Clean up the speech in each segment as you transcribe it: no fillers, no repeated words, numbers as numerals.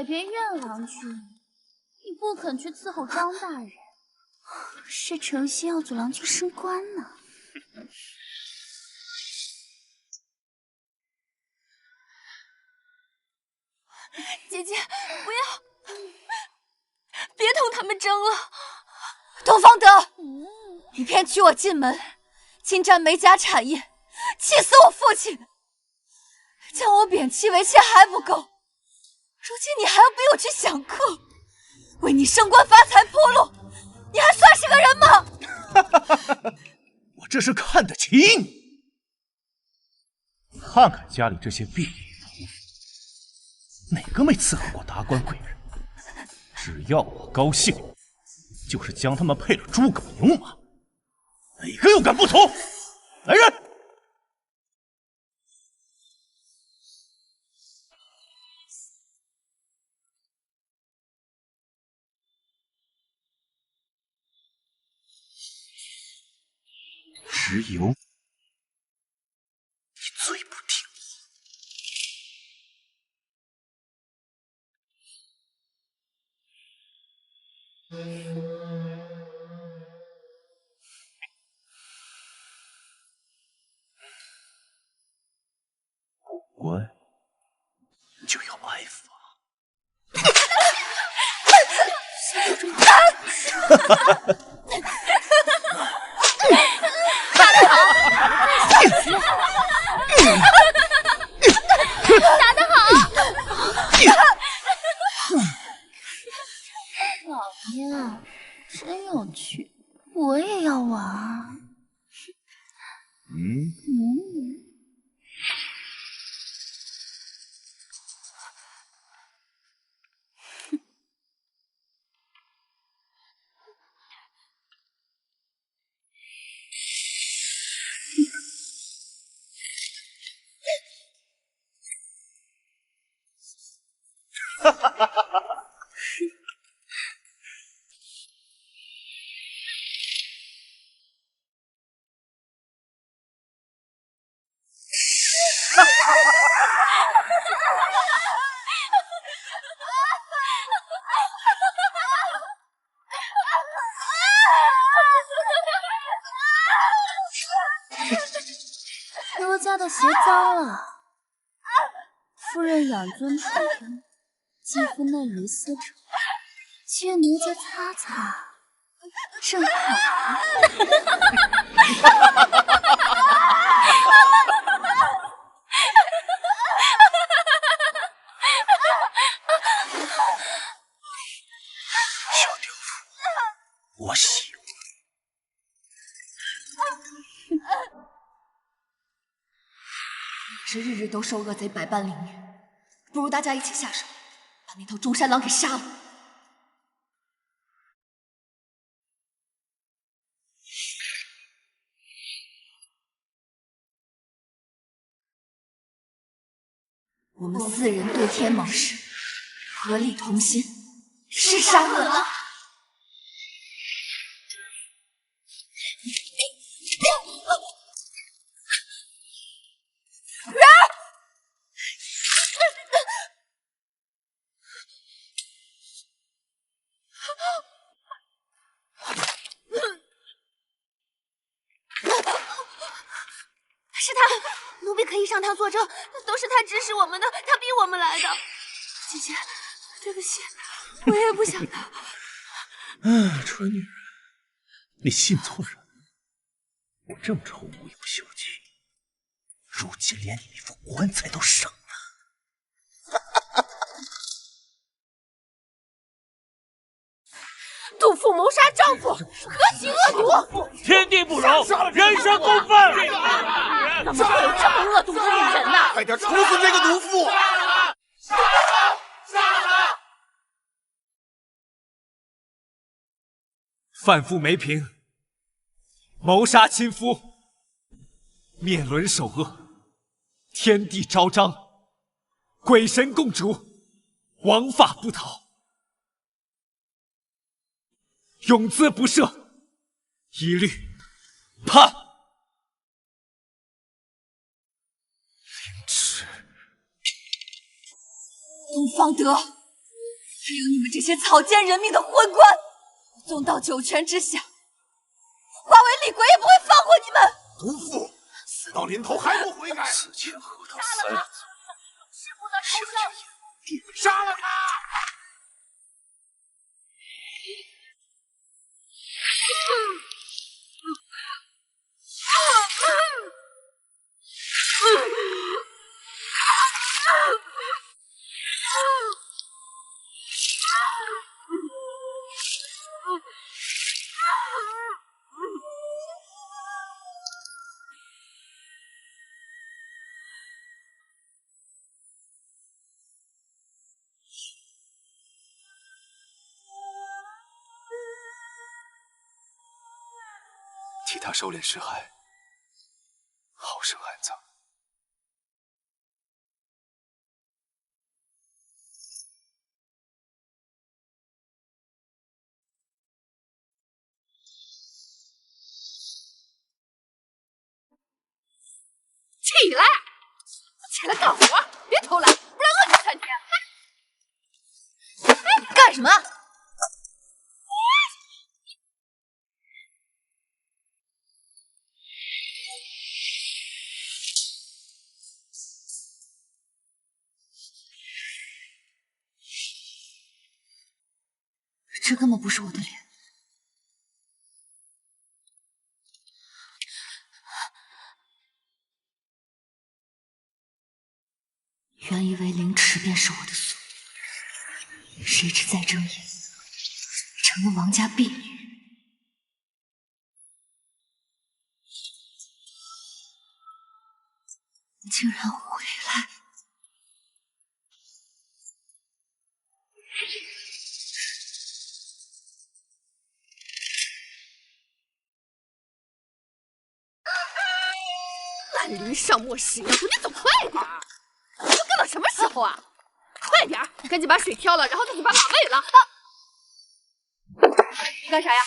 也别怨郎君，你不肯去伺候张大人，是诚心要阻郎君升官呢。姐姐，不要，别同他们争了。董方德，你偏娶我进门，侵占梅家产业，气死我父亲，将我贬妻为妾还不够，如今你还要逼我去享客，为你升官发财铺路，你还算是个人吗？我这是看得起你。看看家里这些婢女，哪个没伺候过达官贵人？只要我高兴，就是将他们配了诸葛牛马，哪个又敢不从？来人！只有你最不听不乖，就要挨罚。打得好！老爷真有趣，我也要玩啊！奴家的鞋脏了，夫人养尊处优，肌肤嫩如丝绸，借奴家擦擦，正好。小刁妇，我喜欢。是日日都受恶贼百般凌虐，不如大家一起下手，把那头中山狼给杀了。我们4人对天盟誓，合力同心，是杀恶狼。是他，奴婢可以上堂作证，都是他指使我们的，他逼我们来的。姐姐，对不起，我也不想的。蠢女人，你信错人了。我郑仇无有休妻，如今连你那副棺材都省了。杜父谋杀丈夫，何其恶毒！天地不容，人神共愤！怎么会有这么恶毒的女人呢？快点处死这个毒妇！范夫梅平谋杀亲夫，灭伦首恶，天地昭彰，鬼神共烛，王法不逃，永姿不赦，一律判。凌迟。东方德，只有你们这些草菅人命的昏官，纵到九泉之下，化为厉鬼也不会放过你们！毒妇，死到临头还不悔改！此前和他3人，师傅的头上，杀了他！替他收敛尸骸，好生安葬。起来，起来干活，别偷懒，不然饿你3天。哎，干什么？这根本不是我的脸。原以为凌迟便是我的宿命，谁知再睁眼，成了王家婢女。你竟然回来！烂驴上磨石，你走快点！都干到什么时候啊？快点，赶紧把水挑了，然后再去把马喂了。你干啥呀？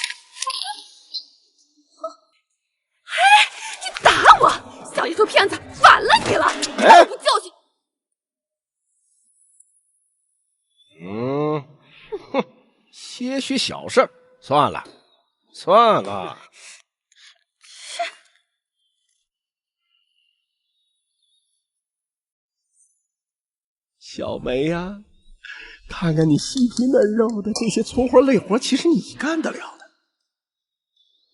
哎，你打我！小丫头片子，反了你了！我不教训。些许小事，算了，算了。小梅呀，看看你细皮嫩肉的这些粗活累活，其实你干得了的。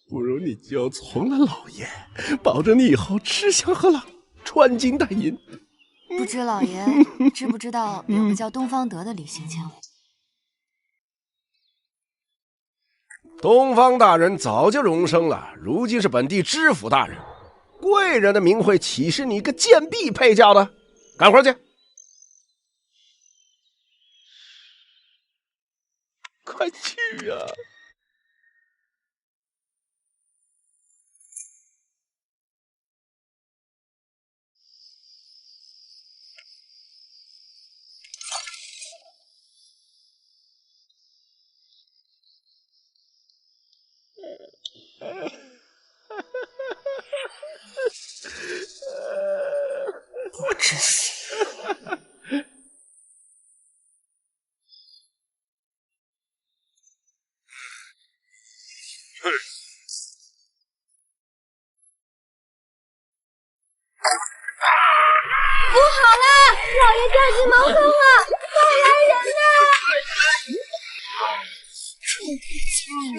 不如你就从了老爷，保证你以后吃香喝辣，穿金戴银。不知老爷知不知道有个叫东方德的李行千户？东方大人早就荣升了，如今是本地知府大人，贵人的名讳岂是你一个贱婢配叫的？干活去！快去啊！不知死！不好了，老爷掉进茅坑了，快来人呐！这个家人。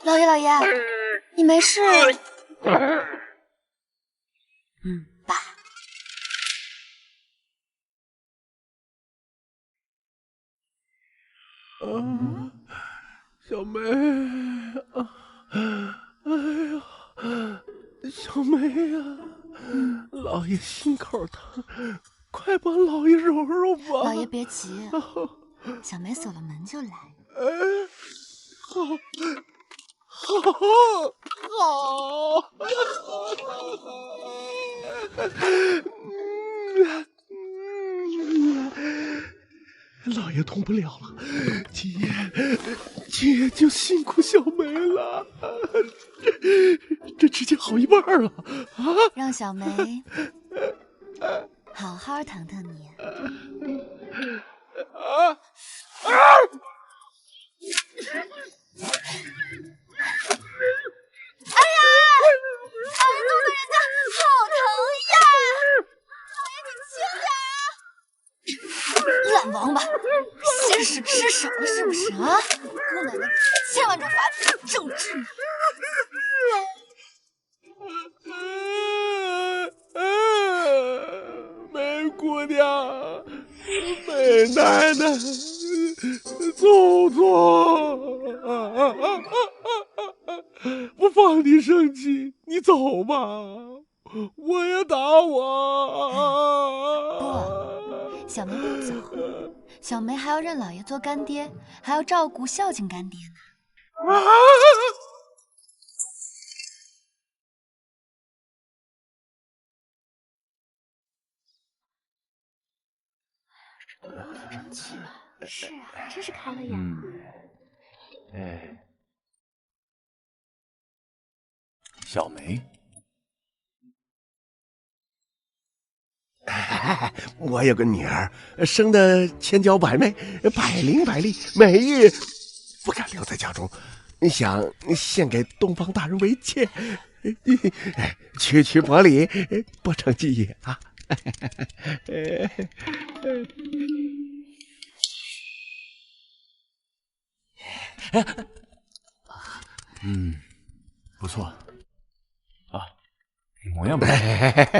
老爷，老爷，你没事？爸。小梅，哎呀，小梅呀，老爷心口疼，快帮老爷揉揉吧。老爷别急，小梅锁了门就来。好，老爷动不了了，今夜姐就辛苦小梅了，这直接好一半了啊！让小梅好好疼疼你。哎呀，弄得人家好疼呀！老爷，你轻点啊！烂王八，闲屎吃少了是不是啊？姑奶奶千万种法子正治你。梅姑娘，梅奶奶，走走，我放你生气，你走吧，我也打我。不，小梅不走，小梅还要认老爷做干爹，还要照顾孝敬干爹呢。生气吧？是啊，真是开了眼了。小梅，我有个女儿，生得千娇百媚，百灵百丽，每日不敢留在家中，想献给东方大人为妾，区区薄礼，不成计也啊！不错啊，模样不错，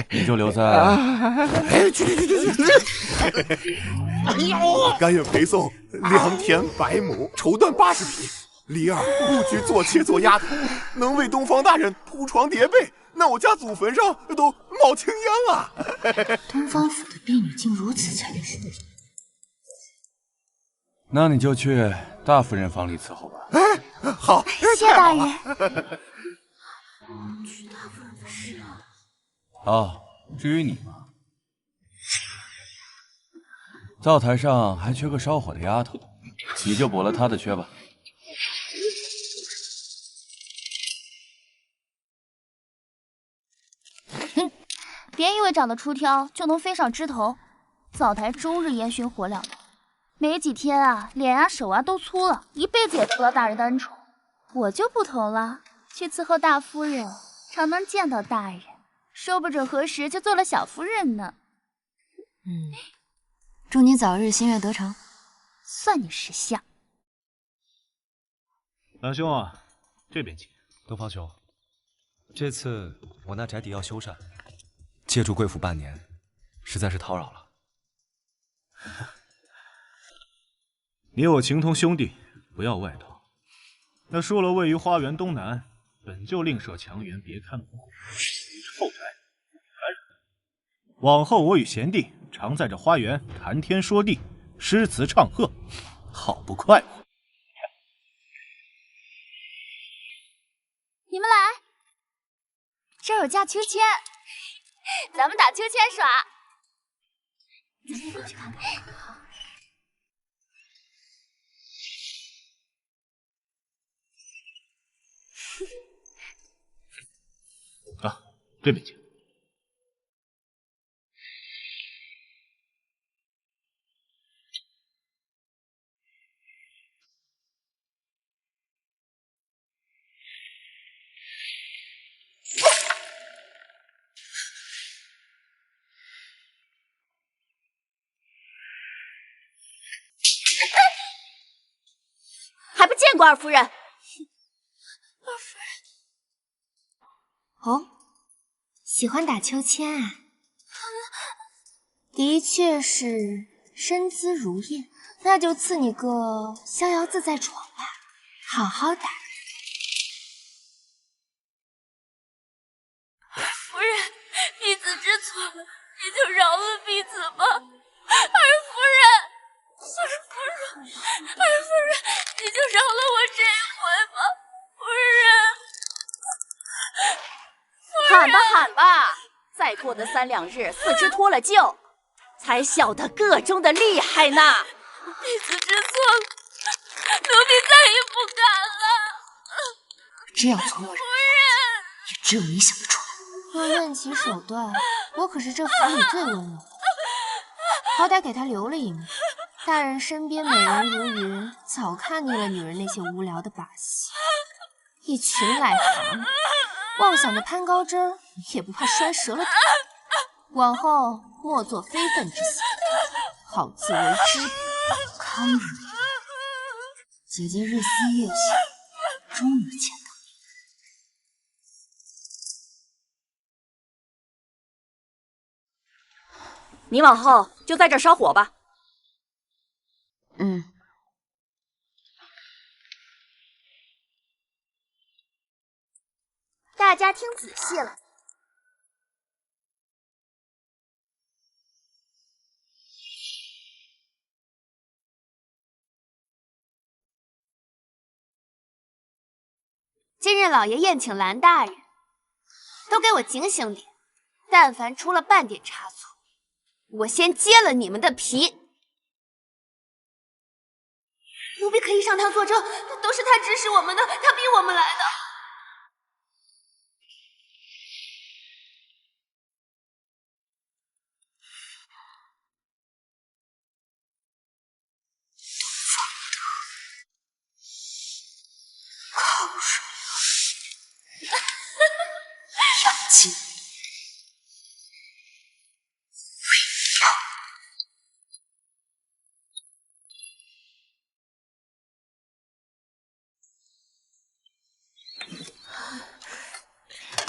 你就留在。去！我甘愿陪送良田100亩，绸缎80匹。李儿不拘做妾做丫头，能为东方大人铺床叠被，那我家祖坟上都冒青烟啊！东方府的婢女竟如此残忍。那你就去大夫人房里伺候吧。好，谢大人。至于你嘛，灶台上还缺个烧火的丫头，你就补了她的缺吧。别以为长得出挑就能飞上枝头，灶台终日烟熏火燎的，没几天啊，脸啊手啊都粗了，一辈子也得不到大人的恩宠。我就不同了，去伺候大夫人，常能见到大人，说不准何时就做了小夫人呢。祝你早日心愿得偿，算你识相。蓝兄啊，这边请。东方兄，这次我那宅邸要修缮，借住贵府半年，实在是叨扰了。你我情同兄弟，不要外逃。那说了，位于花园东南，本就另设墙垣，别看门户，臭宅不干扰。往后我与贤弟常在这花园谈天说地，诗词唱和，好不快活。你们来，这儿有架秋千，咱们打秋千耍。咱们过去看看。这边请。还不见过二夫人？二夫人，哦，喜欢打秋千啊？的确是身姿如燕，那就赐你个逍遥自在闯吧，好好打。夫人，婢子知错了，你就饶了婢子吧。二夫人，你就饶了我这一回吧。夫人，喊吧喊吧，再过的3、2日，四肢脱了臼，才晓得个中的厉害呢。婢子知错了，婢再也不敢了。这样聪明人，也只有你想得出来。若论起手段，我可是这府里最温柔的，好歹给他留了一命。大人身边美人如云，早看腻了女人那些无聊的把戏。一群癞蛤蟆，妄想着攀高枝，也不怕摔折了腿。往后莫做非分之行，好自为之。康如，姐姐日思夜想，终于见到你。你往后就在这儿烧火吧。嗯。大家听仔细了。今日老爷宴请蓝大人，都给我警醒点！但凡出了半点差错，我先揭了你们的皮！奴婢可以上堂作证，都是他指使我们的，他逼我们来的。康水杨金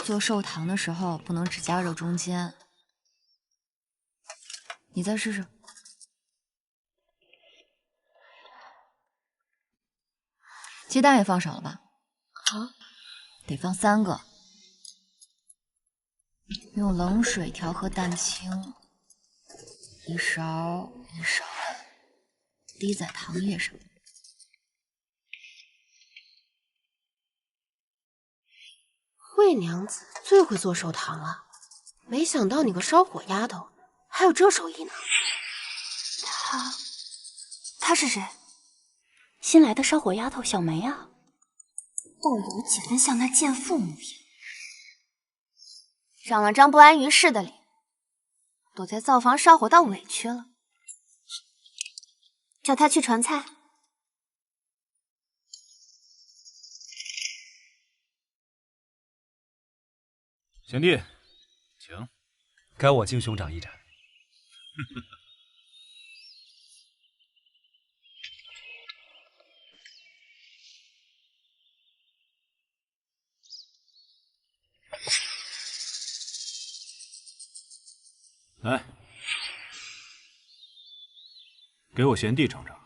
做寿堂的时候不能只加热中间，你再试试。鸡蛋也放少了吧？啊，得放3个。用冷水调和蛋清，一勺一勺的滴在糖叶上。惠娘子最会做寿糖了，没想到你个烧火丫头还有这手艺呢。她是谁？新来的烧火丫头小梅啊，倒有几分像那贱妇模样，长了张不安于世的脸，躲在灶房烧火倒委屈了。叫她去传菜。贤弟，请。该我敬兄长一盏。来，给我贤弟尝尝。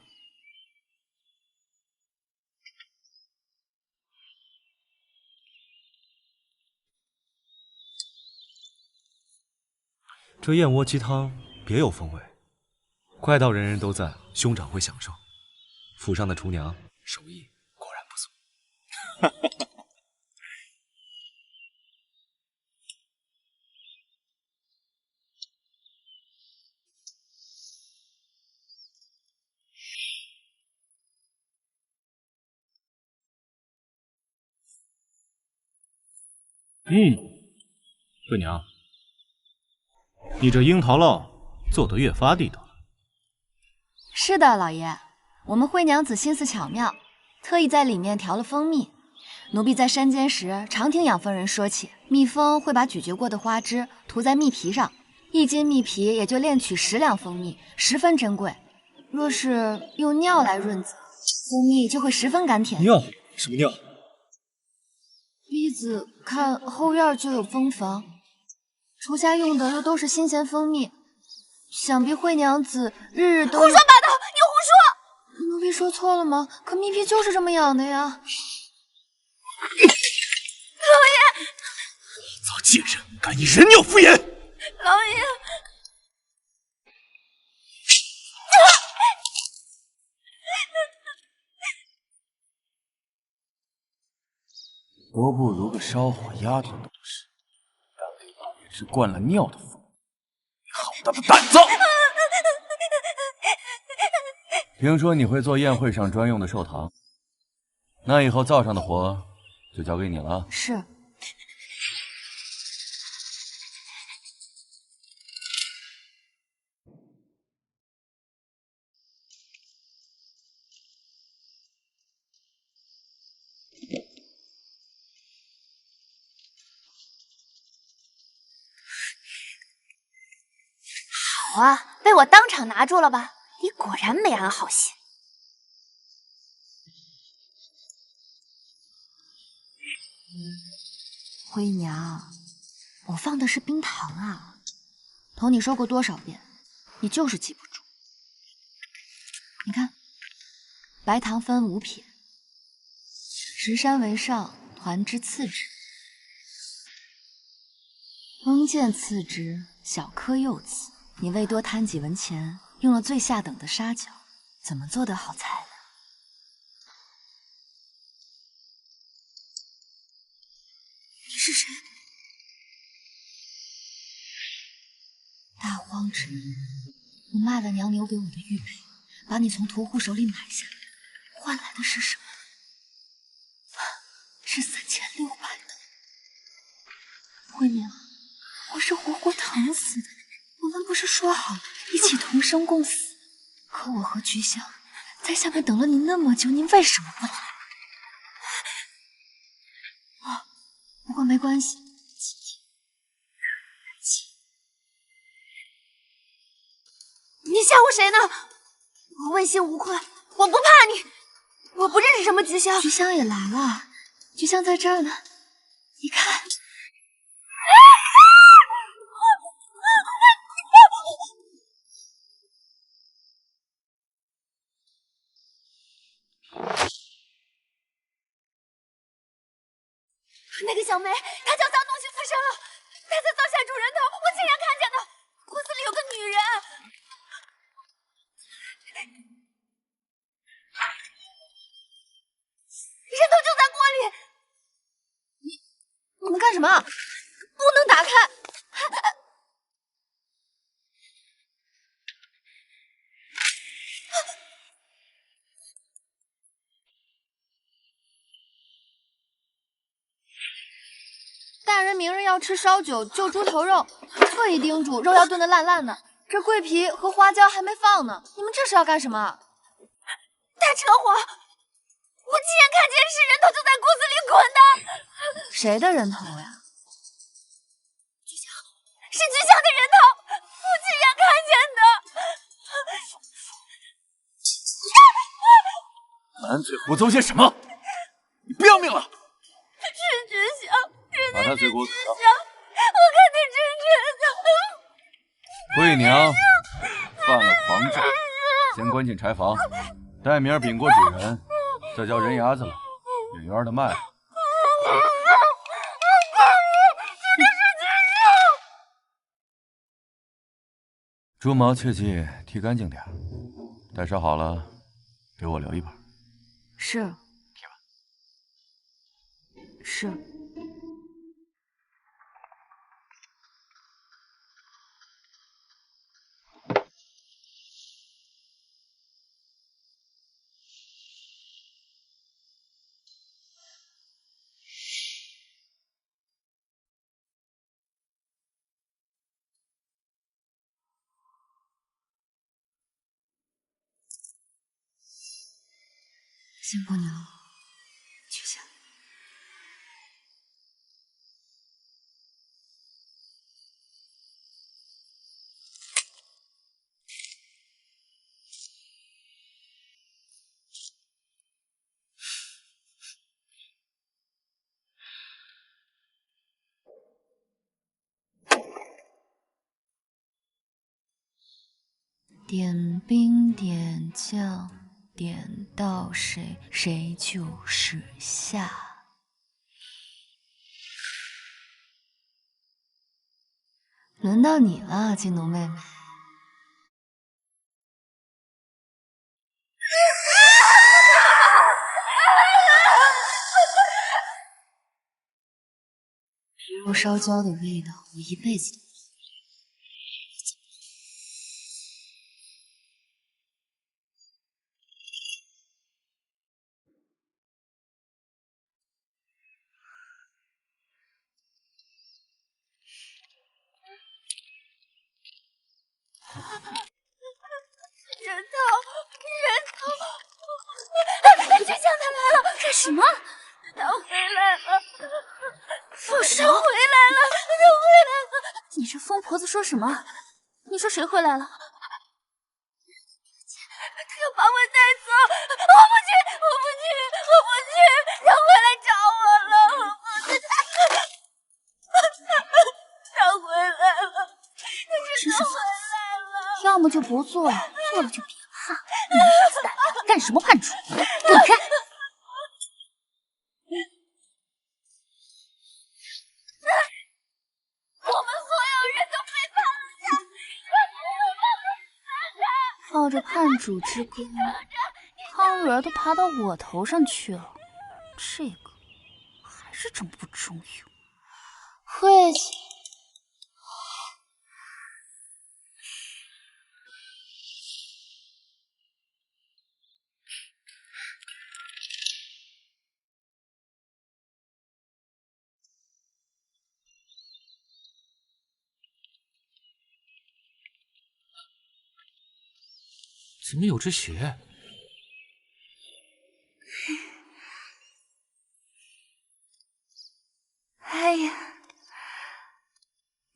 这燕窝鸡汤别有风味，怪到人人都赞兄长会享受。府上的厨娘手艺果然不错。惠娘，你这樱桃酪做得越发地道了。是的，老爷，我们惠娘子心思巧妙，特意在里面调了蜂蜜。奴婢在山间时，常听养蜂人说起，蜜蜂会把咀嚼过的花枝涂在蜜皮上，1斤蜜皮也就炼取10两蜂蜜，十分珍贵。若是用尿来润泽，蜂蜜就会十分甘甜。尿？什么尿？婢子看后院就有蜂房，厨下用的又都是新鲜蜂蜜，想必惠娘子日日都……胡说八道！你胡说！奴婢说错了吗？可蜜皮就是这么养的呀。老爷，你贱人，敢以人尿敷衍！老爷，都不如个烧火丫头懂事，敢给老爷吃灌了尿的蜂，你好大的胆子！听说你会做宴会上专用的寿糖，那以后灶上的活就交给你了。是。好啊，被我当场拿住了吧？你果然没安好心。灰娘，我放的是冰糖啊，同你说过多少遍，你就是记不住。你看，白糖分5撇，石山为上，团之次之，翁见次之，小颗柚子。你为多贪几文钱，用了最下等的沙角，怎么做得好菜呢？你是谁？大荒之日，我卖了娘留给我的玉佩，把你从屠户手里买下来，换来的是什么？是3600的。灰娘，我是活活疼死的。我们不是说好一起同生共死？可我和菊香在下面等了你那么久，你为什么不来？不过没关系，你吓唬谁呢？我问心无愧，我不怕你。我不认识什么菊香。菊香也来了，菊香在这儿呢，你看。那个小梅，她叫脏东西附身了，她在灶下煮人头，我亲眼看见的。锅子里有个女人，人头就在锅里。你们干什么？不能打开。大人明日要吃烧酒就猪头肉，特意叮嘱肉要炖得烂烂的。这桂皮和花椒还没放呢，你们这是要干什么？大扯谎！我亲眼看见是人头就在锅子里滚的。谁的人头呀？菊香，是菊香的人头，我亲眼看见的。满嘴胡诌些什么？你不要命了？是菊香，把他罪过给上。我看得真真的。惠娘犯了狂诈，先关进柴房，待明儿禀过主人，再叫人牙子了，远远的卖了。猪毛切记剃干净点，待烧好了给我留一盘。是。剃吧。是。新姑娘，去下。点兵点将，点到谁，谁就是下。轮到你了，金奴妹妹。皮肉烧焦的味道，我一辈子都。婆子说什么？你说谁回来了？他要把我带走！我不去！他回来找我了！我不去！他回来了！真是烦死！要么就不做了，做了就别怕。你小子胆大，干什么叛主？滚开！我们所有人都背叛了他！抱着叛主之歌，康蕊儿都爬到我头上去了，这个还是这么不中用。晦气！怎么有只鞋？哎呀，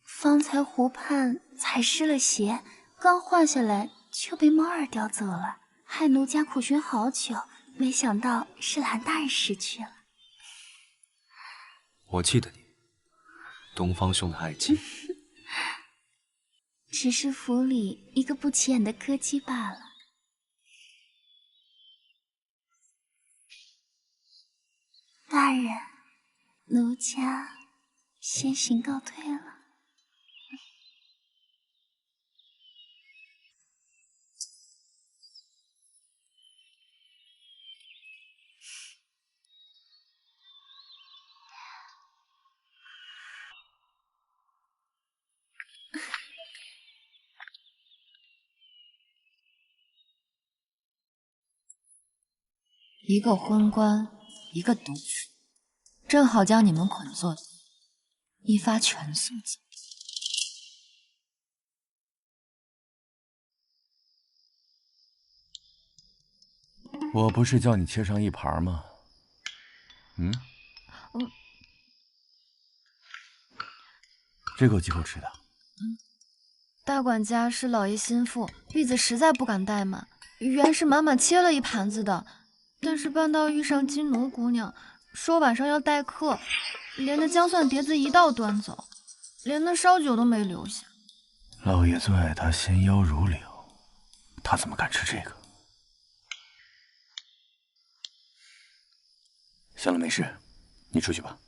方才湖畔踩湿了鞋，刚换下来就被猫儿叼走了，害奴家苦寻好久，没想到是蓝大人失去了。我记得你，东方兄的爱妻。只是府里一个不起眼的歌姬罢了。大人，奴家先行告退了。一个昏官，一个毒妇，正好将你们捆作一发全送尽。我不是叫你切上一盘吗？这够几口吃的？大管家是老爷心腹，婢子实在不敢怠慢，原是满满切了一盘子的。但是半道遇上金奴姑娘，说晚上要待客，连那姜蒜碟子一道端走，连那烧酒都没留下。老爷最爱他纤腰如柳，他怎么敢吃这个？行了，没事，你出去吧。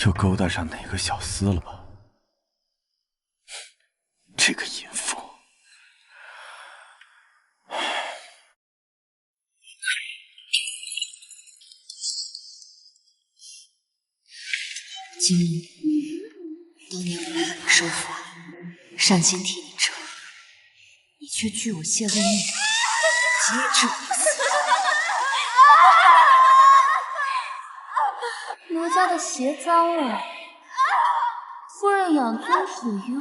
又勾搭上哪个小厮了吧？这个淫妇！金奴，当年我来你收服，善心替你折，你却拒我谢问女，节制不死。奴家的鞋脏了，夫人养尊处优，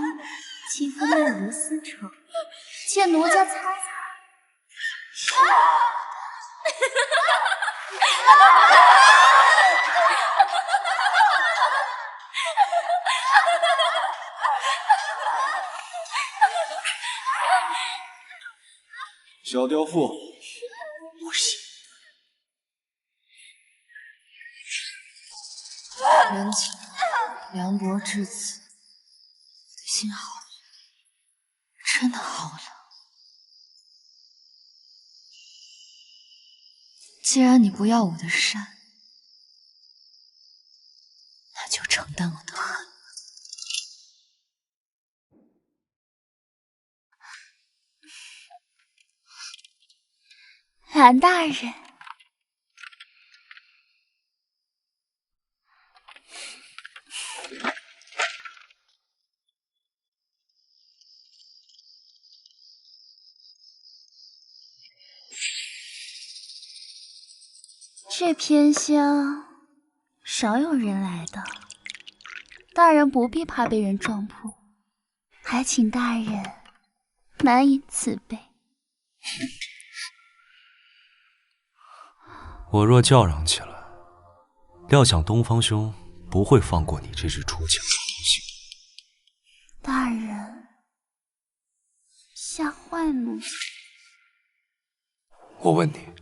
肌肤嫩如丝绸，借奴家擦擦。小刁妇，不行。人情凉薄至此，你的心好冷，真的好冷。既然你不要我的善，那就承担我的恨。蓝大人，这偏乡少有人来的，大人不必怕被人撞破，还请大人难以自备。我若叫嚷起来，料想东方兄不会放过你这只出墙的东西。大人，吓坏了。我问你，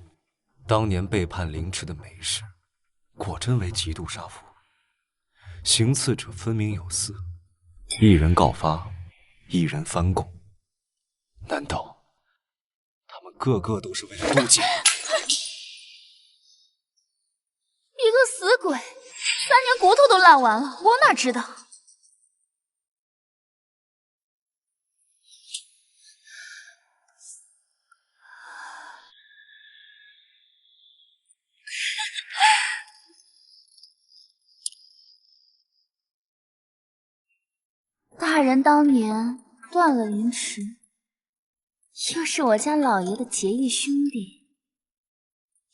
当年背叛凌迟的美氏，果真为极度杀夫？行刺者分明有四，一人告发，一人翻供。难道他们个个都是为了渡劫？你个死鬼，3年骨头都烂完了，我哪知道？大人当年断了凌迟，又是我家老爷的结义兄弟，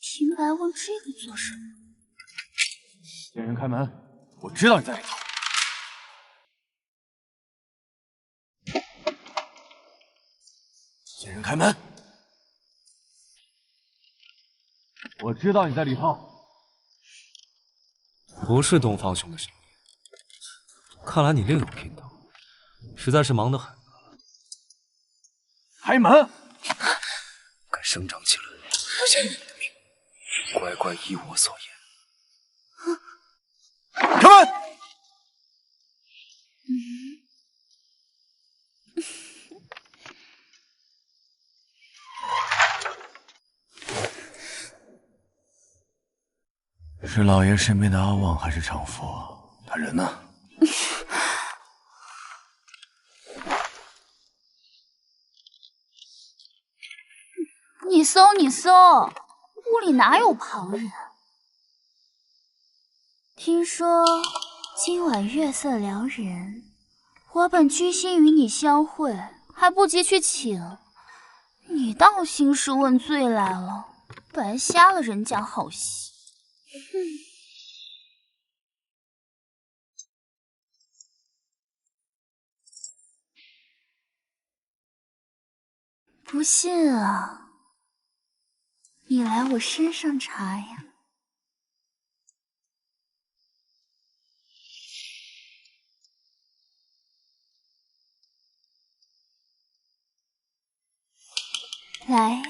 平白问这个做什么？贱人开门！我知道你在里头。贱人开门！我知道你在里头。不是东方兄的声音，看来你另有姘头，实在是忙得很。开门！敢声张起来，不想你的命，乖乖依我所言。开门！是老爷身边的阿旺还是常福？他人呢？你搜，你搜，屋里哪有旁人？听说今晚月色撩人，我本居心与你相会，还不及去请，你倒兴师问罪来了，白瞎了人家好戏。不信啊，你来我身上查呀。来呀！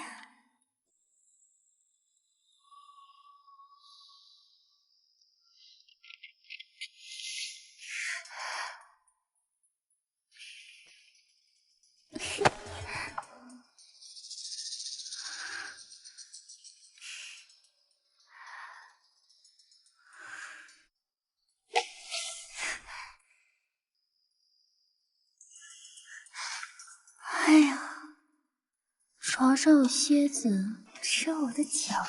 哎呀，床上有蝎子吃我的脚，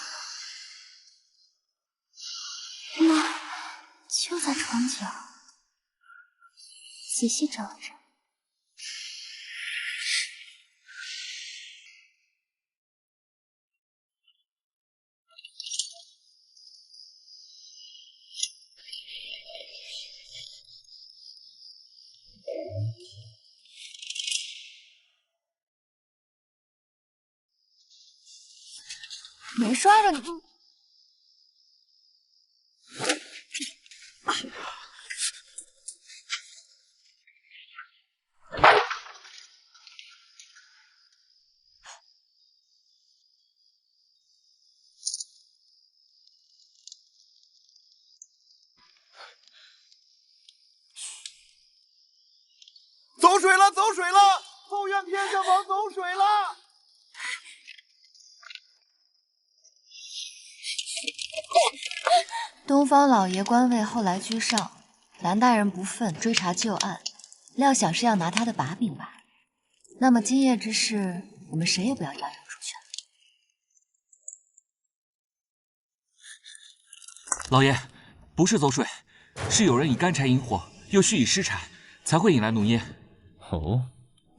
妈，就在床角，仔细找着。没摔着你。走水了，走水了！后院偏上房走水了！东方老爷官位后来居上，蓝大人不忿追查旧案，料想是要拿他的把柄吧。那么今夜之事，我们谁也不要扬声出去了。老爷，不是走水，是有人以干柴引火，又蓄意施柴，才会引来浓烟。哦，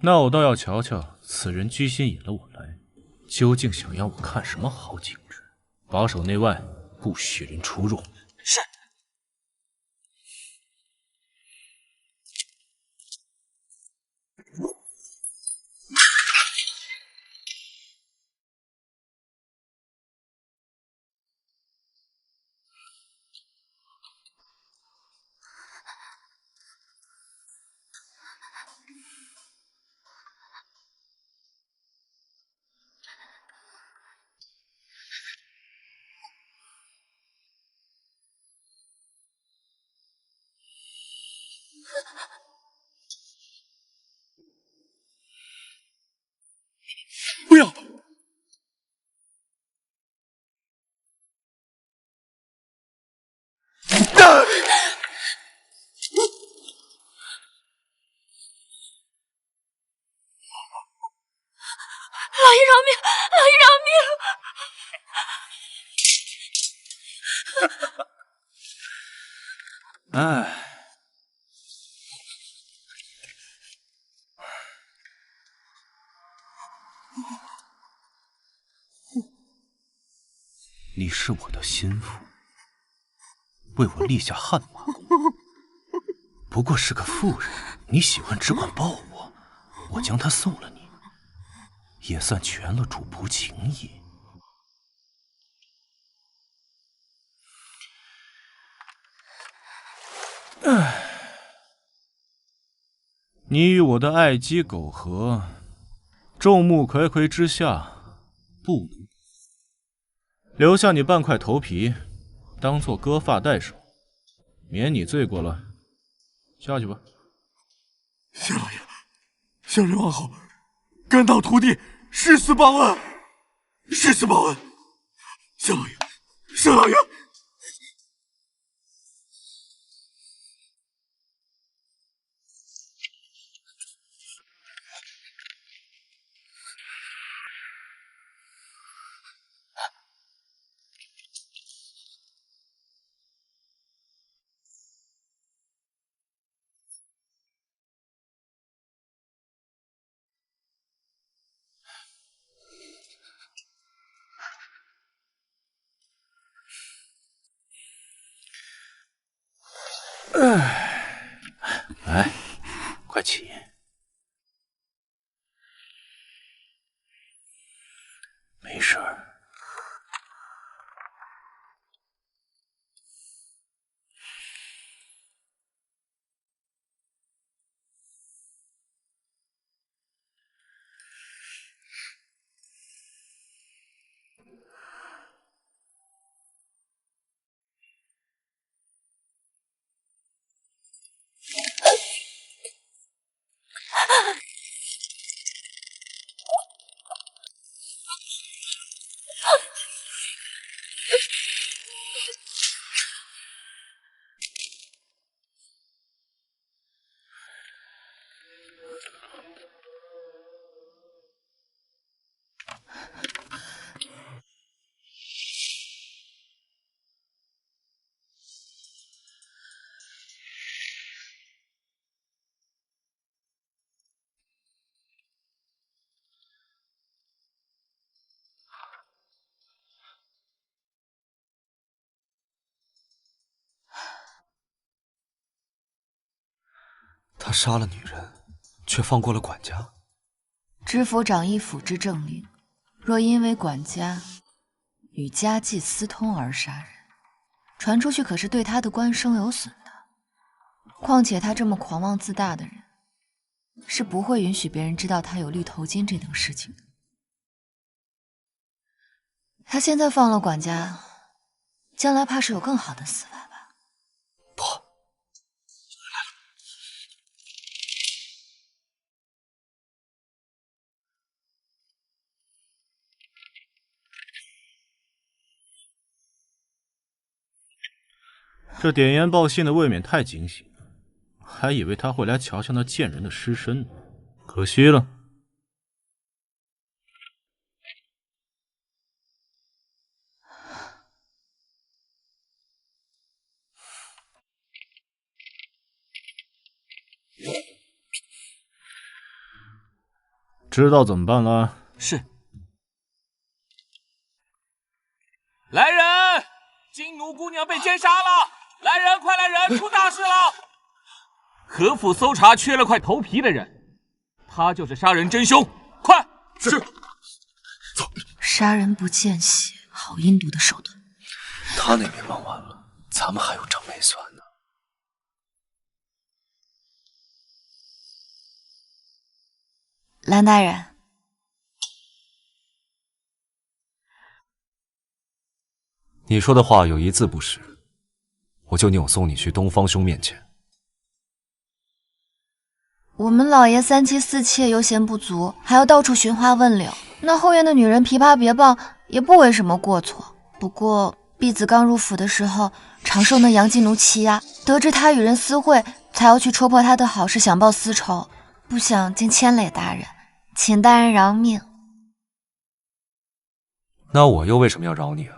那我倒要瞧瞧此人居心引了我来，究竟想要我看什么好景致？把守内外，不许人出入。是。老爷饶命！老爷饶命！哎，你是我的心腹，为我立下汗马功。不过是个妇人，你喜欢只管抱我，我将她送了你，也算全了主仆情谊。唉，你与我的爱姬苟合，众目睽睽之下，不能留下你半块头皮，当做割发代首，免你罪过了。下去吧。谢老爷，小人王后，甘道徒弟誓死报恩，誓死报恩。谢老爷，谢老爷。来，快起。没事儿。他杀了女人，却放过了管家。知府掌一府之政令，若因为管家与家妓私通而杀人，传出去可是对他的官声有损的。况且他这么狂妄自大的人，是不会允许别人知道他有绿头巾这等事情的。他现在放了管家，将来怕是有更好的死法吧？不，这点烟报信的未免太惊喜了，还以为他会来瞧瞧那贱人的尸身呢，可惜了。知道怎么办了？是。来人！金奴姑娘被奸杀了！来人，快来人！出大事了！何府搜查缺了块头皮的人，他就是杀人真凶！快！是。走。杀人不见血，好阴毒的手段。他那边忙完了，咱们还有账没算呢。蓝大人，你说的话有一字不实，我就扭送你去东方兄面前。我们老爷三妻四妾，悠闲不足，还要到处寻花问柳，那后院的女人琵琶别棒也不为什么过错。不过婢子刚入府的时候，常受那杨金奴欺压，得知他与人私会，才要去戳破他的好事，想报私仇，不想竟牵累大人，请大人饶命。那我又为什么要饶你啊？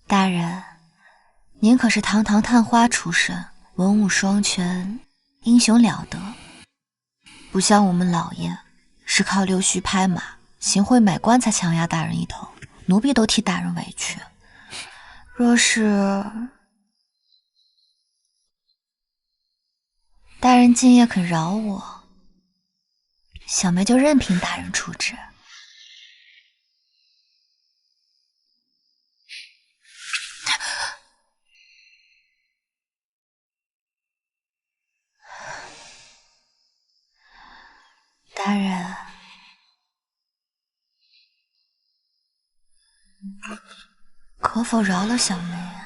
大人，您可是堂堂探花出身，文武双全，英雄了得。不像我们老爷，是靠溜须拍马、行贿买官才强压大人一头，奴婢都替大人委屈。若是大人今夜肯饶我，小妹就任凭大人处置。大人，可否饶了小妹啊？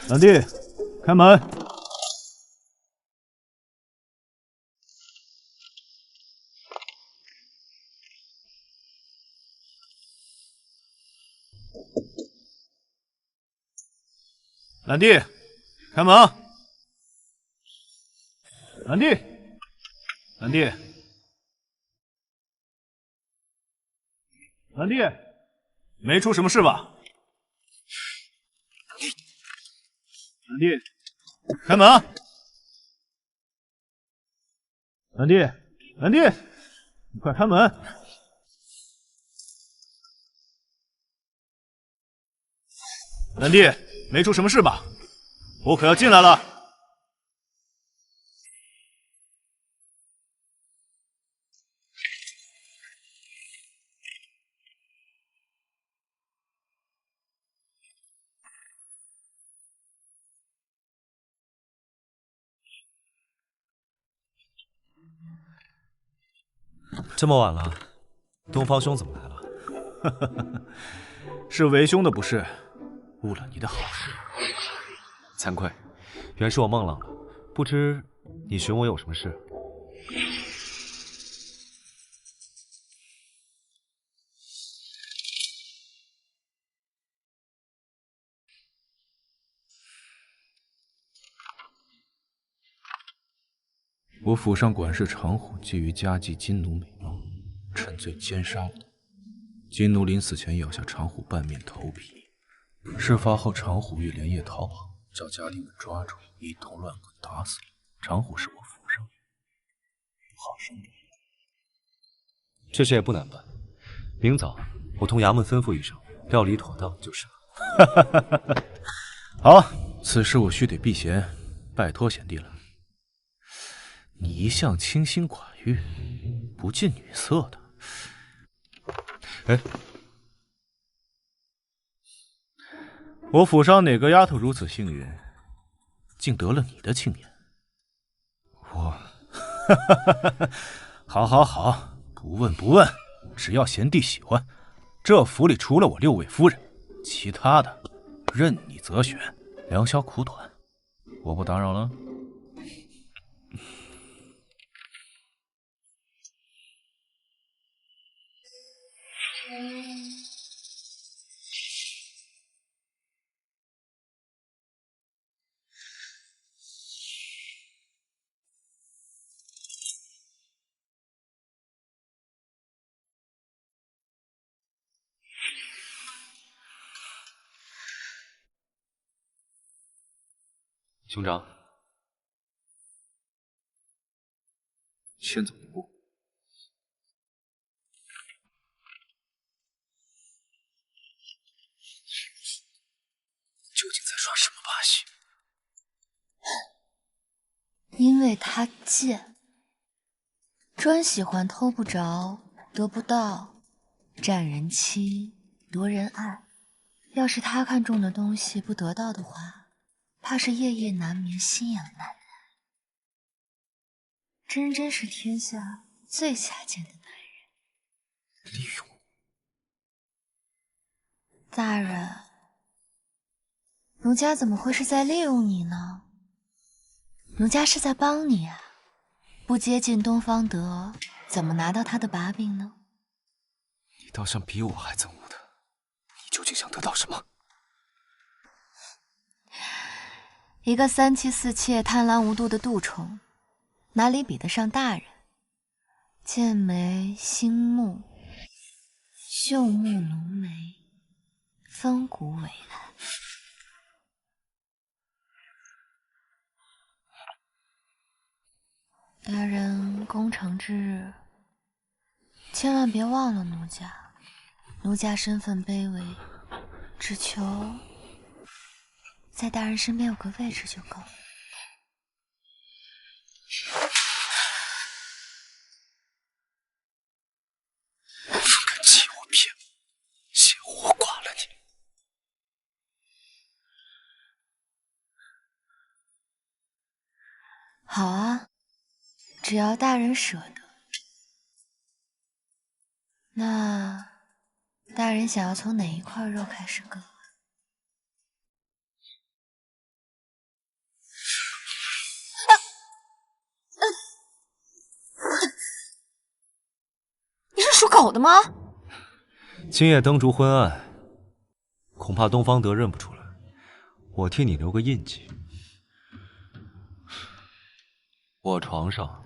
兰弟，开门。兰弟，开门啊！兰弟，兰弟，兰弟，没出什么事吧？兰弟，开门啊！兰弟，兰弟，你快开门！兰弟，没出什么事吧？我可要进来了。这么晚了，东方兄怎么来了？是为兄的不是，误了你的好事。惭愧，原是我梦浪了。不知你寻我有什么事？我府上管事长虎觊觎家妓金奴美貌，趁醉奸杀了他。金奴临死前咬下长虎半面头皮。事发后，长虎欲连夜逃跑，叫家丁们抓住，一通乱棍打死了。长虎是我府上不好生的。这事也不难办，明早我同衙门吩咐一声，料理妥当就是了。好，此事我须得避嫌，拜托贤弟了。你一向清心寡欲，不近女色的。哎，我府上哪个丫头如此幸运，竟得了你的青眼？我，好，好，好，不问不问，只要贤弟喜欢。这府里除了我6位夫人，其他的任你择选，良宵苦短，我不打扰了。兄长，先走一步。究竟在耍什么把戏？因为他贱，专喜欢偷不着、得不到占人妻，夺人爱。要是他看中的东西不得到的话，怕是夜夜难眠，心痒难耐。真是天下最下贱的男人。利用大人，奴家怎么会是在利用你呢？奴家是在帮你啊！不接近东方德，怎么拿到他的把柄呢？你倒像比我还憎恶他，你究竟想得到什么？一个三妻四妾、贪婪无度的蠹虫，哪里比得上大人？剑眉星目，秀目浓眉，风骨伟岸。大人攻城之日，千万别忘了奴家。奴家身份卑微，只求在大人身边有个位置就够了。敢欺我骗我，先活剐了你！好啊，只要大人舍得。那大人想要从哪一块肉开始割？你是属狗的吗？今夜灯烛昏暗，恐怕东方德认不出来，我替你留个印记。我床上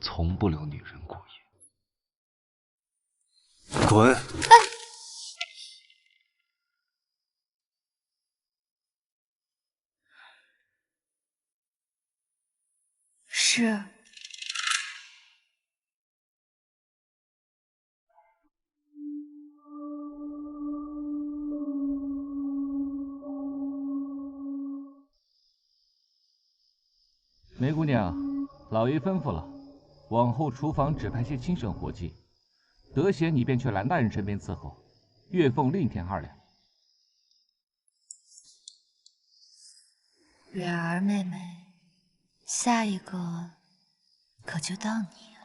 从不留女人过夜。滚！是。梅姑娘，老爷吩咐了，往后厨房只派些轻省活计，得闲你便去蓝大人身边伺候，月俸另添2两。月儿妹妹，下一个可就到你了。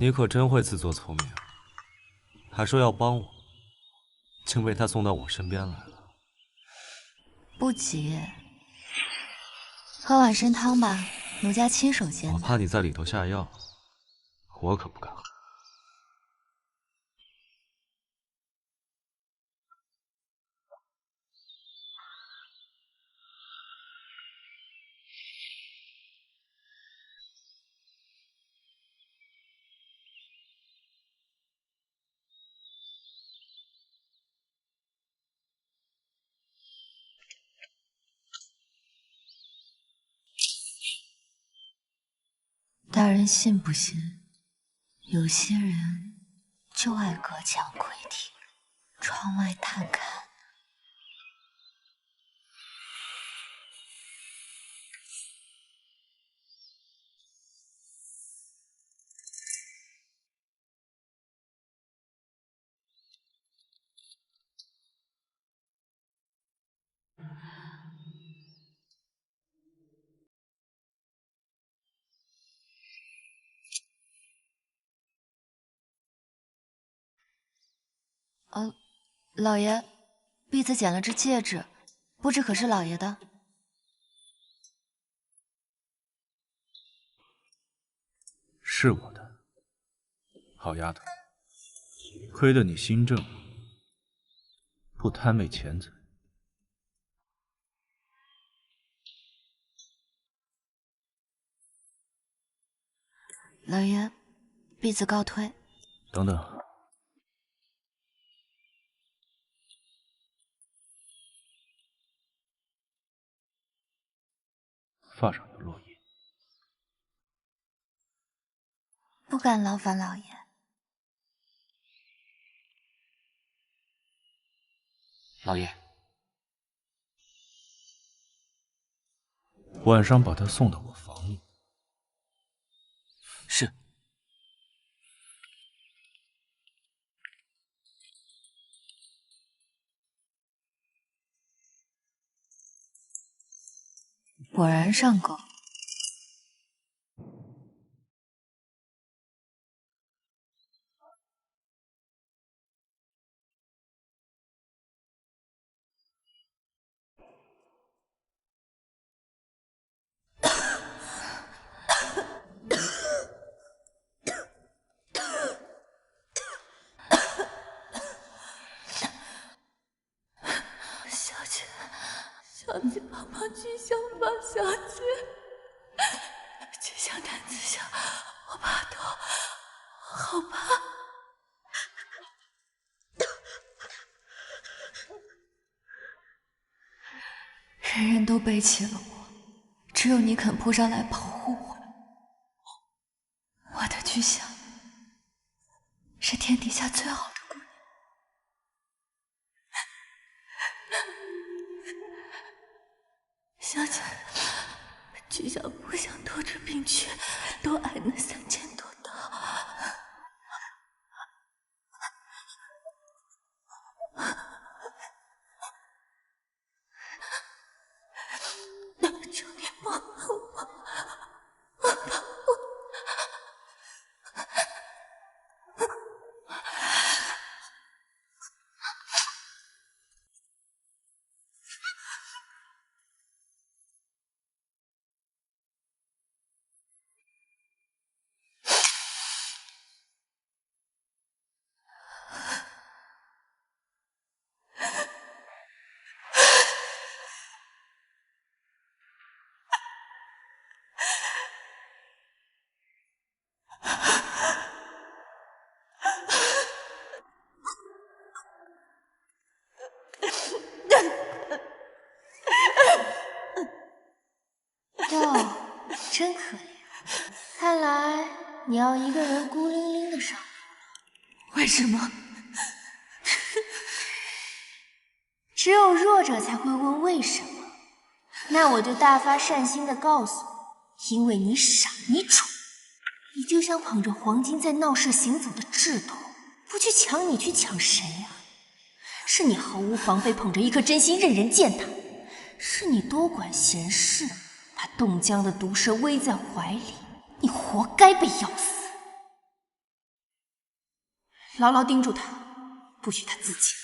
你可真会自作聪明，还说要帮我，竟被他送到我身边来了。不急，喝碗参汤吧，奴家亲手煎的。我怕你在里头下药，我可不敢喝。大人信不信，有些人就爱隔墙窥庭，窗外探看。老爷，婢子捡了只戒指，不知可是老爷的？是我的，好丫头，亏得你心正，不贪为钱财。老爷，婢子告退。等等。发上有落叶，不敢劳烦老爷。老爷，晚上把他送到我房里。是。果然上钩。小姐，帮忙菊香吧，小姐。菊香胆子小，我怕痛，好怕。人人都背弃了我，只有你肯扑上来保护我。我的菊香是天底下最好的姑娘。小姐，菊香不想拖着病去多挨那3000多刀。求你帮我，我怕我。哟，真可怜，看来你要一个人孤零零的上路了。为什么？只有弱者才会问为什么，那我就大发善心的告诉你，因为你傻，你蠢，你就像捧着黄金在闹市行走的稚童，不去抢你去抢谁啊？是你毫无防备捧着一颗真心任人践踏，是你多管闲事，把冻僵的毒蛇偎在怀里，你活该被咬死。牢牢盯住他，不许他自尽。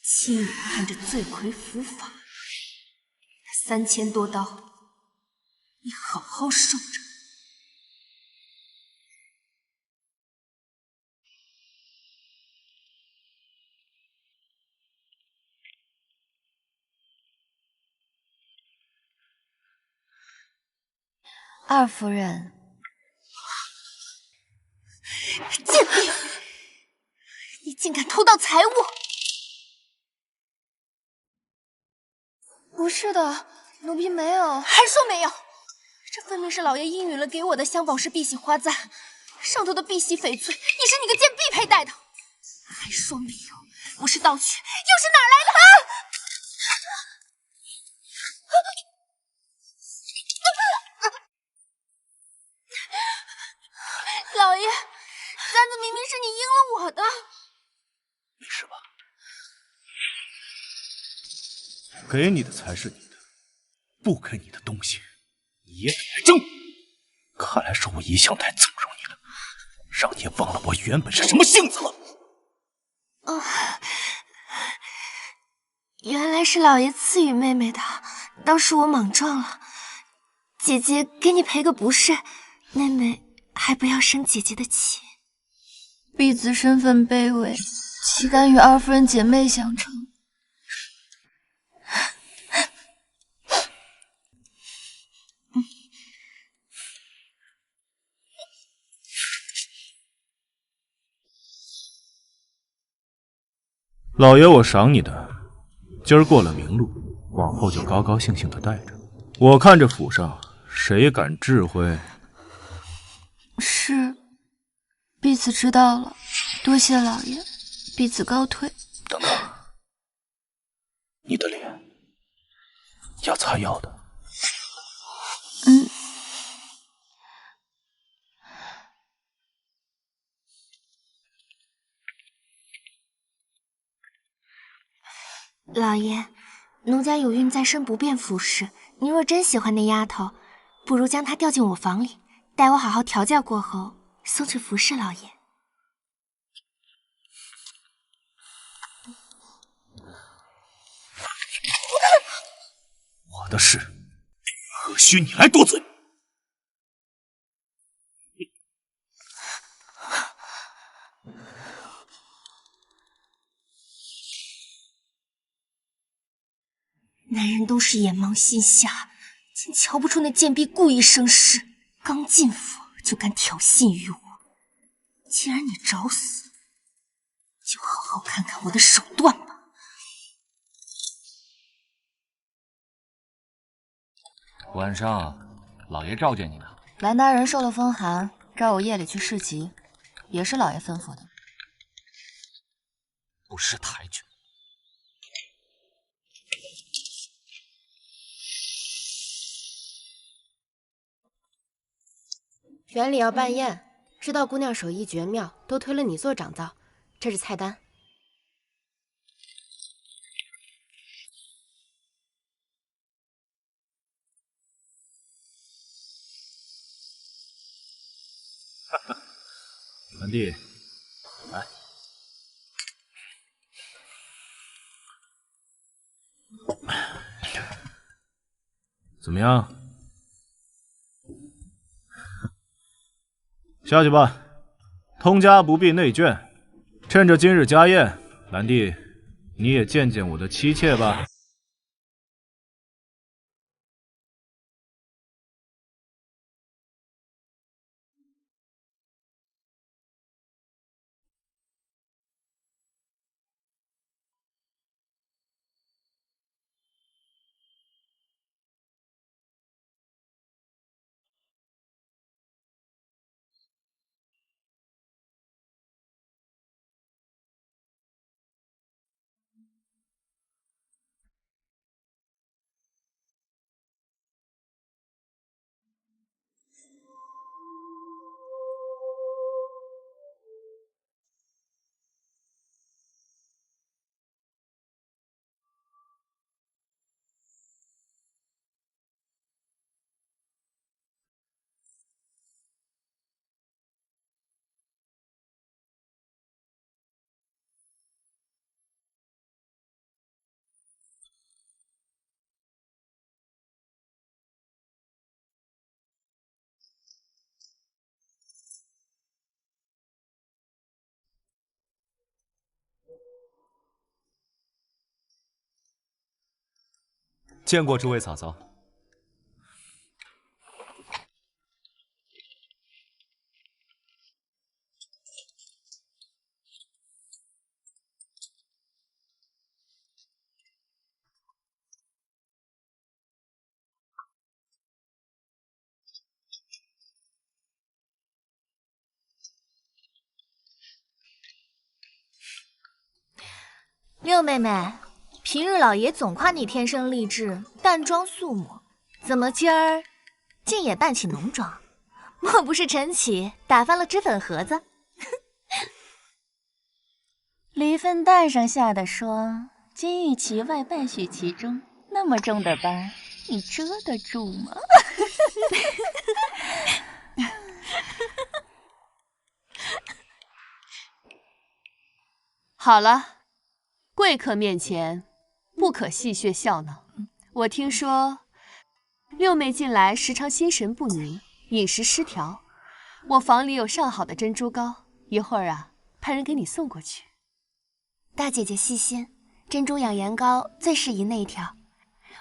亲眼看着罪魁伏法，那3000多刀，你好好受着。二夫人，贱婢，你竟敢偷盗财物！不是的，奴婢没有。还说没有？这分明是老爷应允了给我的镶宝石碧玺花簪，上头的碧玺翡翠也是你个贱婢佩戴的。还说没有？不是盗取，又是哪儿来的？老爷，簪子明明是你应了我的。没事吧？给你的才是你的，不给你的东西，你也得来争。看来是我一向太纵容你了，让你也忘了我原本是什么性子了。原来是老爷赐予妹妹的，当时我莽撞了。姐姐给你赔个不是，妹妹还不要生姐姐的气。婢子身份卑微，岂敢与二夫人姐妹相称？老爷，我赏你的，今儿过了明路，往后就高高兴兴的待着。我看这府上谁敢智慧？是，婢子知道了，多谢老爷，婢子告退。等等，你的脸要擦药的。老爷，奴家有孕在身，不便服侍。您若真喜欢那丫头，不如将她调进我房里，待我好好调教过后，送去服侍老爷。我的事何须你来多嘴？男人都是眼盲心瞎，竟瞧不出那贱婢故意生事，刚进府就敢挑衅于我。既然你找死，就好好看看我的手段吧。晚上，老爷召见你呢。蓝大人受了风寒，召我夜里去市集，也是老爷吩咐的。不识抬举。园里要办宴，知道姑娘手艺绝妙，都推了你做长造。这是菜单。兰弟，来。怎么样？下去吧，通家不必内眷。趁着今日家宴，兰弟，你也见见我的妻妾吧。见过诸位嫂嫂。六妹妹，平日老爷总夸你天生丽质，淡妆素抹，怎么今儿竟也扮起浓妆？莫不是晨起打翻了脂粉盒子？离婚蛋上下的霜，金玉其外，败絮其中，那么重的斑，你遮得住吗？好了，贵客面前不可戏谑笑闹。我听说六妹近来时常心神不宁，饮食失调。我房里有上好的珍珠膏，一会儿派人给你送过去。大姐姐细心，珍珠养颜膏最适宜那一条，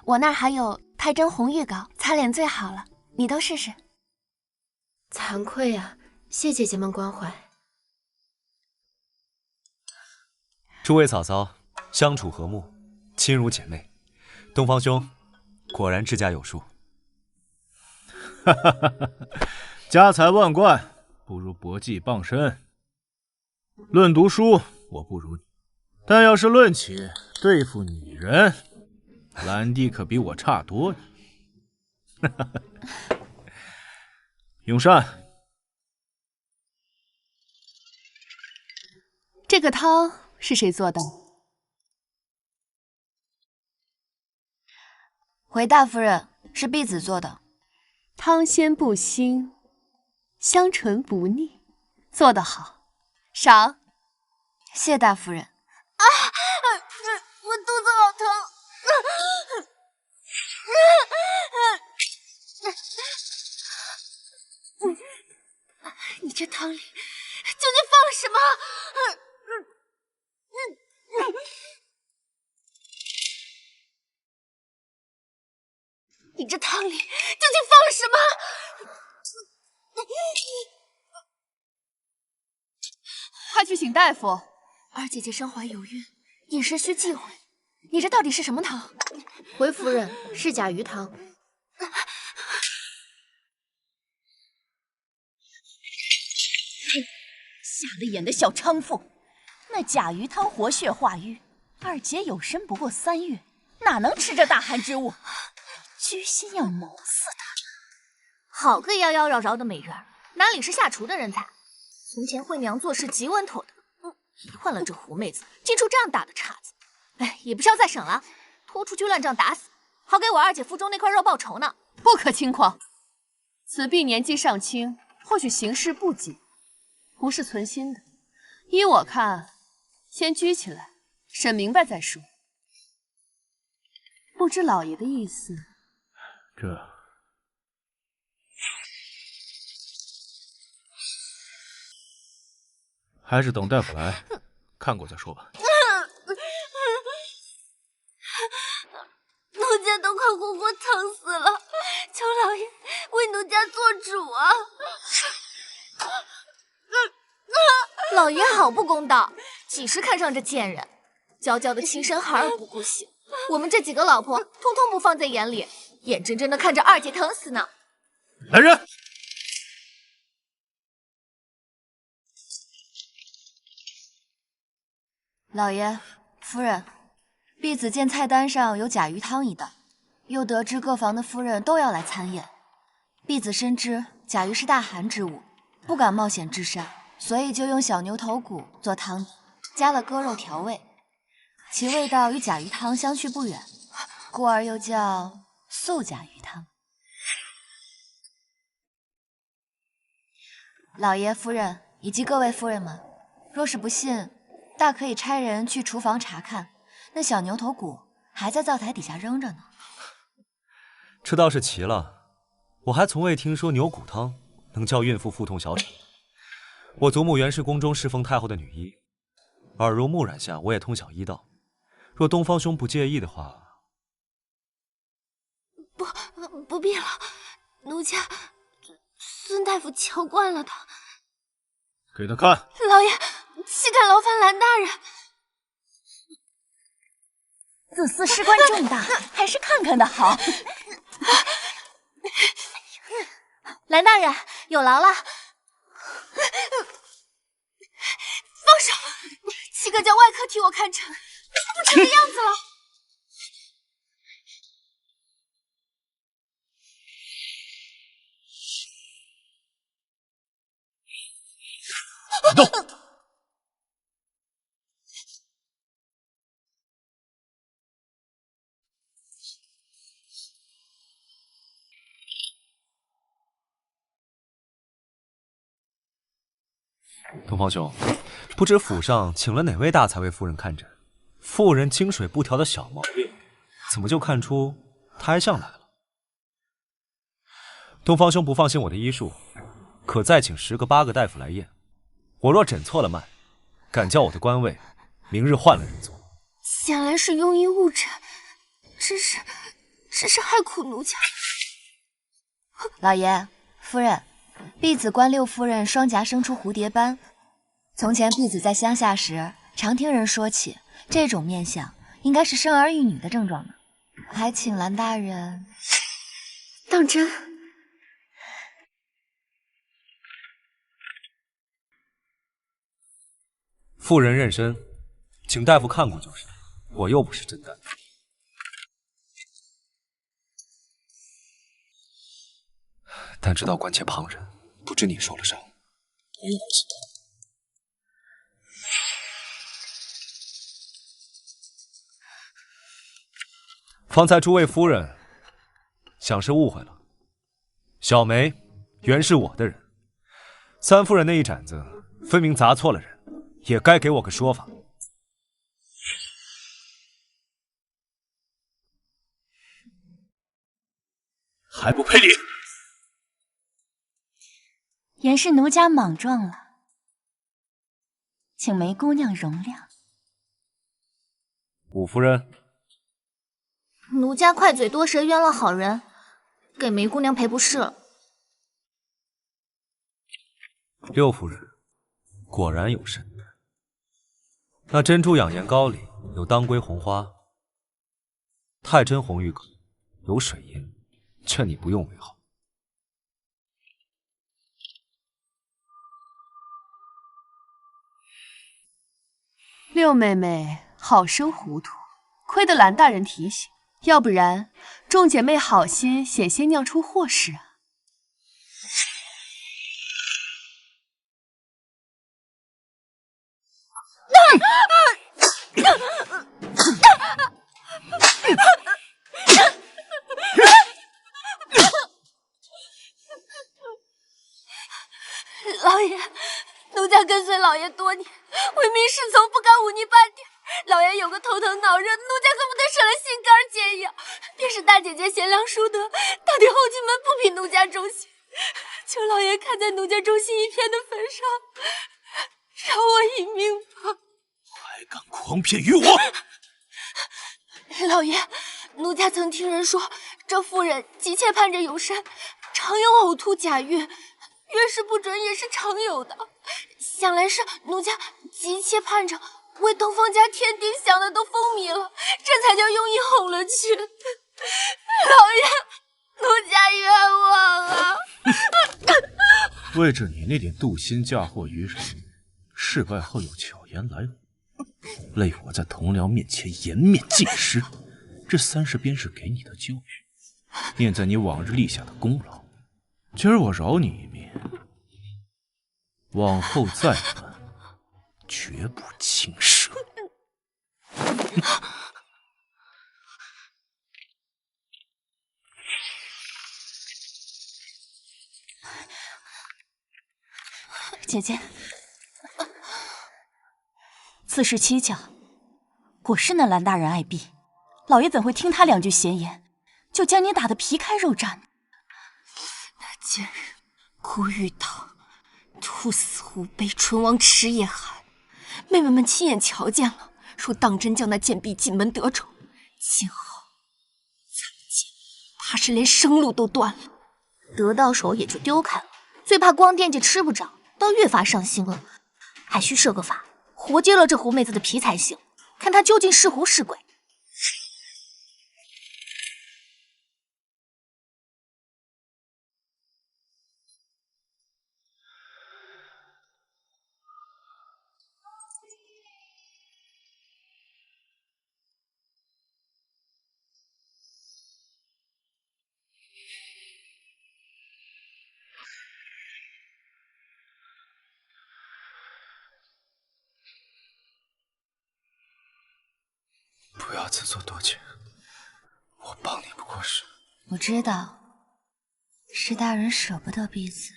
我那儿还有太真红玉膏，擦脸最好了，你都试试。惭愧啊，谢姐姐们关怀。诸位嫂嫂相处和睦，亲如姐妹。东方兄果然治家有术。哈哈哈哈，家财万贯不如薄技傍身。论读书，我不如你，但要是论起对付女人，兰弟可比我差多。永善，这个汤是谁做的？回大夫人，是婢子做的。汤鲜不腥，香醇不腻，做得好，赏。谢大夫人。啊！我肚子好疼。你这汤里究竟放了什么？你这汤里究竟放了什么？快去请大夫。二姐姐身怀有孕，饮食需忌讳。你这到底是什么汤？回夫人，是甲鱼汤。瞎了眼的小娼妇！那甲鱼汤活血化瘀，二姐有身不过3月，哪能吃这大寒之物？居心要谋死的！好个妖妖娆娆的美人儿，哪里是下厨的人才？从前惠娘做事极稳妥的，一换了这狐妹子，进出这样大的岔子。哎，也不是要再省了，拖出去乱仗打死，好给我二姐腹中那块肉报仇呢。不可轻狂，此婢年纪尚轻，或许行事不谨，不是存心的。依我看，先拘起来，审明白再说。不知老爷的意思？这还是等大夫来看过再说吧。奴家都快活活疼死了，求老爷为奴家做主啊！老爷好不公道，几时看上这贱人？娇娇的亲生孩儿不顾惜，我们这几个老婆通通不放在眼里，眼睁睁的看着二姐疼死呢。来人！老爷、夫人，婢子见菜单上有甲鱼汤一道，又得知各房的夫人都要来参宴，婢子深知甲鱼是大寒之物，不敢冒险治伤，所以就用小牛头骨做汤底，加了鸽肉调味，其味道与甲鱼汤相去不远，故而又叫素甲鱼汤。老爷、夫人以及各位夫人们，若是不信，大可以差人去厨房查看，那小牛头骨还在灶台底下扔着呢。这倒是奇了，我还从未听说牛骨汤能叫孕妇腹痛小产。我祖母原是宫中侍奉太后的女医，耳濡目染下，我也通晓医道。若东方兄不介意的话，不必了，奴家孙大夫瞧惯了他。给他看。老爷，岂敢劳烦兰大人？子嗣事关重大，还是看看的好。兰大人，有劳了。放手！岂可叫外科替我看诊？不成个样子了。动！东方兄，不知府上请了哪位大才为夫人看诊？妇人经水不调的小毛病，怎么就看出胎相来了？东方兄不放心我的医术，可再请10个8个大夫来验。我若诊错了脉，敢叫我的官位明日换了人做。显然是庸医误诊，真是害苦奴家。老爷、夫人，婢子观六夫人双颊生出蝴蝶斑。从前婢子在乡下时，常听人说起这种面相，应该是生儿育女的症状呢。还请兰大人当真？妇人妊娠，请大夫看过就是，我又不是真丹。但知道关切旁人，不知你受了伤，我也好心疼。方才诸位夫人想是误会了，小梅原是我的人，三夫人那一盏子分明砸错了人，也该给我个说法。还不赔礼！原是奴家莽撞了，请梅姑娘容谅。五夫人，奴家快嘴多舌，冤了好人，给梅姑娘赔不是了。六夫人，果然有甚。那珍珠养颜膏里有当归红花，太真红玉膏有水银，劝你不用为好。六妹妹好生糊涂，亏得蓝大人提醒，要不然众姐妹好心险些酿出祸事啊！老爷，奴家跟随老爷多年，唯命是从，不敢忤逆半点。老爷有个头疼脑热，奴家可不得舍了心肝解药。便是大姐姐贤良淑德，到底后进门不比奴家忠心。求老爷看在奴家忠心一片的份上，饶我一命吧！还敢诓骗于我！老爷，奴家曾听人说，这妇人急切盼着有山，常有呕吐假月，月事不准也是常有的。想来是奴家急切盼着为东方家添丁，想的都风靡了，这才叫用意哄了去。老爷，奴家冤枉啊！为着你那点妒心嫁祸于人，事败后又巧言来哄，累我在同僚面前颜面尽失，这30便是给你的教训，念在你往日立下的功劳，今儿我饶你一命，往后再犯，绝不轻赦。姐姐，此事蹊跷，果是那蓝大人爱婢，老爷怎会听他2句闲言，就将你打得皮开肉绽呢？那贱人哭欲淌，兔死狐悲，唇亡齿也寒。妹妹们亲眼瞧见了，说当真将那贱婢进门得宠，今后再见怕是连生路都断了。得到手也就丢开了，最怕光惦记吃不着，倒越发伤心了。还需设个法，活揭了这狐妹子的皮才行，看她究竟是狐是鬼。不要自作多情，我帮你不过是……我知道，是大人舍不得婢子。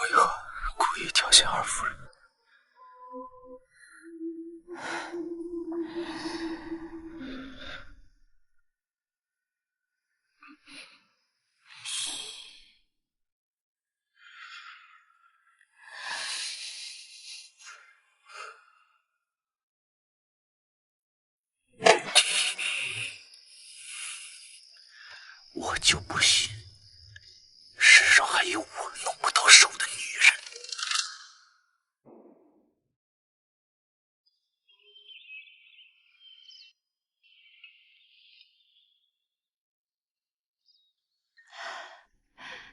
为何故意挑衅二夫人？我就不信世上还有我弄不到手的女人。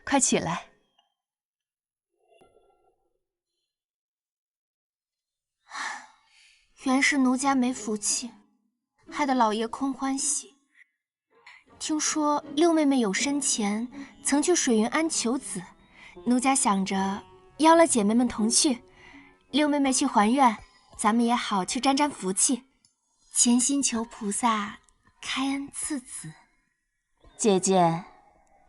快起来！原是奴家没福气，害得老爷空欢喜。听说六妹妹有生前曾去水云庵求子，奴家想着邀了姐妹们同去。六妹妹去还愿，咱们也好去沾沾福气，潜心求菩萨开恩赐子。姐姐，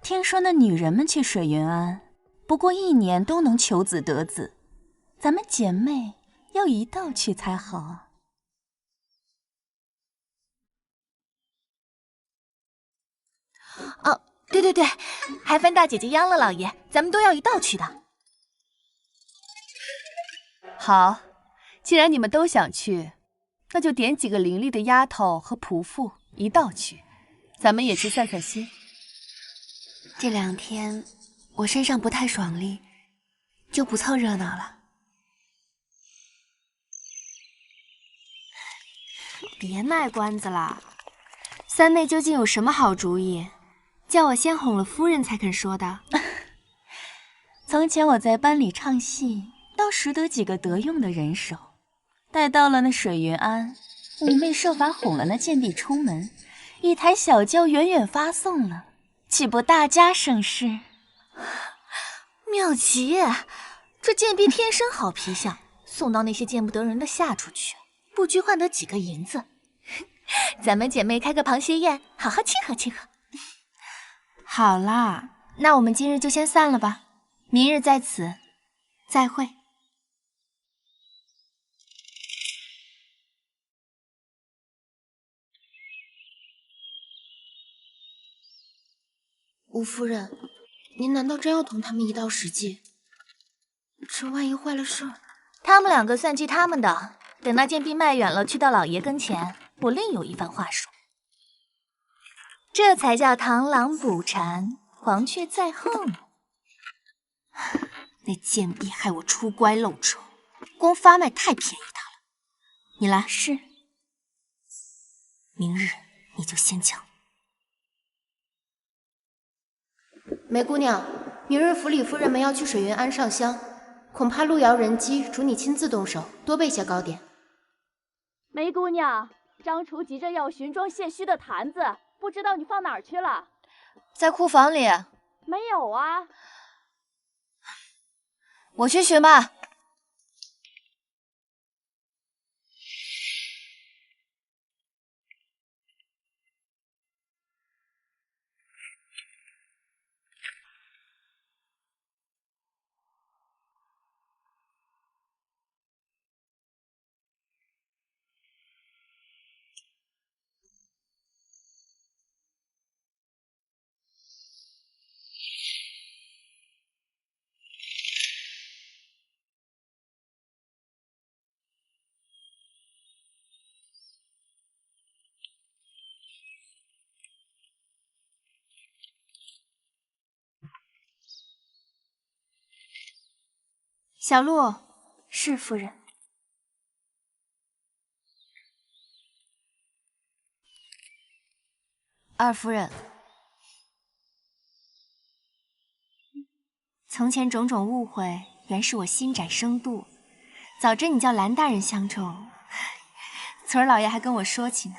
听说那女人们去水云庵，不过1年都能求子得子，咱们姐妹要一道去才好啊。哦，对，还烦大姐姐央了老爷，咱们都要一道去的。好，既然你们都想去，那就点几个伶俐的丫头和仆妇一道去，咱们也去散散心。这2天我身上不太爽利，就不凑热闹了。别卖关子了，三妹究竟有什么好主意？叫我先哄了夫人才肯说的。从前我在班里唱戏，倒识得几个得用的人手。待到了那水云庵，五妹设法哄了那贱婢出门，一台小轿远远发送了，岂不大家省事？妙极，这贱婢天生好皮相，送到那些见不得人的下处去，不拘换得几个银子。咱们姐妹开个螃蟹宴，好好庆贺庆贺。好啦，那我们今日就先散了吧，明日在此再会。吴夫人，您难道真要同他们一道实际？这万一坏了事儿，他们2个算计他们的，等那贱婢卖远了，去到老爷跟前，我另有一番话说。这才叫螳螂捕蝉，黄雀在后呢。那贱婢害我出乖露丑，光发卖太便宜她了。你来，是。明日你就先抢。梅姑娘，明日府里夫人们要去水云庵上香，恐怕路遥人稀，嘱你亲自动手，多备些糕点。梅姑娘，张厨急着要寻装献虚的坛子，不知道你放哪儿去了？在库房里。没有啊。我去寻吧。小鹿，是夫人。二夫人，从前种种误会，原是我心窄生妒。早知你叫蓝大人相中，昨儿老爷还跟我说起呢。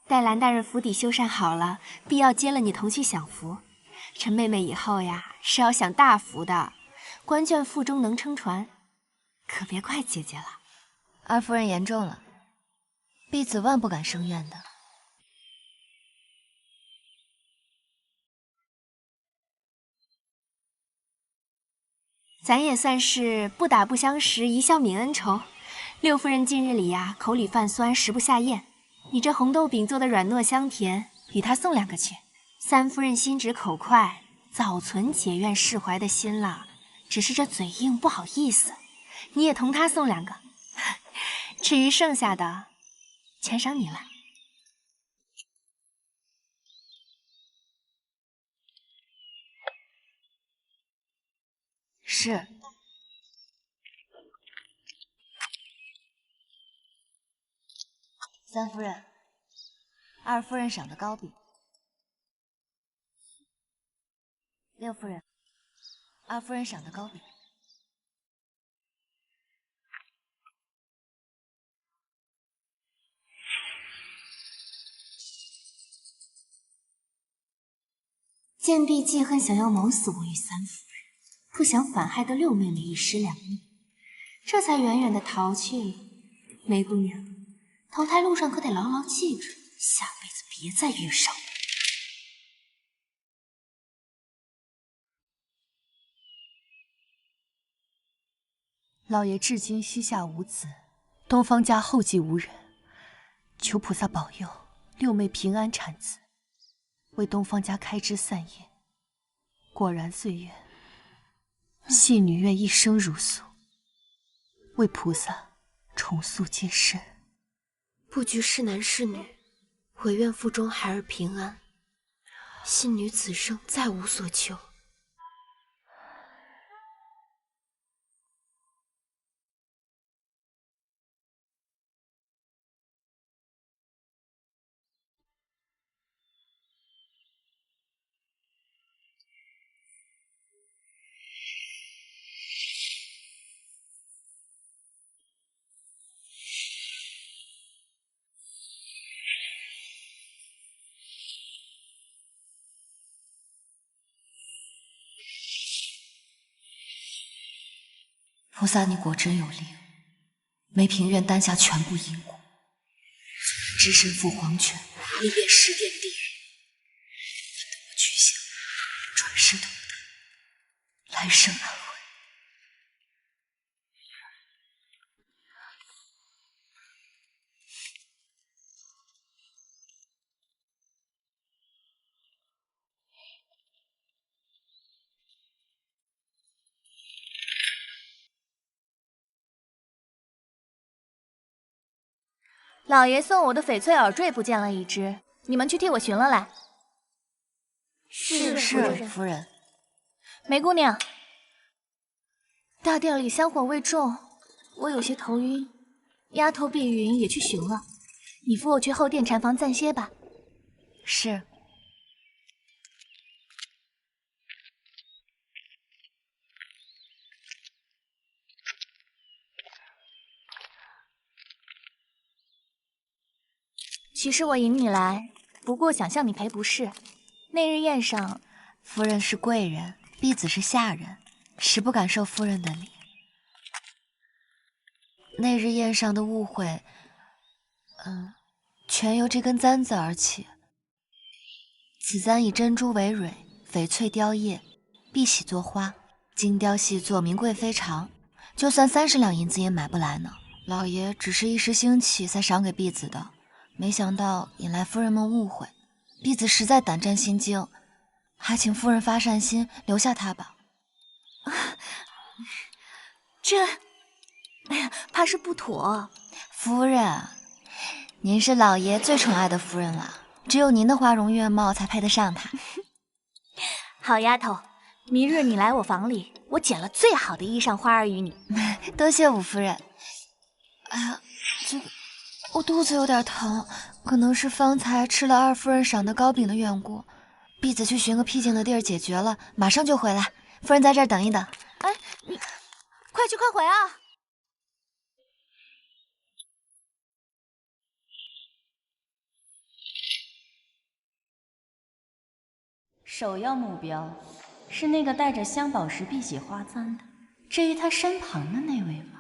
待蓝大人府邸修缮好了，必要接了你同去享福。这妹妹以后呀，是要享大福的。官眷腹中能撑船，可别怪姐姐了。二夫人言重了，婢子万不敢生怨的。咱也算是不打不相识，一笑泯恩仇。六夫人近日里呀，口里泛酸，食不下咽。你这红豆饼做的软糯香甜，与她送2个去。三夫人心直口快，早存解怨释怀的心了，只是这嘴硬不好意思。你也同她送2个，至于剩下的，全赏你了。是。三夫人，二夫人赏的糕饼。六夫人，二夫人赏的糕饼。贱婢记恨想要谋死我与三夫人，不想反害得六妹妹一尸两命，这才远远的逃去了。梅姑娘，投胎路上可得牢牢记住，下辈子别再遇上我。老爷至今膝下无子，东方家后继无人，求菩萨保佑六妹平安产子，为东方家开枝散叶。果然岁月，戏女愿一生如素，为菩萨重塑净身。不拘是男是女，唯愿腹中孩儿平安。信女此生再无所求。菩萨，你果真有灵，梅平院担下全部因果，只身赴黄泉，一遍十殿地狱，换得我去向，转世投胎，来生安稳。老爷送我的翡翠耳坠不见了一只，你们去替我寻了来。是夫人。梅姑娘，大殿里香火未重，我有些头晕。丫头碧云也去寻了，你扶我去后殿禅房暂歇吧。是。其实我引你来，不过想向你赔不是。那日宴上，夫人是贵人，婢子是下人，实不敢受夫人的礼。那日宴上的误会，全由这根簪子而起。此簪以珍珠为蕊，翡翠雕叶，碧玺作花，精雕细作，名贵非常，就算30两银子也买不来呢。老爷只是一时兴起才赏给婢子的。没想到引来夫人们误会，婢子实在胆战心惊，还请夫人发善心留下她吧。哎呀，怕是不妥。夫人，您是老爷最宠爱的夫人了，只有您的花容月貌才配得上他。好丫头，明日你来我房里，我捡了最好的衣裳花儿与你。多谢五夫人。哎呀，这个。我肚子有点疼，可能是方才吃了二夫人赏的糕饼的缘故。婢子去寻个僻静的地儿解决了，马上就回来。夫人在这儿等一等。哎，你快去快回啊！首要目标是那个带着镶宝石碧玺花簪的，至于他身旁的那位吗？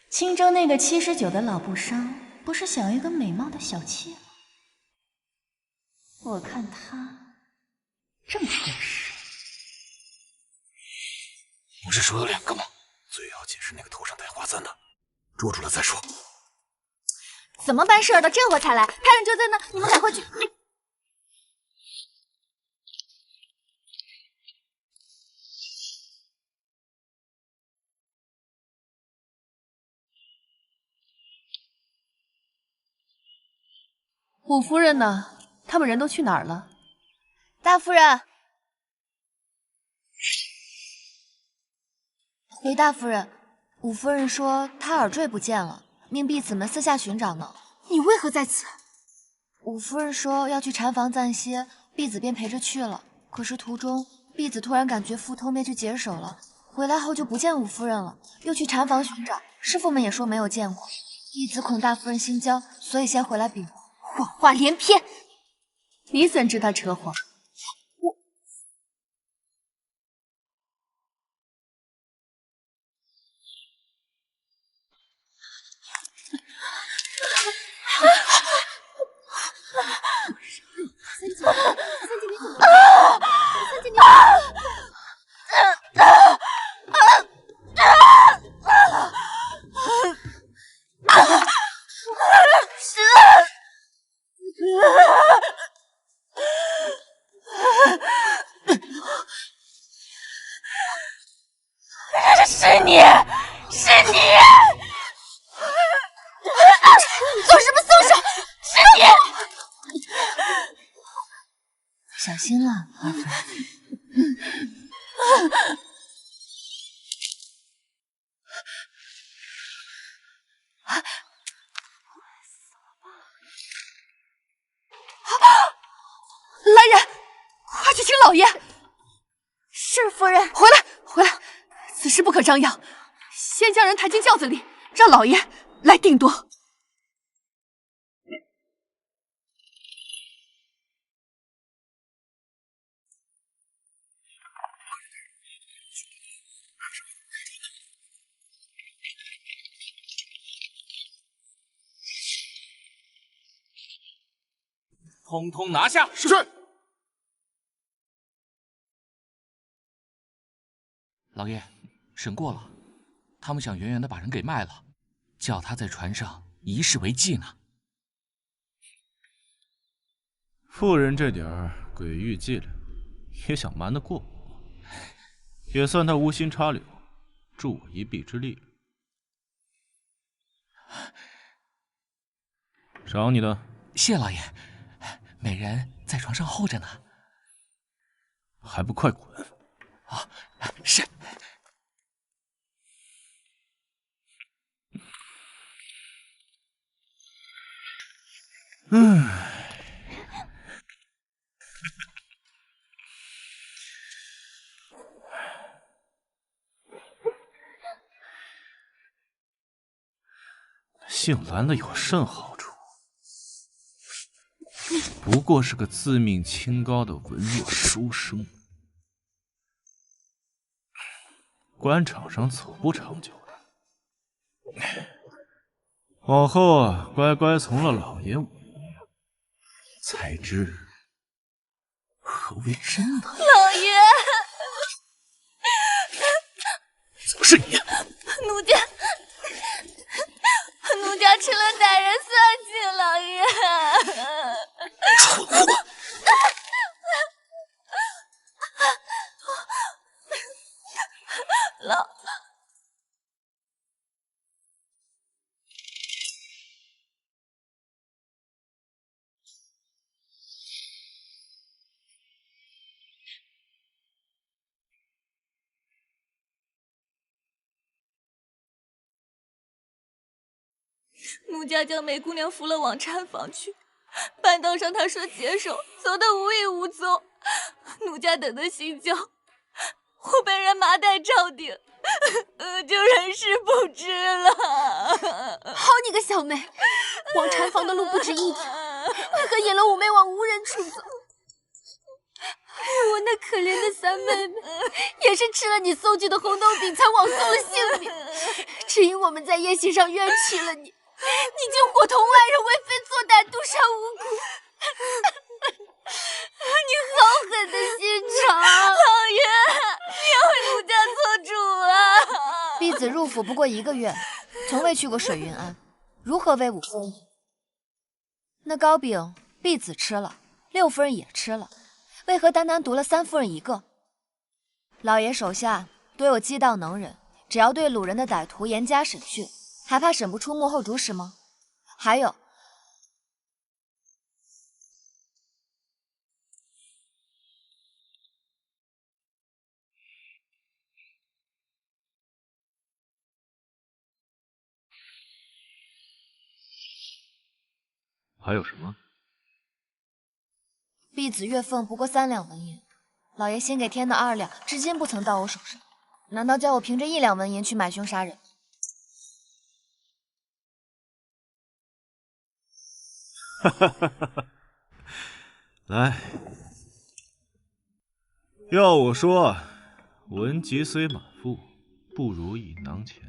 青州那个79的老布商，不是想要一个美貌的小妾吗？我看他正合适。不是说有2个吗？最要紧是那个头上戴花簪的，捉住了再说。怎么办事的？这会才来，太人就在那，你们赶快去。五夫人呢？他们人都去哪儿了？大夫人，韦大夫人，五夫人说她耳坠不见了，命婢子们私下寻找呢。你为何在此？五夫人说要去禅房暂歇，婢子便陪着去了。可是途中，婢子突然感觉腹痛，便去解手了。回来后就不见五夫人了，又去禅房寻找，师傅们也说没有见过。婢子恐大夫人心焦，所以先回来禀报。谎话连篇！你怎知他扯谎？三姐，你怎么了？三姐，你是你，是你！做什么松手？是你！小心了，二夫人。来人，快去请老爷！是夫人。回来，回来！此事不可张扬，先将人抬进轿子里，让老爷来定夺。通通拿下！是。老爷，审过了，他们想远远的把人给卖了，叫他在船上一试为记呢。妇人这点诡异伎俩，也想瞒得过我，也算他无心插柳，助我一臂之力了。赏你的。谢老爷，美人在床上候着呢。还不快滚！啊，是。姓蓝的有甚好处？不过是个自命清高的文弱书生，官场上走不长久的。往后啊，乖乖从了老爷我，才知何为真的。老爷，怎么是你？奴家吃了歹人算计，老爷。蠢货！奴家将梅姑娘扶了往禅房去，半道上她说解手，走得无影无踪。奴家等得心焦，我被人麻袋罩顶，就人事不知了。好你个小梅，往禅房的路不止一条，为何引了五妹往无人处走？我那可怜的三妹妹，也是吃了你送去的红豆饼才枉送了性命。只因我们在宴席上冤屈了你，你竟伙同外人为非作歹，毒杀无辜。你好狠的心肠！老爷，你要为奴家做主啊！婢子入府不过1个月，从未去过水云庵，如何为五夫人？那糕饼婢子吃了，六夫人也吃了，为何单独了三夫人1个？老爷手下多有激盗能人，只要对掳人的歹徒严加审讯，还怕审不出幕后主使吗？还有，还有什么？婢子月俸不过3两纹银，老爷新给添的2两，至今不曾到我手上。难道叫我凭着1两纹银去买凶杀人？哈哈哈哈！来，要我说，文吉虽满腹，不如意囊钱。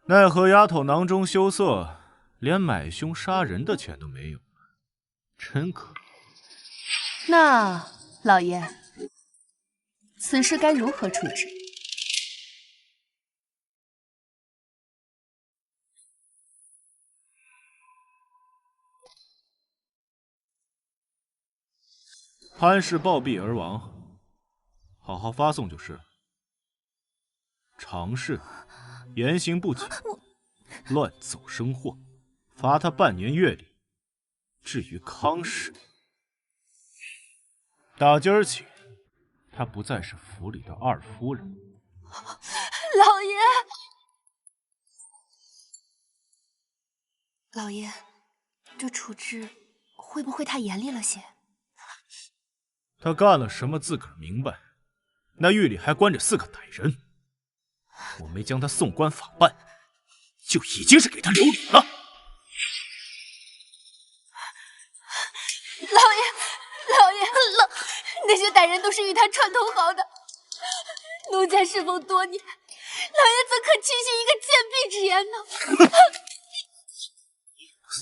奈何丫头囊中羞涩，连买凶杀人的钱都没有了，真可怜。那老爷，此事该如何处置？潘氏暴毙而亡，好好发送就是了。常氏言行不谨，乱走生祸，罚他半年月礼。至于康氏，打今儿起，她不再是府里的二夫人。老爷，老爷，这处置会不会太严厉了些？他干了什么自个儿明白，那狱里还关着4个歹人，我没将他送官法办，就已经是给他留脸了。老爷，那些歹人都是与他串通好的。奴家侍奉多年，老爷怎可轻信一个贱婢之言呢？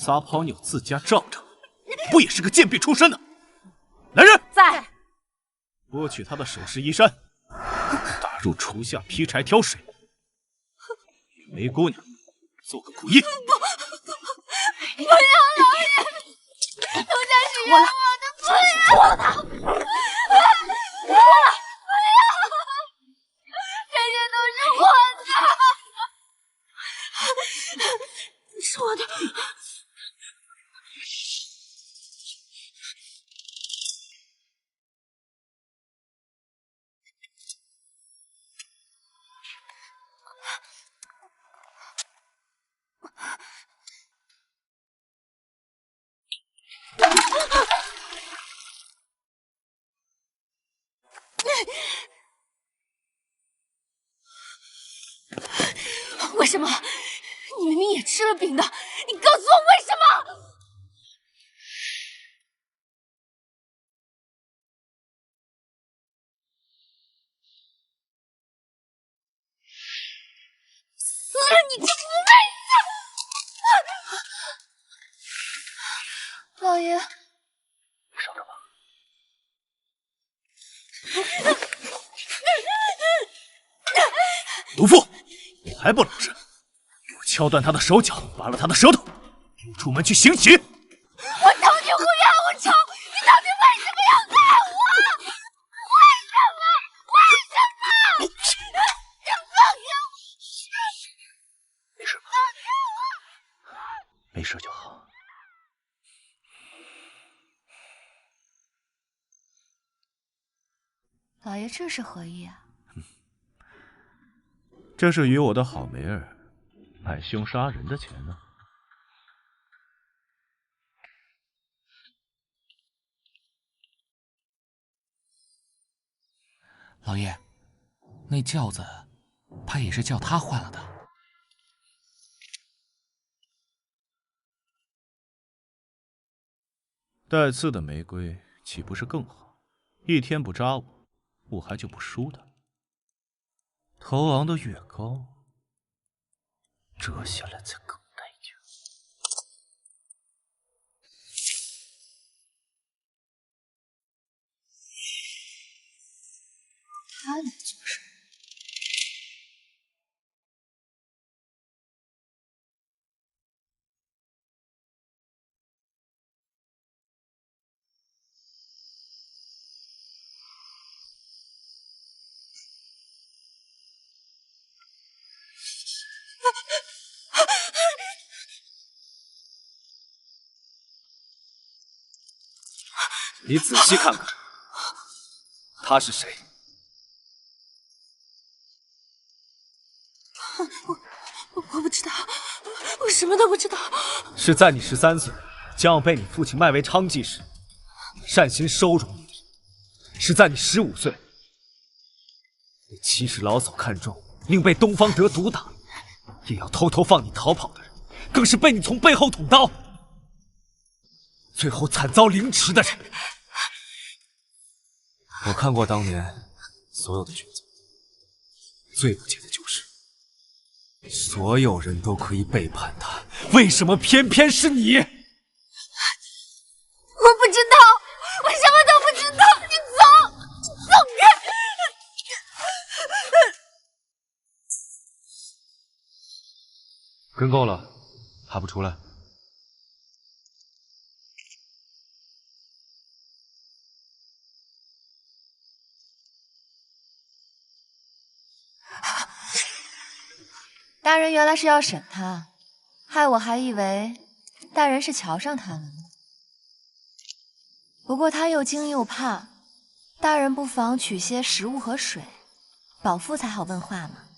撒泡尿自家丈丈，不也是个贱婢出身的？来人，在。剥去他的首饰衣衫，打入厨下劈柴挑水，与梅姑娘做个苦役。不要，老爷，奴家是冤枉的，不要！错了他，不要！这些都是我的，是我的。为什么？你明明也吃了饼的，你告诉我为什么？你这不配死！老爷，收着吧。毒妇，你还不老实！给我敲断他的手脚，拔了他的舌头，给我出门去行乞！我头就不冤无仇，你到底为什么要害我？为什么？你放开我！没事吧？没事就好。老爷这是何意啊？这是与我的好梅儿买凶杀人的钱呢。老爷，那轿子怕也是叫他换了的。带刺的玫瑰岂不是更好？一天不扎我，我还就不输他。头昂得越高，折下来才更带劲。他来做什么？你仔细看看，他是谁？我不知道，我什么都不知道。是在你13岁将要被你父亲卖为娼妓时，善心收容你的人；是在你15岁被七世老嫂看中，令被东方德毒打，也要偷偷放你逃跑的人；更是被你从背后捅刀，最后惨遭凌迟的人。我看过当年所有的抉择，最不解的就是所有人都可以背叛他，为什么偏偏是你？我不知道，我什么都不知道。你走，走开！跟够了，还不出来？大人原来是要审他，害我还以为大人是瞧上他了呢。不过他又惊又怕，大人不妨取些食物和水，饱腹才好问话嘛。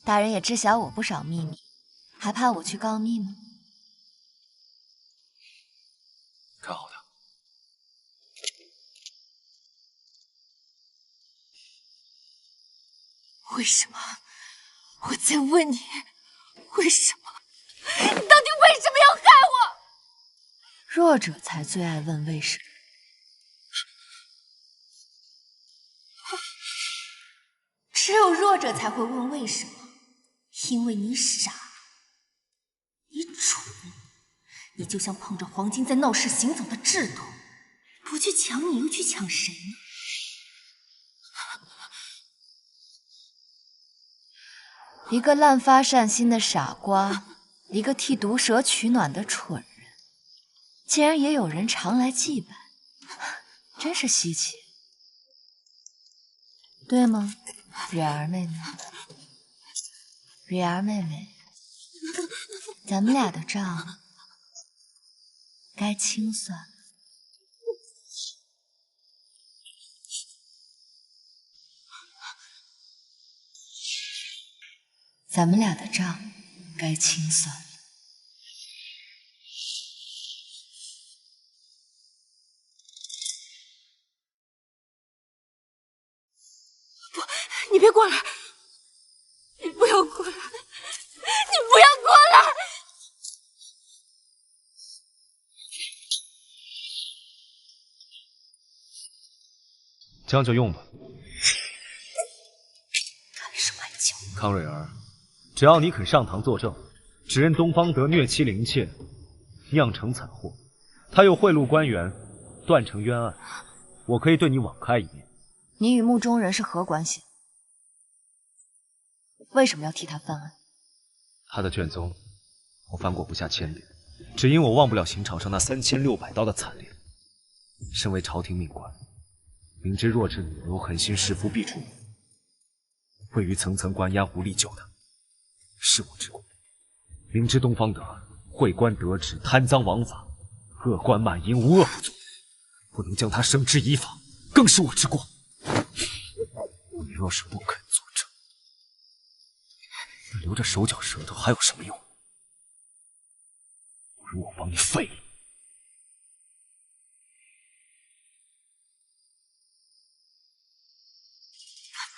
大人也知晓我不少秘密，还怕我去告密吗？看好他。为什么？我在问你，为什么？你到底为什么要害我？弱者才最爱问为什么。只有弱者才会问为什么，因为你傻，你蠢，你就像碰着黄金在闹市行走的制度，不去抢你又去抢谁呢？一个滥发善心的傻瓜，一个替毒蛇取暖的蠢人，竟然也有人常来祭拜，真是稀奇，对吗，蕊儿妹妹？蕊儿妹妹，咱们俩的账该清算了。咱们俩的账该清算了。不，你别过来！你不要过来！你不要过来！将就用吧。干什么叫？康蕊儿，只要你肯上堂作证，指认东方德虐妻凌妾，酿成惨祸，他又贿赂官员，断成冤案，我可以对你网开一面。你与墓中人是何关系？为什么要替他翻案？他的卷宗我翻过不下1000遍，只因我忘不了刑场上那3600刀的惨烈。身为朝廷命官，明知弱智女流狠心弑夫必诛，位于层层关押无力救他，是我之过。明知东方德贿官得职，贪赃枉法，恶贯满盈，无恶不作，不能将他绳之以法，更是我之过。你若是不肯作证，那留着手脚舌头还有什么用？不如我帮你废了。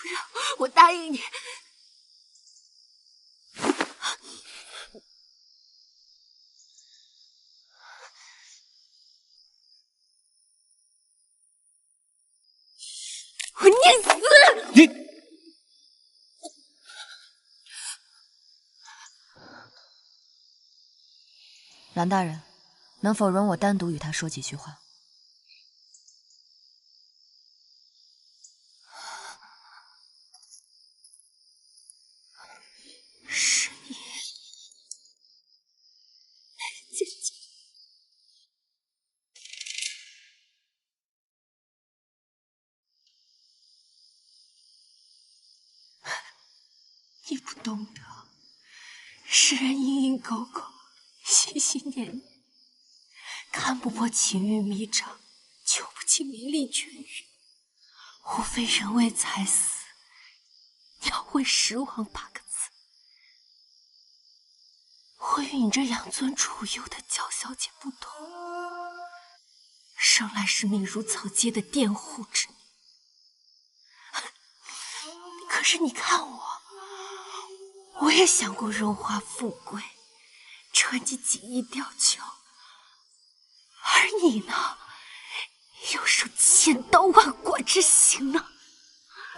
不要，我答应你。我念死你！蓝大人，能否容我单独与他说几句话？是你，姐姐。你不懂得，世人蝇营狗苟，心心念念，看不破情欲迷障，揪不起名利权欲，无非人为财死，要会10王8个字。我与你这养尊处优的娇小姐不同，生来是命如草芥的佃户之女。可是你看我也享过荣华富贵，穿起锦衣吊裘，而你呢，又受千刀万剐之刑呢。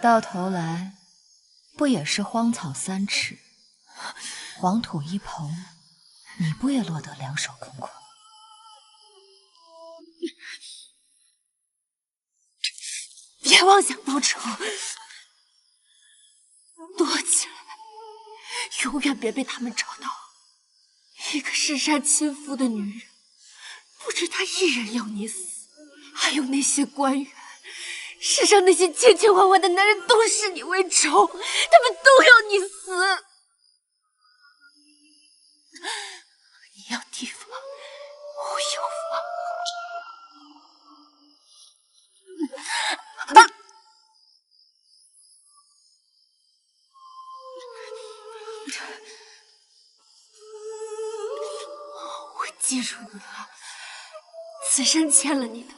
到头来，不也是荒草3尺，黄土1抔，你不也落得两手空空？别妄想报仇，躲起来，永远别被他们找到。一个视杀亲夫的女人，不止她一人要你死，还有那些官员，世上那些千千万万的男人都视你为仇，他们都要你死。你要提防，我有防。我记住你了，此生欠了你的，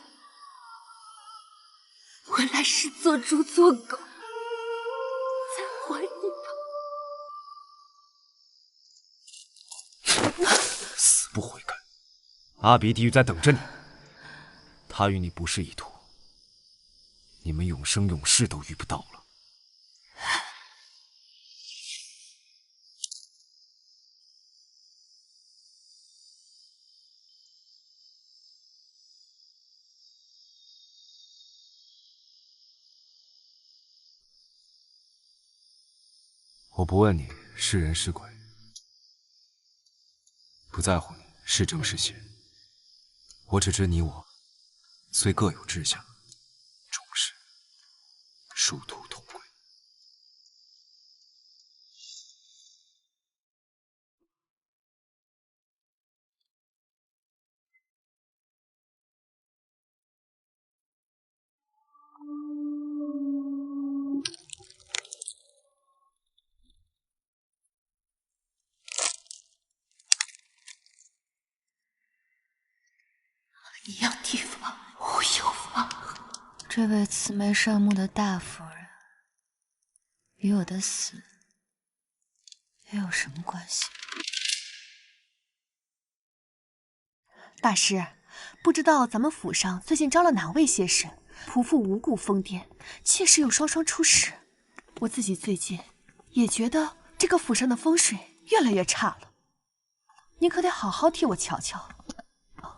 我来世做猪做狗，再还你吧。死不悔改！阿鼻地狱在等着你，他与你不是一途，你们永生永世都遇不到了。我不问你是人是鬼，不在乎你是正是邪，我只知你我虽各有志向，终是殊途同归。你要提防，我有防。这位慈眉善目的大夫人，与我的死又有什么关系？大师，不知道咱们府上最近招了哪位邪神，仆妇无故疯癫，妾室又双双出事。我自己最近也觉得这个府上的风水越来越差了，你可得好好替我瞧瞧。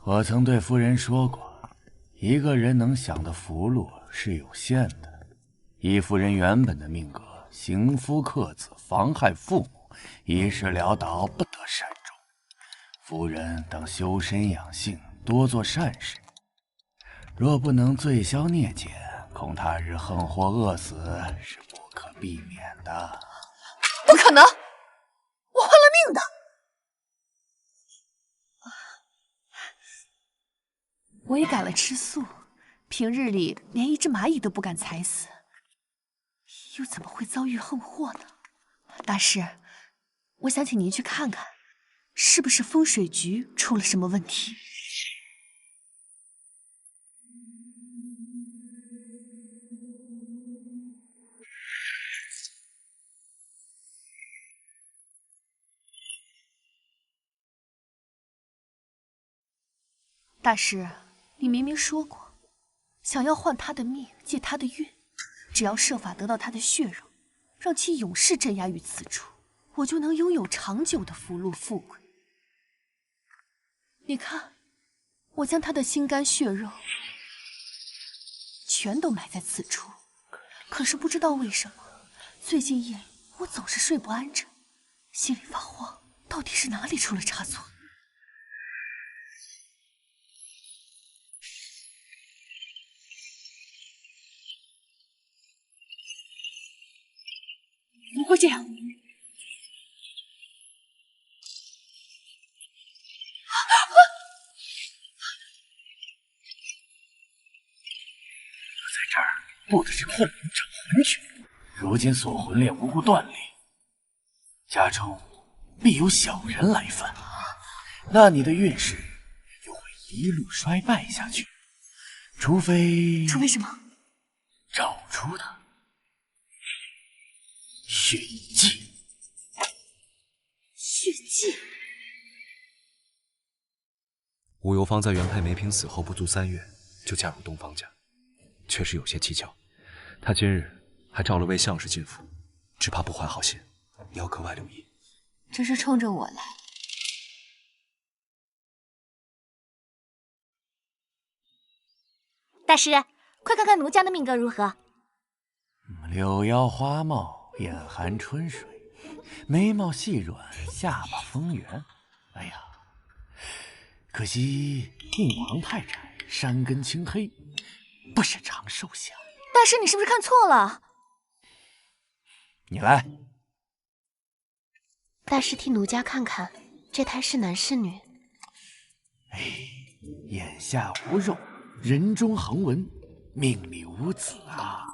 我曾对夫人说过，一个人能享的福禄是有限的。依夫人原本的命格，刑夫克子，妨害父母，一事潦倒，不得善终。夫人当修身养性，多做善事。若不能罪消孽减，恐他日横祸饿死是不可避免的。不可能，我换了命的。我也改了吃素，平日里连一只蚂蚁都不敢踩死，又怎么会遭遇横祸呢？大师，我想请您去看看，是不是风水局出了什么问题？大师，你明明说过，想要换他的命，借他的运，只要设法得到他的血肉，让其永世镇压于此处，我就能拥有长久的福禄富贵。你看，我将他的心肝血肉全都埋在此处，可是不知道为什么，最近夜里我总是睡不安枕，心里发慌，到底是哪里出了差错？怎么会这样？在这儿布的是控龙掌魂诀，如今锁魂链无故断裂，家中必有小人来犯，那你的运势又会一路衰败下去。除非什么？找出他血迹。血迹。武由芳在原配梅萍死后不足3月就嫁入东方家，确实有些蹊跷。她今日还召了位相士进府，只怕不怀好心，你要格外留意。这是冲着我来。大师，快看看奴家的命格如何？柳腰花貌，眼含春水，眉毛细软，下巴丰圆。哎呀，可惜印堂太窄，山根青黑，不是长寿相。大师，你是不是看错了？你来。大师替奴家看看，这胎是男是女？眼下无肉，人中横纹，命里无子啊。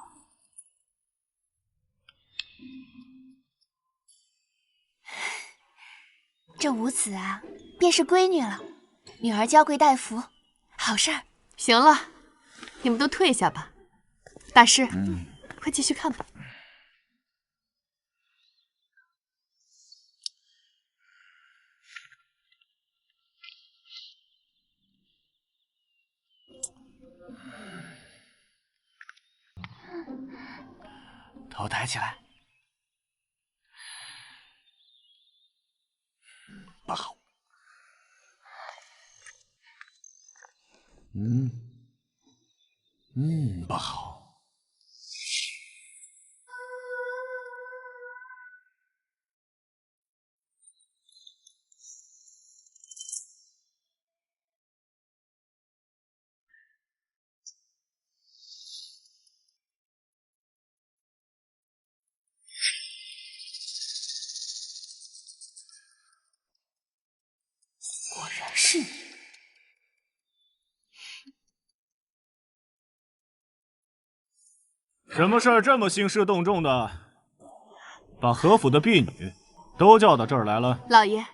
这无子啊，便是闺女了。女儿娇贵待福，好事儿。行了，你们都退下吧。大师，快继续看吧。头抬起来。不好。不好。果然是你。什么事儿这么兴师动众的，把何府的婢女都叫到这儿来了？老爷，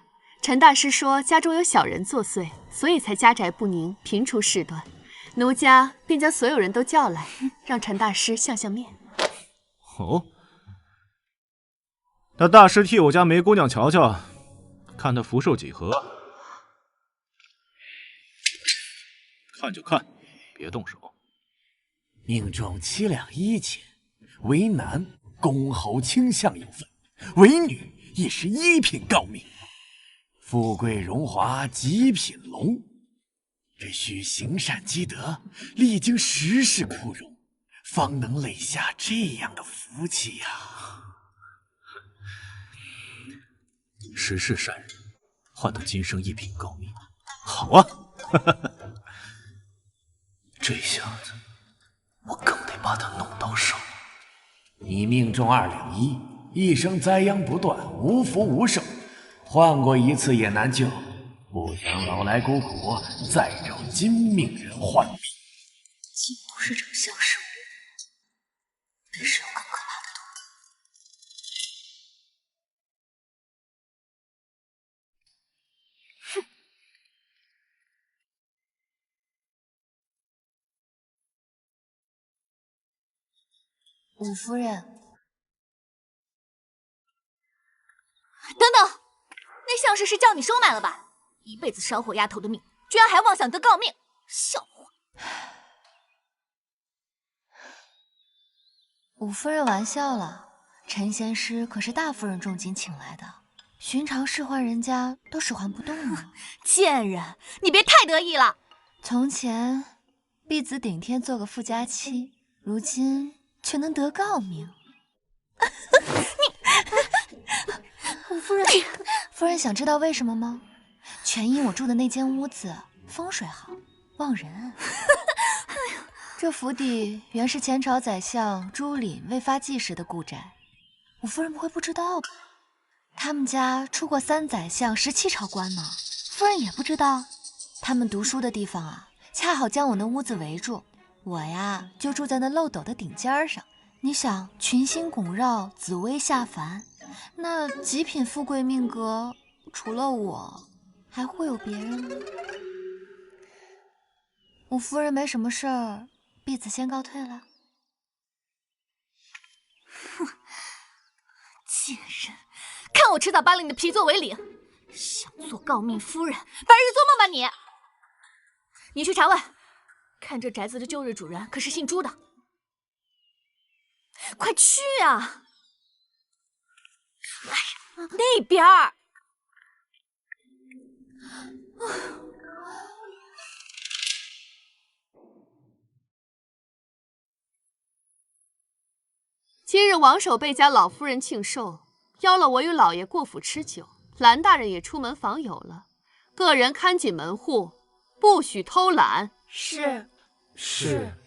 陈大师说家中有小人作祟，所以才家宅不宁，频出事端。奴家便将所有人都叫来，让陈大师相相面。哦，那大师替我家梅姑娘瞧瞧，看她福寿几何。看就看，别动手。命中7两1钱，为男公侯倾向有份，为女亦是1品诰命，富贵荣华极品龙。只需行善积德，历经10世枯荣，方能累下这样的福气呀。10世善人，换得今生1品诰命，好啊！这下子我更得把他弄到手。你命中2两1，一生灾殃不断，无福无寿，换过一次也难救。不想老来孤苦，再找金命人换命。既不是丞相是我，必是有更可怕的东西。哼！武夫人，等等，那相士是叫你收买了吧？一辈子烧火丫头的命，居然还妄想得诰命，笑话！武夫人玩笑了，陈贤师可是大夫人重金请来的，寻常使唤人家都使唤不动呢。贱人，你别太得意了。从前婢子顶天做个富家妻，如今却能得诰命。武夫人，夫人想知道为什么吗？全因我住的那间屋子风水好，旺人。这府邸原是前朝宰相朱凛未发迹时的故宅，武夫人不会不知道吧？他们家出过3宰相17朝官呢，夫人也不知道。他们读书的地方啊，恰好将我那屋子围住，我呀就住在那漏斗的顶尖上，你想群星拱绕，紫薇下凡，那极品富贵命格，除了我，还会有别人吗？五夫人没什么事儿，婢子先告退了。哼，贱人，看我迟早扒了你的皮做为领！想做诰命夫人，白日做梦吧你！你去查问，看这宅子的旧日主人可是姓朱的。快去啊！哎呀，那边儿。今日王守备家老夫人庆寿，邀了我与老爷过府吃酒。蓝大人也出门访友了，个人看紧门户，不许偷懒。是。是。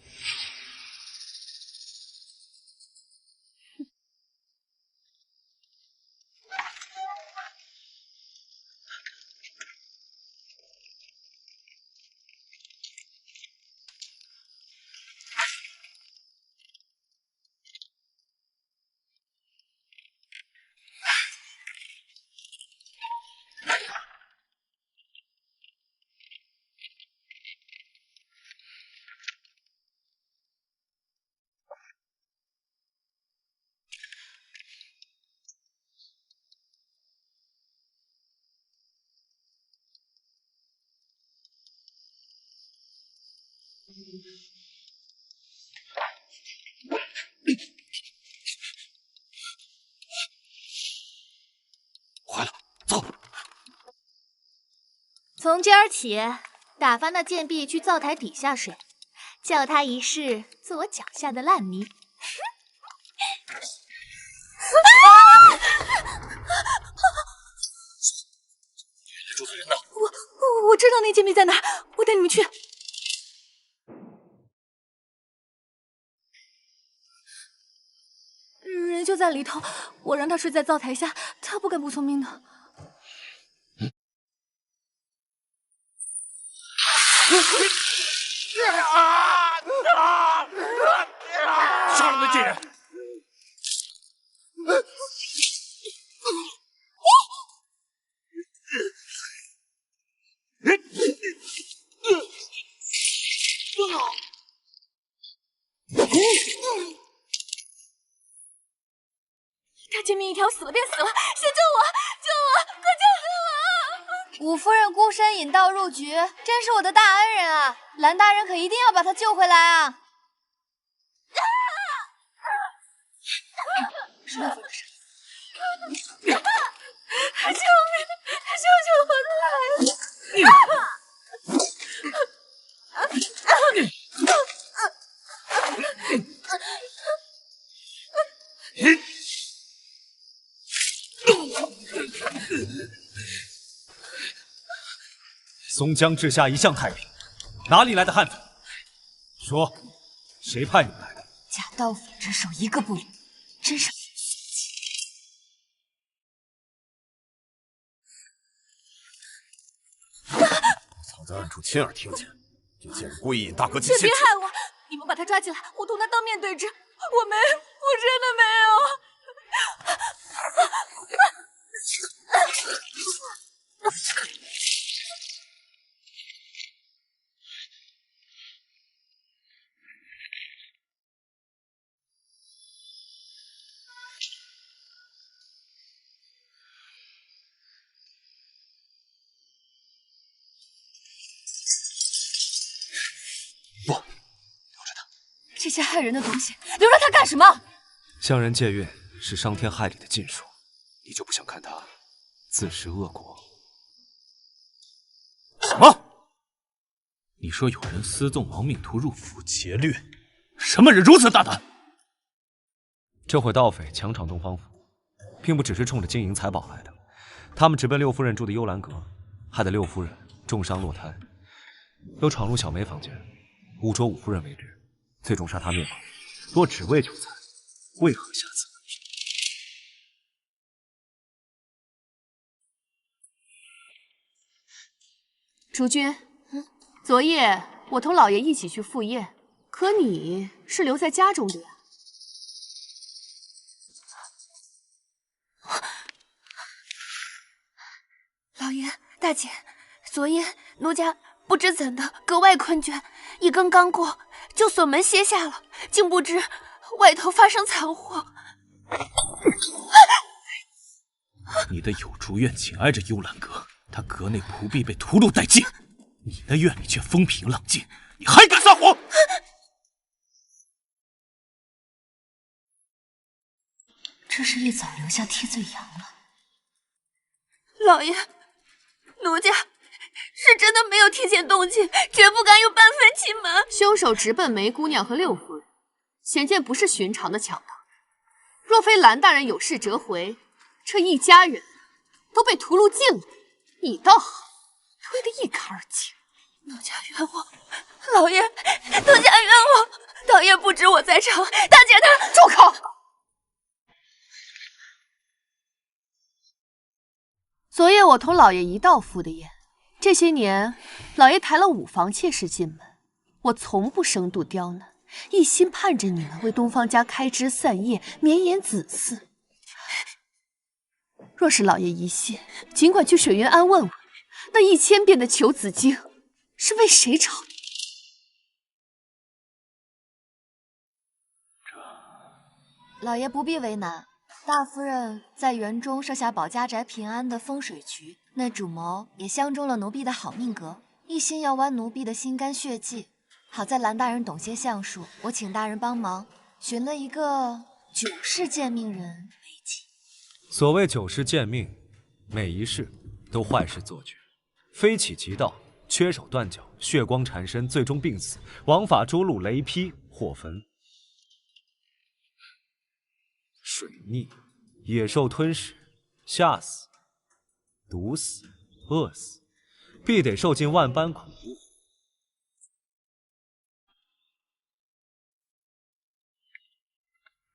坏了，走！从今儿起，打发那贱婢去灶台底下睡，叫她一世做我脚下的烂泥。住的人呢？我知道那贱婢在哪儿，我带你们去。人就在里头，我让他睡在灶台下，他不敢不从命的。杀了那贱人！他贱命一条，死了便死了，先救我！救我！快救救我！五夫人孤身引道入局，真是我的大恩人啊！蓝大人可一定要把他救回来啊！是六夫人的声音。救命！救救我的孩子！松江治下一向太平，哪里来的悍匪？说，谁派你们来的？假盗匪之手一个不留，真是。藏在暗处，亲耳听见，就见人故意引大哥进别陷阱。害我！你们把他抓起来，我同他当面对质。我真的没有。这些害人的东西，留着他干什么？向人借阅是伤天害理的禁术，你就不想看他自食恶果？什么？你说有人私纵亡命徒入府劫掠？什么人如此大胆？这伙盗匪强闯东方府，并不只是冲着金银财宝来的，他们直奔六夫人住的幽兰阁，害得六夫人重伤落胎，又闯入小梅房间，污浊五夫人为之。最终杀他灭口。若只为求财，为何下此狠手？主君，昨夜我同老爷一起去赴宴，可你是留在家中的呀？老爷、大姐，昨夜奴家不知怎的格外困倦，一更刚过就锁门歇下了，竟不知外头发生惨祸。你的有竹院紧挨着幽兰阁，他阁内仆婢被屠戮殆尽，你的院里却风平浪静，你还敢撒谎？这是一早留下替罪羊了。老爷，奴家是真的没有听见动静，绝不敢有半分欺瞒。凶手直奔梅姑娘和六夫人，显见不是寻常的强盗。若非蓝大人有事折回，这一家人都被屠戮尽了。你倒好，推得一干二净。奴家冤枉，老爷，奴家冤枉。倒也不知我在场，大姐她……住口！昨夜我同老爷一道赴的宴，这些年老爷抬了5房妾室进门，我从不声度刁难，一心盼着你们为东方家开枝散叶，绵延子嗣。若是老爷疑心，尽管去水云庵问问，那1000遍的求子经是为谁抄的？老爷不必为难。大夫人在园中设下保家宅平安的风水局，那主谋也相中了奴婢的好命格，一心要剜奴婢的心肝血迹。好在蓝大人懂些相术，我请大人帮忙寻了一个9世见命人为妻。所谓9世见命，每一世都坏事做绝，非起即到，缺手断脚，血光缠身，最终病死，枉法诛戮，雷劈火焚。水逆、野兽吞噬、吓死、毒死、饿死，必得受尽万般苦毒。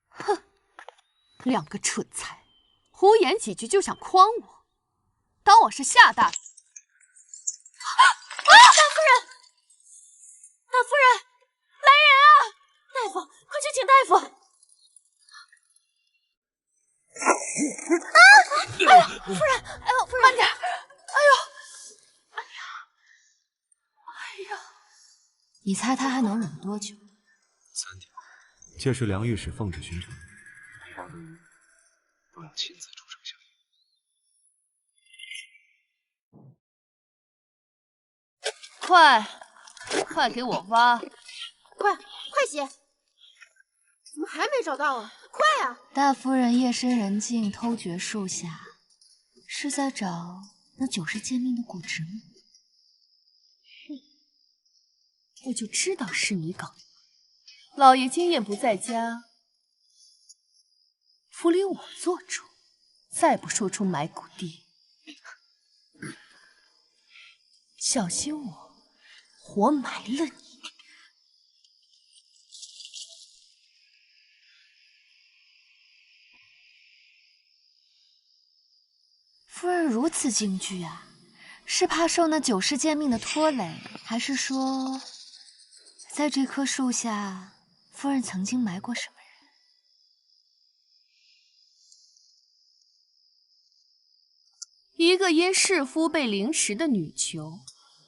哼，2个蠢材，胡言几句就想诓我，当我是夏大人？大夫人，大夫人，来人啊！大夫，快去请大夫！哎呀，夫人，哎呦，夫人，慢点！哎呦，哎呀！你猜他还能忍多久？3天。届时梁御史奉旨巡查，每到对于都要亲自出城相迎。快给我挖！快些！怎么还没找到啊？快啊！大夫人夜深人静偷掘树下，是在找那9世见命的骨殖吗？我就知道是你搞的。老爷今夜不在家，府里我做主，再不说出埋骨地，小心我活埋了你。夫人如此惊惧啊，是怕受那9世见命的拖累，还是说，在这棵树下，夫人曾经埋过什么人？一个因弑夫被凌迟的女囚，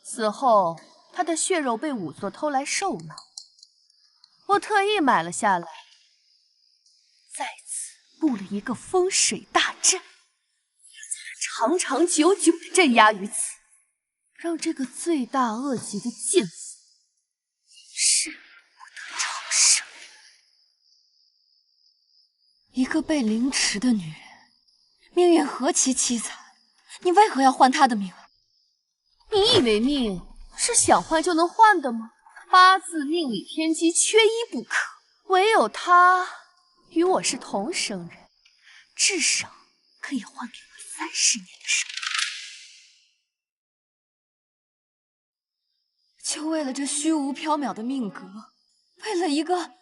死后她的血肉被仵作偷来售卖，我特意买了下来，在此布了一个风水大阵。长长久久的镇压于此，让这个罪大恶极的贱妇是不得超生。一个被凌迟的女人，命运何其凄惨，你为何要换她的命？你以为命是想换就能换的吗？8字命里天机缺一不可，唯有她与我是同生人，至少可以换给我30年的生命。就为了这虚无缥缈的命格，为了一个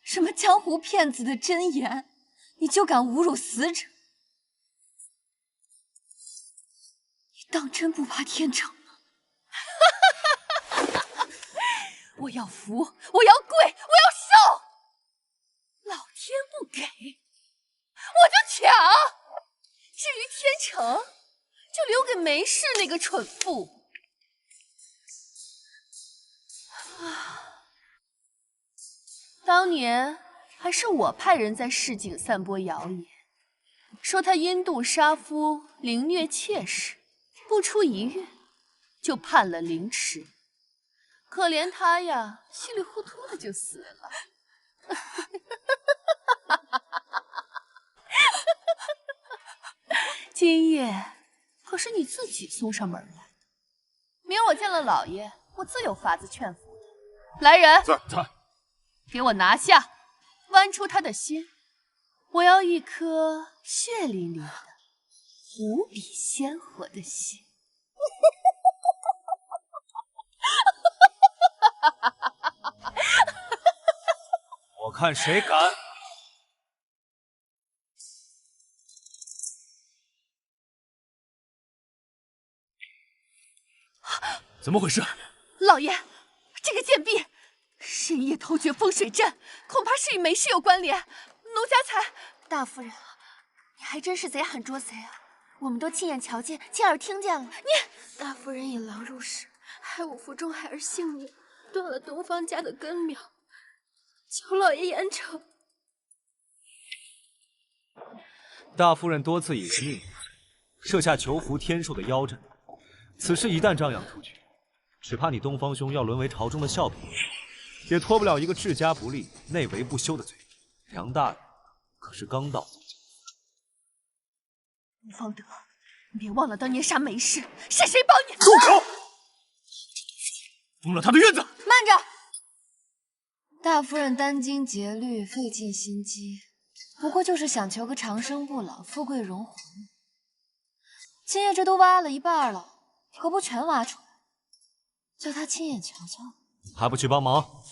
什么江湖骗子的真言，你就敢侮辱死者？你当真不怕天惩吗？我要扶，我要跪，我要受！老天不给，我就抢！至于天惩，就留给梅氏那个蠢妇。当年还是我派人在市井散播谣言，说他阴度杀夫、凌虐妾室，不出1月就判了凌迟。可怜他呀，稀里糊涂的就死了。今夜可是你自己送上门来的，明儿我见了老爷，我自有法子劝服他。来人，在，给我拿下，剜出他的心。我要一颗血淋淋的、无比鲜活的心。我看谁敢！怎么回事？老爷，这个贱婢深夜偷掘风水阵，恐怕是与梅氏有关联。奴家才……大夫人，你还真是贼喊捉贼啊！我们都亲眼瞧见，亲耳听见了。你大夫人引狼入室，害我府中孩儿性命，断了东方家的根苗，求老爷严惩。大夫人多次以人命设下囚服天寿的妖阵，此事一旦张扬出去，只怕你东方兄要沦为朝中的笑柄，也脱不了一个治家不力、内为不修的罪。杨大人可是刚到。陆方德，你别忘了当年杀梅氏是谁帮你？住口！封了他的院子。慢着！大夫人殚精竭虑，费尽心机，不过就是想求个长生不老、富贵荣华。今夜这都挖了一半了，可不全挖出来，叫他亲眼瞧瞧。还不去帮忙？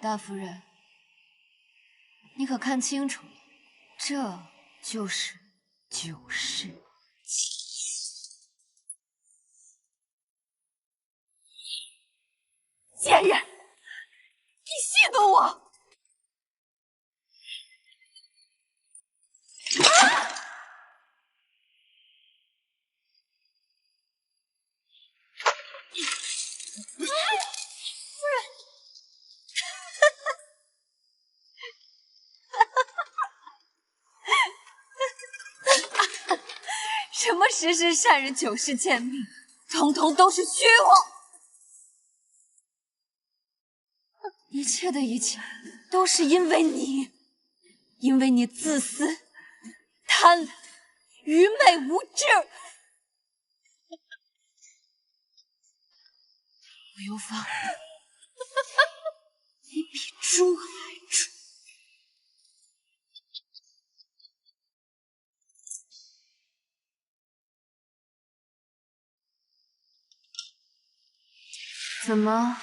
大夫人，你可看清楚了，这就是九世。贱人，你戏弄我！什么10世善人9世贱命，统统都是虚妄。一切的一切都是因为你，因为你自私、贪婪、愚昧无知。吴有芳，你比猪还猪！怎么？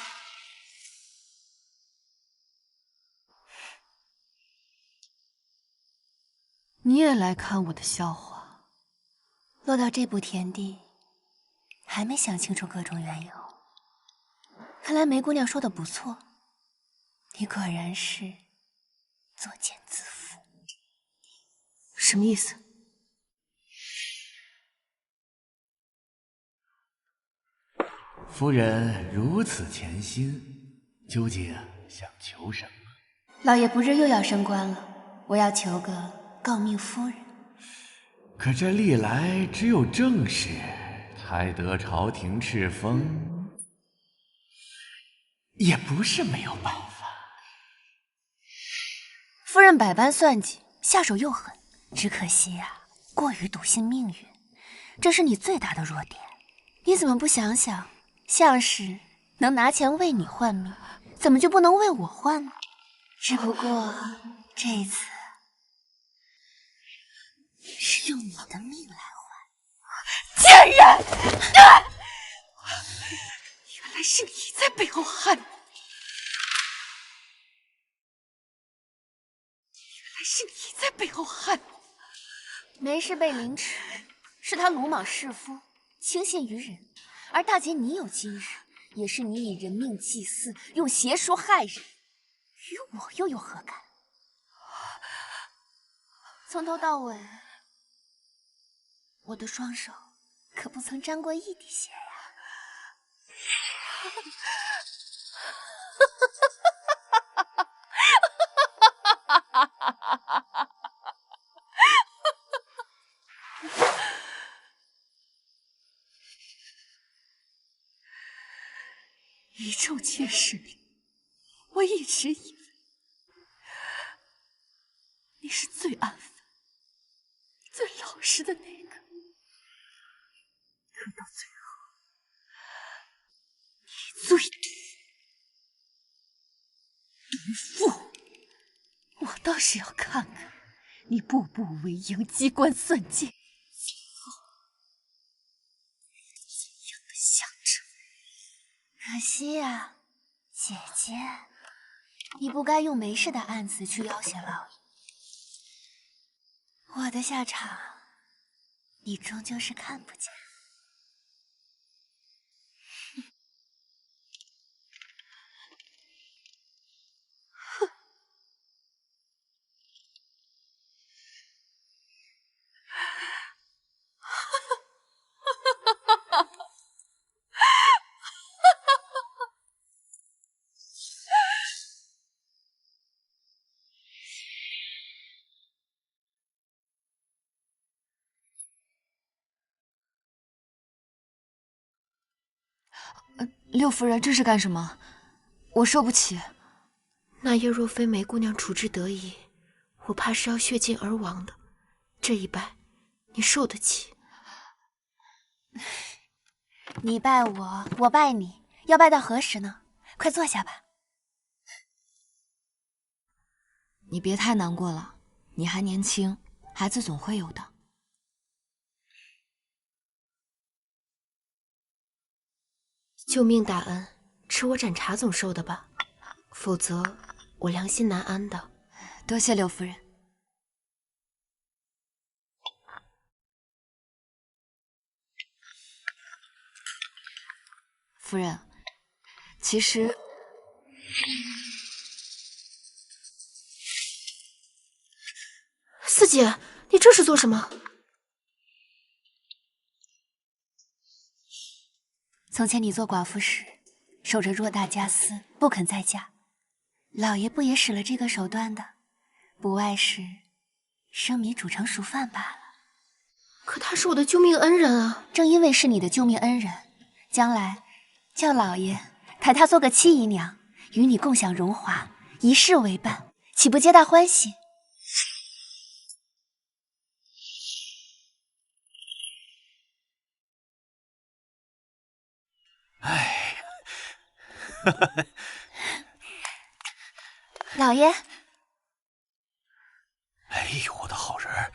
你也来看我的笑话？落到这步田地，还没想清楚各种缘由。看来梅姑娘说的不错，你果然是作茧自缚。什么意思？夫人如此潜心，究竟想求什么？老爷不日又要升官了，我要求个诰命夫人。可这历来只有正室才得朝廷敕封，也不是没有办法。夫人百般算计，下手又狠，只可惜呀，过于笃信命运，这是你最大的弱点。你怎么不想想，像是能拿钱为你换命，怎么就不能为我换呢？只不过这一次是用你的命来换。贱人！原来是你在背后害我！原来是你在背后害我！梅氏被凌迟，是他鲁莽弑夫，轻信于人，而大姐你有今日，也是你以人命祭祀，用邪术害人，与我又有何干？从头到尾，我的双手可不曾沾过一滴血呀！宇宙界势力，我一直以为你是最安分、最老实的那个，可到最后，你最毒妇！我倒是要看看你步步为营、机关算尽，最后怎样的下场？可惜呀，姐姐，你不该用没事的案子去要挟老爷。我的下场，你终究是看不见。六夫人，这是干什么？我受不起。那夜若非梅姑娘处置得宜，我怕是要血尽而亡的。这一拜，你受得起？你拜我，我拜你，要拜到何时呢？快坐下吧。你别太难过了，你还年轻，孩子总会有的。救命大恩，吃我盏茶总受的吧？否则我良心难安的。多谢六夫人。夫人，其实四姐，你这是做什么？从前你做寡妇时，守着偌大家私，不肯再嫁。老爷不也使了这个手段的，不外是生米煮成熟饭罢了。可他是我的救命恩人啊！正因为是你的救命恩人，将来叫老爷抬他做个七姨娘，与你共享荣华，一世为伴，岂不皆大欢喜？哎，老爷，哎呦，我的好人儿，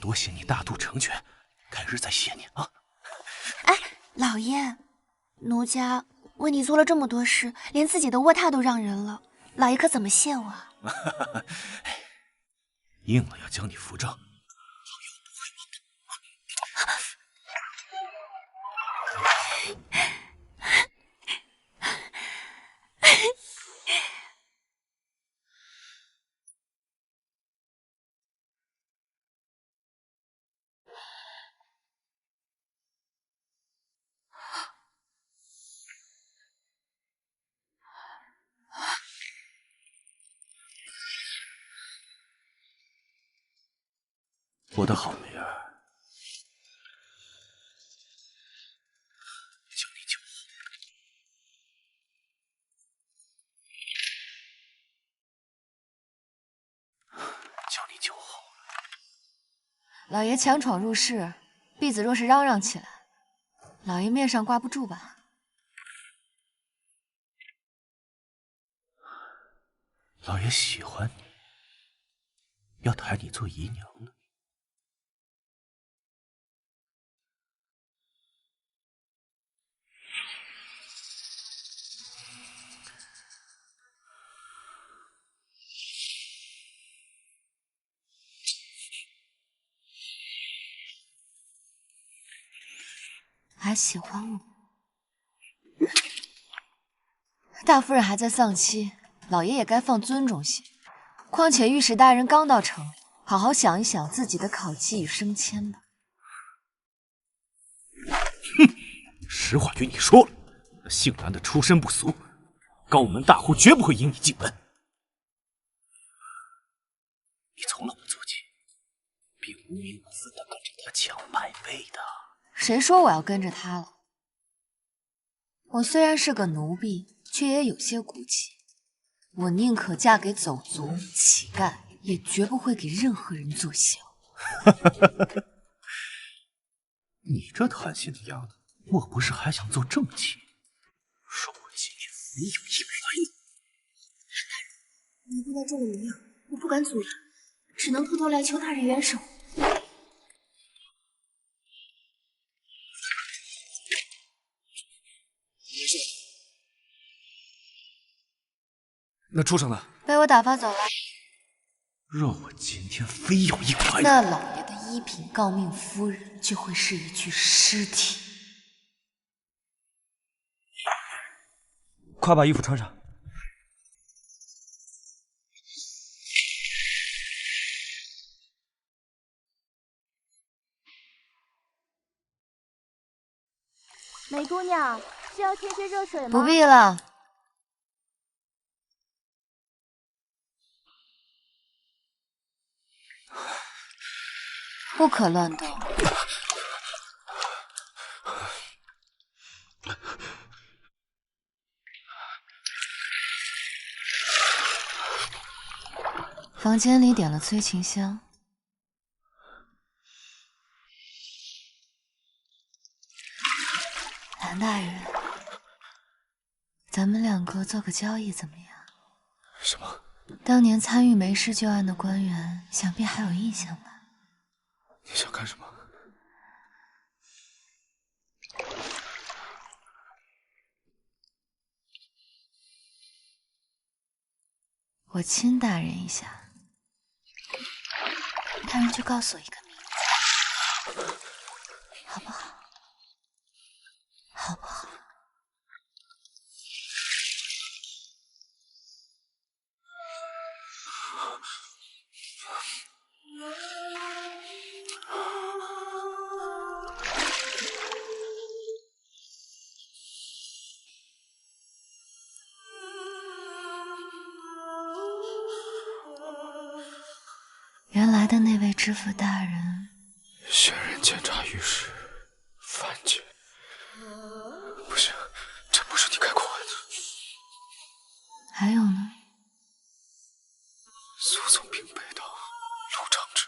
多谢你大度成全，改日再谢你啊。哎，老爷，奴家为你做了这么多事，连自己的卧榻都让人了，老爷可怎么谢我啊？应了要将你扶正。我的好梅儿，求你救我！求你救我！老爷强闯入室，婢子若是嚷嚷起来，老爷面上挂不住吧？老爷喜欢你，要抬你做姨娘呢。还喜欢我？大夫人还在丧期，老爷也该放尊重些。况且御史大人刚到城里，好好想一想自己的考绩与升迁吧。哼，实话与你说了，那姓蓝的出身不俗，高门大户绝不会引你进门。你从老门做起，并无名无分的跟着他抢买位的。谁说我要跟着他了？我虽然是个奴婢，却也有些骨气。我宁可嫁给走卒、乞丐，也绝不会给任何人做小。你这贪心的丫头，莫不是还想做正妻？说我今天非有一百呢！史大人，奴婢来中了迷药，我不敢阻拦，只能偷偷来求大人援手。那畜生呢？被我打发走了。若我今天非要一百，那老爷的一品诰命夫人就会是一具尸体。快把衣服穿上。梅姑娘，需要添些热水吗？不必了。不可乱动。房间里点了催情香。蓝大人，咱们两个做个交易怎么样？什么？当年参与梅氏旧案的官员，想必还有印象吧？你想干什么？我亲大人一下，大人就告诉我一个名字，好不好？好不好？原来的那位知府大人，现任监察御史范杰。不行，这不是你该过问的。还有呢？苏总兵被盗，陆长志。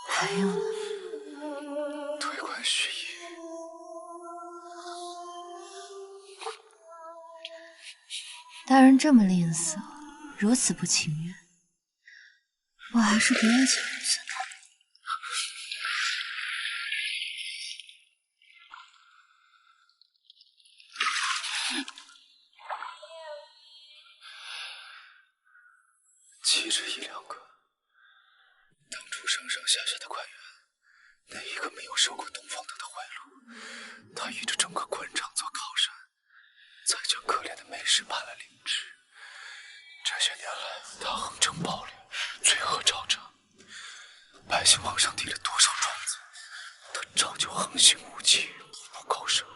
还有呢？推官徐毅。大人这么吝啬，如此不情愿，我还是不要请人算了。岂止一两个？当初上上下下的官员，哪一个没有收过东方等的贿赂？他与着整个官场做靠山，才将可怜的梅氏判了凌迟。这些年来，他横征暴敛，罪恶昭彰，百姓往上递了多少状子，他照旧横行无忌，步步高升。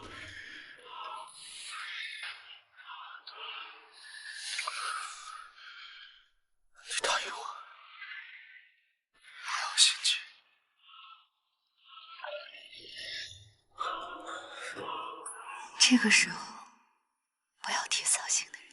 你答应我，不要心急。这个时候，不要提扫兴的人。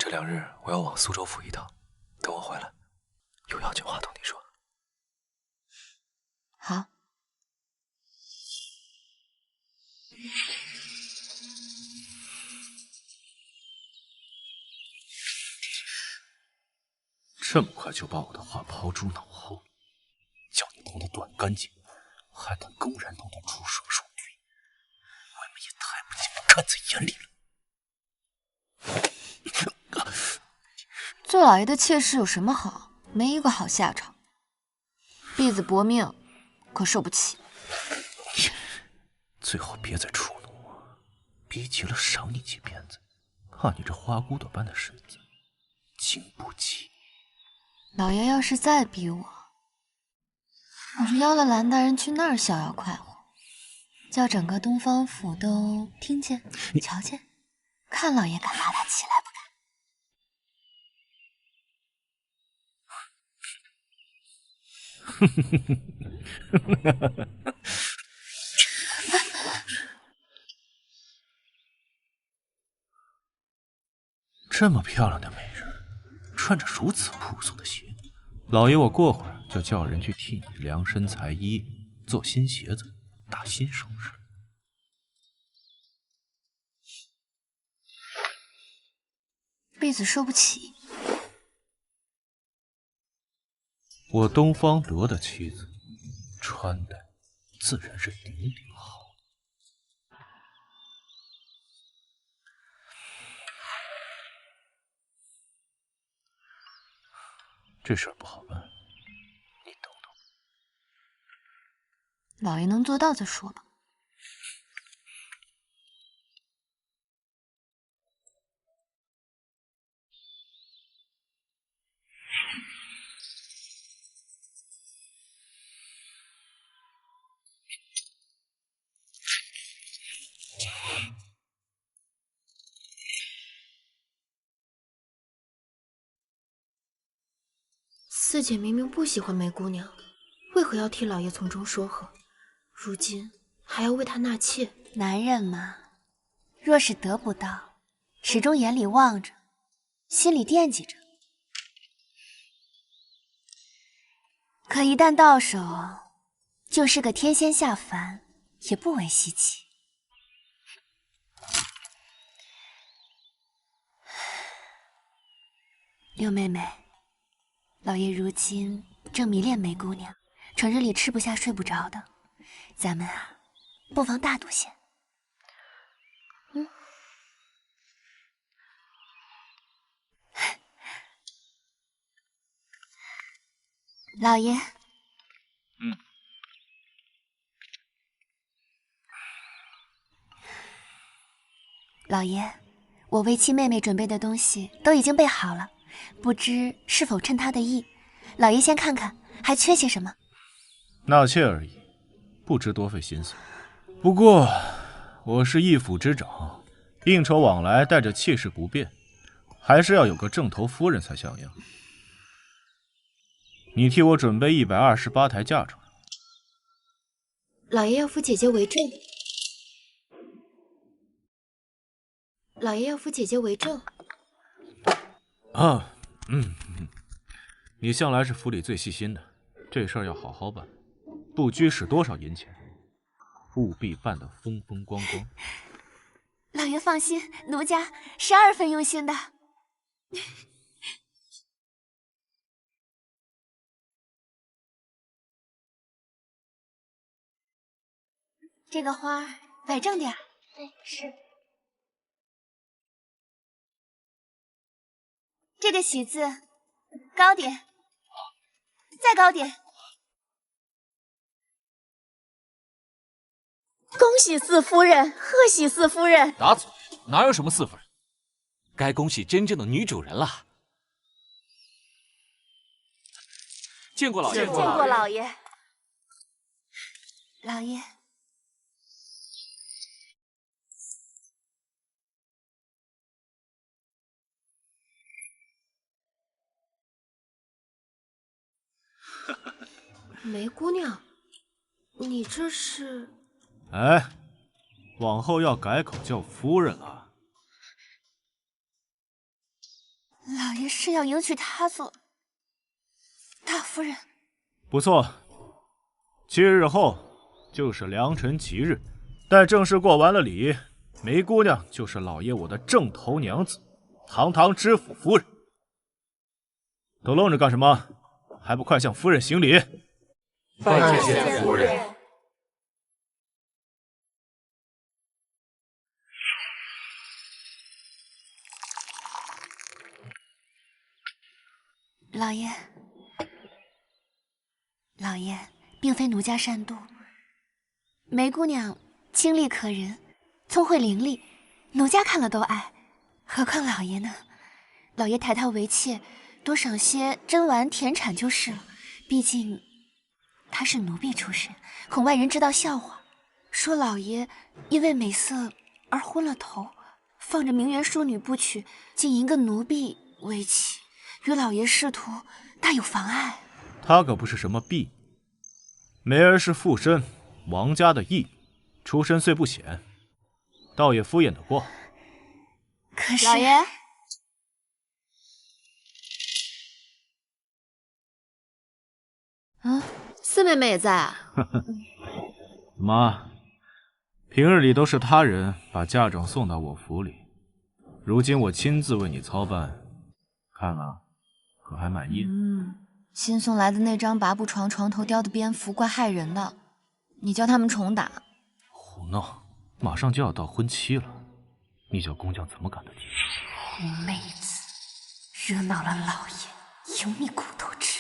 这2日我要往苏州府一趟，等我回来，有要紧话同你说。好。这么快就把我的话抛诸脑后，叫你帮他断干净，还敢公然动他出手术女，我们也太不将我看在眼里了。做老爷的妾室有什么好？没一个好下场。婢子薄命，可受不起。最好别再触怒我，逼急了赏你几鞭子，怕你这花骨朵般的身子经不起。老爷要是再逼我，我就邀了蓝大人去那儿逍遥快活，叫整个东方府都听见、瞧见，看老爷敢拉他起来不敢？这么漂亮的美人，穿着如此朴素的鞋，老爷我过会儿就叫人去替你量身裁衣，做新鞋子，打新首饰。婢子受不起。我东方德的妻子，穿戴自然是顶顶好。这事儿不好办，你等等。老爷能做到再说吧。四姐明明不喜欢梅姑娘，为何要替老爷从中说和？如今还要为她纳妾。男人嘛，若是得不到，始终眼里望着，心里惦记着。可一旦到手，就是个天仙下凡，也不为稀奇。六妹妹。老爷如今正迷恋梅姑娘，成日里吃不下睡不着的，咱们啊，不妨大赌些。老爷，老爷，我为七妹妹准备的东西都已经备好了。不知是否称他的意？老爷先看看，还缺些什么？纳妾而已，不知多费心思。不过我是一府之长，应酬往来带着气势不便，还是要有个正头夫人才像样。你替我准备128台嫁妆。老爷要扶姐姐为证。老爷要扶姐姐为证。你向来是府里最细心的，这事儿要好好办，不拘使多少银钱，务必办得风风光光。老爷放心，奴家是2分用心的。这个花摆正点。是。这个喜字高点，再高点。恭喜四夫人，贺喜四夫人！打嘴！哪有什么四夫人？该恭喜真正的女主人了。见过老爷，见过老爷。老爷。梅姑娘，你这是？哎，往后要改口叫夫人啊。老爷是要迎娶她做大夫人？不错，7日后就是良辰吉日，待正式过完了礼，梅姑娘就是老爷我的正头娘子，堂堂知府夫人。都愣着干什么？还不快向夫人行礼！拜见夫人。老爷，老爷，并非奴家擅妒，梅姑娘清丽可人，聪慧伶俐，奴家看了都爱，何况老爷呢？老爷抬她为妾，多赏些珍玩田产就是了。毕竟她是奴婢出身，恐外人知道笑话，说老爷因为美色而昏了头，放着名媛淑女不娶，竟迎个奴婢为妻，与老爷仕途大有妨碍。她可不是什么婢，梅儿是附身王家的义，出身虽不显，倒也敷衍得过。可是老爷，四妹妹也在啊。妈，平日里都是他人把嫁妆送到我府里，如今我亲自为你操办，看啊，可还满意？新送来的那张拔步床床头雕的蝙蝠怪害人的，你叫他们重打。胡闹！马上就要到婚期了，你叫工匠怎么赶得及？狐妹子，惹恼了老爷，有你骨头吃。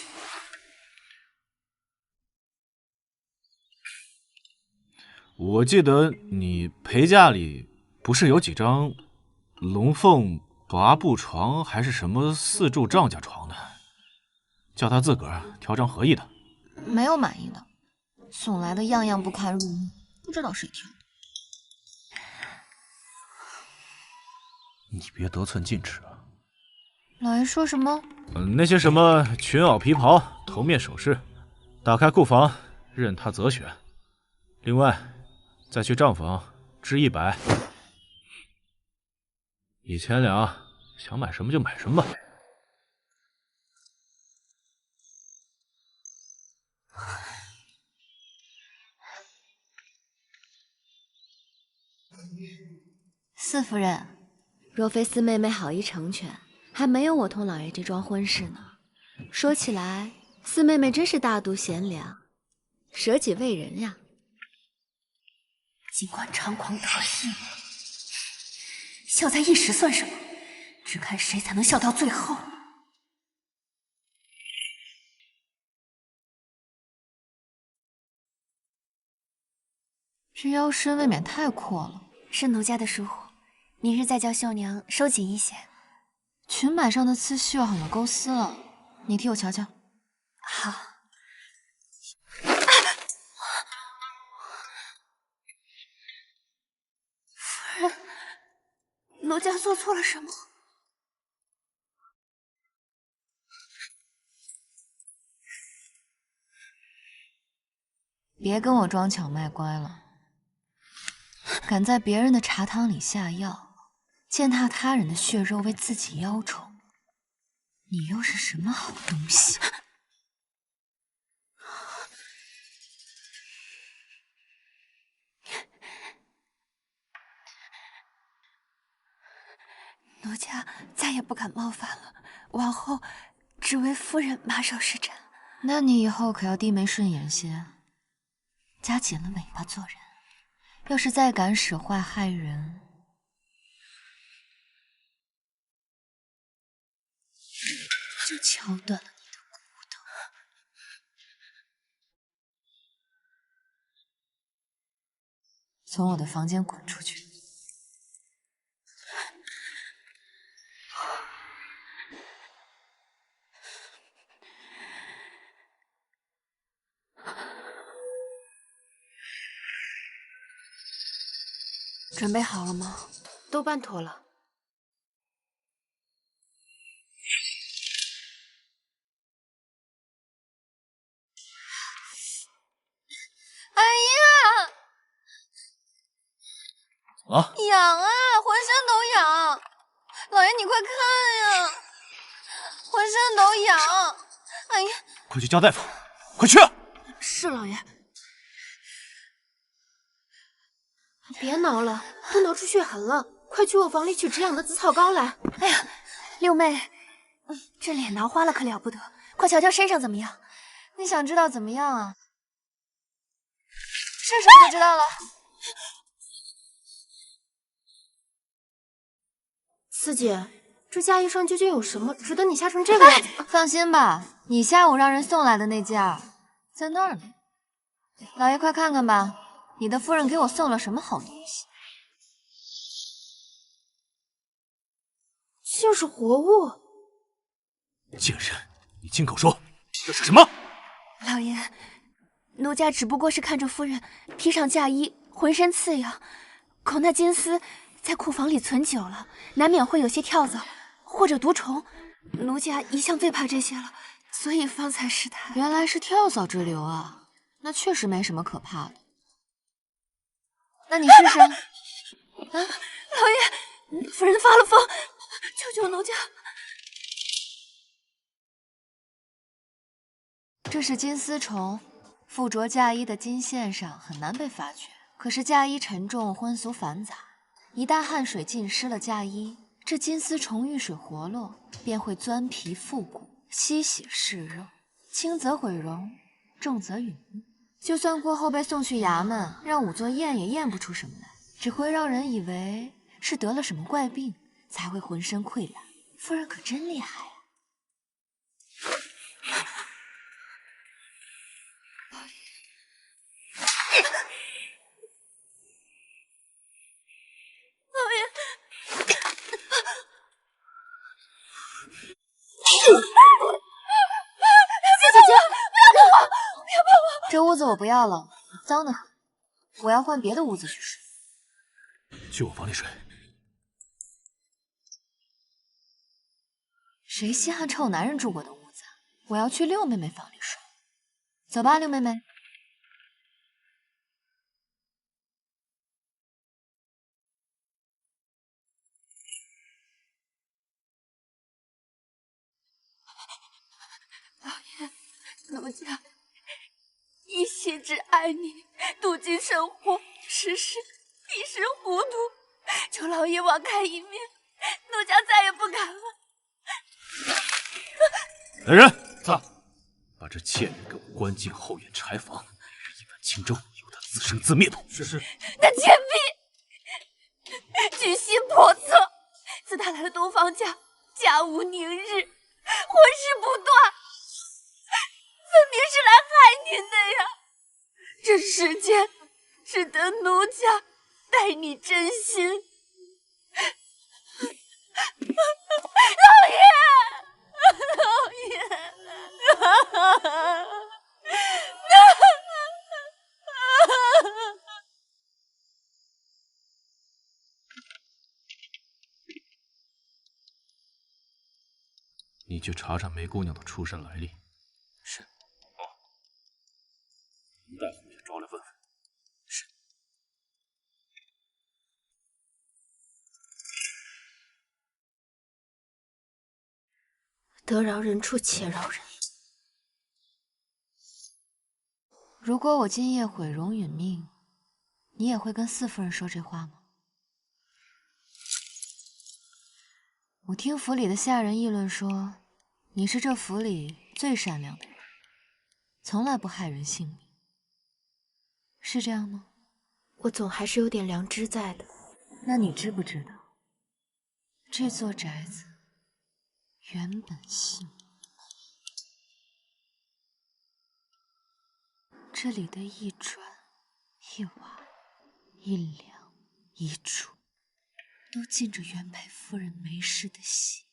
我记得你陪嫁里不是有几张龙凤拔步床，还是什么4柱丈家床的？叫他自个儿挑张合意的。没有满意的，送来的样样不堪入目，不知道谁挑的。你别得寸进尺啊！老爷说什么？那些什么裙袄、皮袍、头面首饰，打开库房任他择选。另外，再去账房支100，1000两，想买什么就买什么吧。四夫人，若非四妹妹好意成全，还没有我同老爷这桩婚事呢。说起来，四妹妹真是大度贤良，舍己为人呀。尽管猖狂得意，笑在一时算什么？只看谁才能笑到最后。这腰身未免太阔了，是奴家的疏忽，明日再叫绣娘收紧一些。裙摆上的刺绣好像勾丝了，你替我瞧瞧。好。夫人，奴家做错了什么？别跟我装巧卖乖了。敢在别人的茶汤里下药，践踏他人的血肉为自己邀宠，你又是什么好东西？奴家再也不敢冒犯了，往后只为夫人马首是瞻。那你以后可要低眉顺眼些，夹紧了尾巴做人。要是再敢使坏害人，就敲断了你的骨头。从我的房间滚出去！准备好了吗？都办妥了。哎呀！怎么了？痒啊，浑身都痒！老爷，你快看呀！浑身都痒。哎呀，快去叫大夫，快去！是老爷。别挠了，都挠出血痕了，快去我房里取止痒的紫草膏来。哎呀，六妹，这脸挠花了可了不得，快瞧瞧身上怎么样？你想知道怎么样啊？试试不就知道了。四姐，这嫁衣上究竟有什么，值得你吓成这个样子？放心吧，你下午让人送来的那件儿在那儿呢。老爷，快看看吧，你的夫人给我送了什么好东西？竟是活物！贱人，你亲口说这是什么？老爷，奴家只不过是看着夫人披上嫁衣，浑身刺痒，恐那金丝在库房里存久了，难免会有些跳蚤或者毒虫。奴家一向最怕这些了，所以方才试探。原来是跳蚤之流啊，那确实没什么可怕的。那你试试。啊，老爷，夫人发了疯，求求奴家。这是金丝虫，附着嫁衣的金线上，很难被发觉。可是嫁衣沉重，荤俗繁杂，一旦汗水浸湿了嫁衣，这金丝虫遇水活络，便会钻皮复骨，吸血噬肉，轻则毁容，重则殒命。就算过后被送去衙门，让仵作验也验不出什么来，只会让人以为是得了什么怪病，才会浑身溃烂。夫人可真厉害啊！这屋子我不要了，脏得很，我要换别的屋子去睡。去我房里睡。谁稀罕臭男人住过的屋子？我要去六妹妹房里睡。走吧，六妹妹。老爷，奴家一心只爱你，度尽生活，世事一时糊涂，求老爷网开一面，奴家再也不敢了。来人，把这贱人给我关进后院柴房，一碗清粥，由他自生自灭吧。是。那贱婢居心叵测，自他来了东方家，家无宁日，婚事不断，分明是来害您的呀！这世间只得奴家待你真心。老爷，老爷。你去查查梅姑娘的出身来历。是。哦。林大夫也找来问问。是。得饶人处且饶人。如果我今夜毁容殒命，你也会跟四夫人说这话吗？我听府里的下人议论说，你是这府里最善良的人，从来不害人性命，是这样吗？我总还是有点良知在的。那你知不知道，这座宅子原本姓名？这里的一砖一瓦一梁一柱，都浸着原配夫人梅氏的血。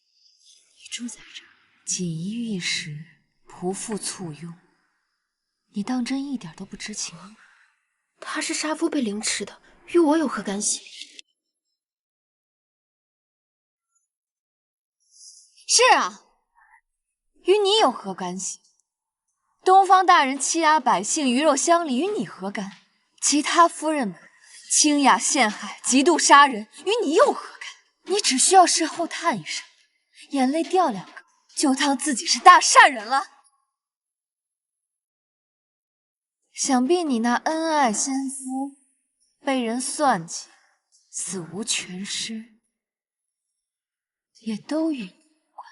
你住在这儿，锦衣玉食，仆妇簇拥，你当真一点都不知情吗？他是杀夫被凌迟的，与我有何干系？是啊，与你有何干系？东方大人欺压百姓，鱼肉乡里，与你何干？其他夫人们倾轧陷害，极度杀人，与你又何干？你只需要事后叹一声，眼泪掉2个，就当自己是大善人了。想必你那恩爱先夫被人算计，死无全尸，也都与你有关。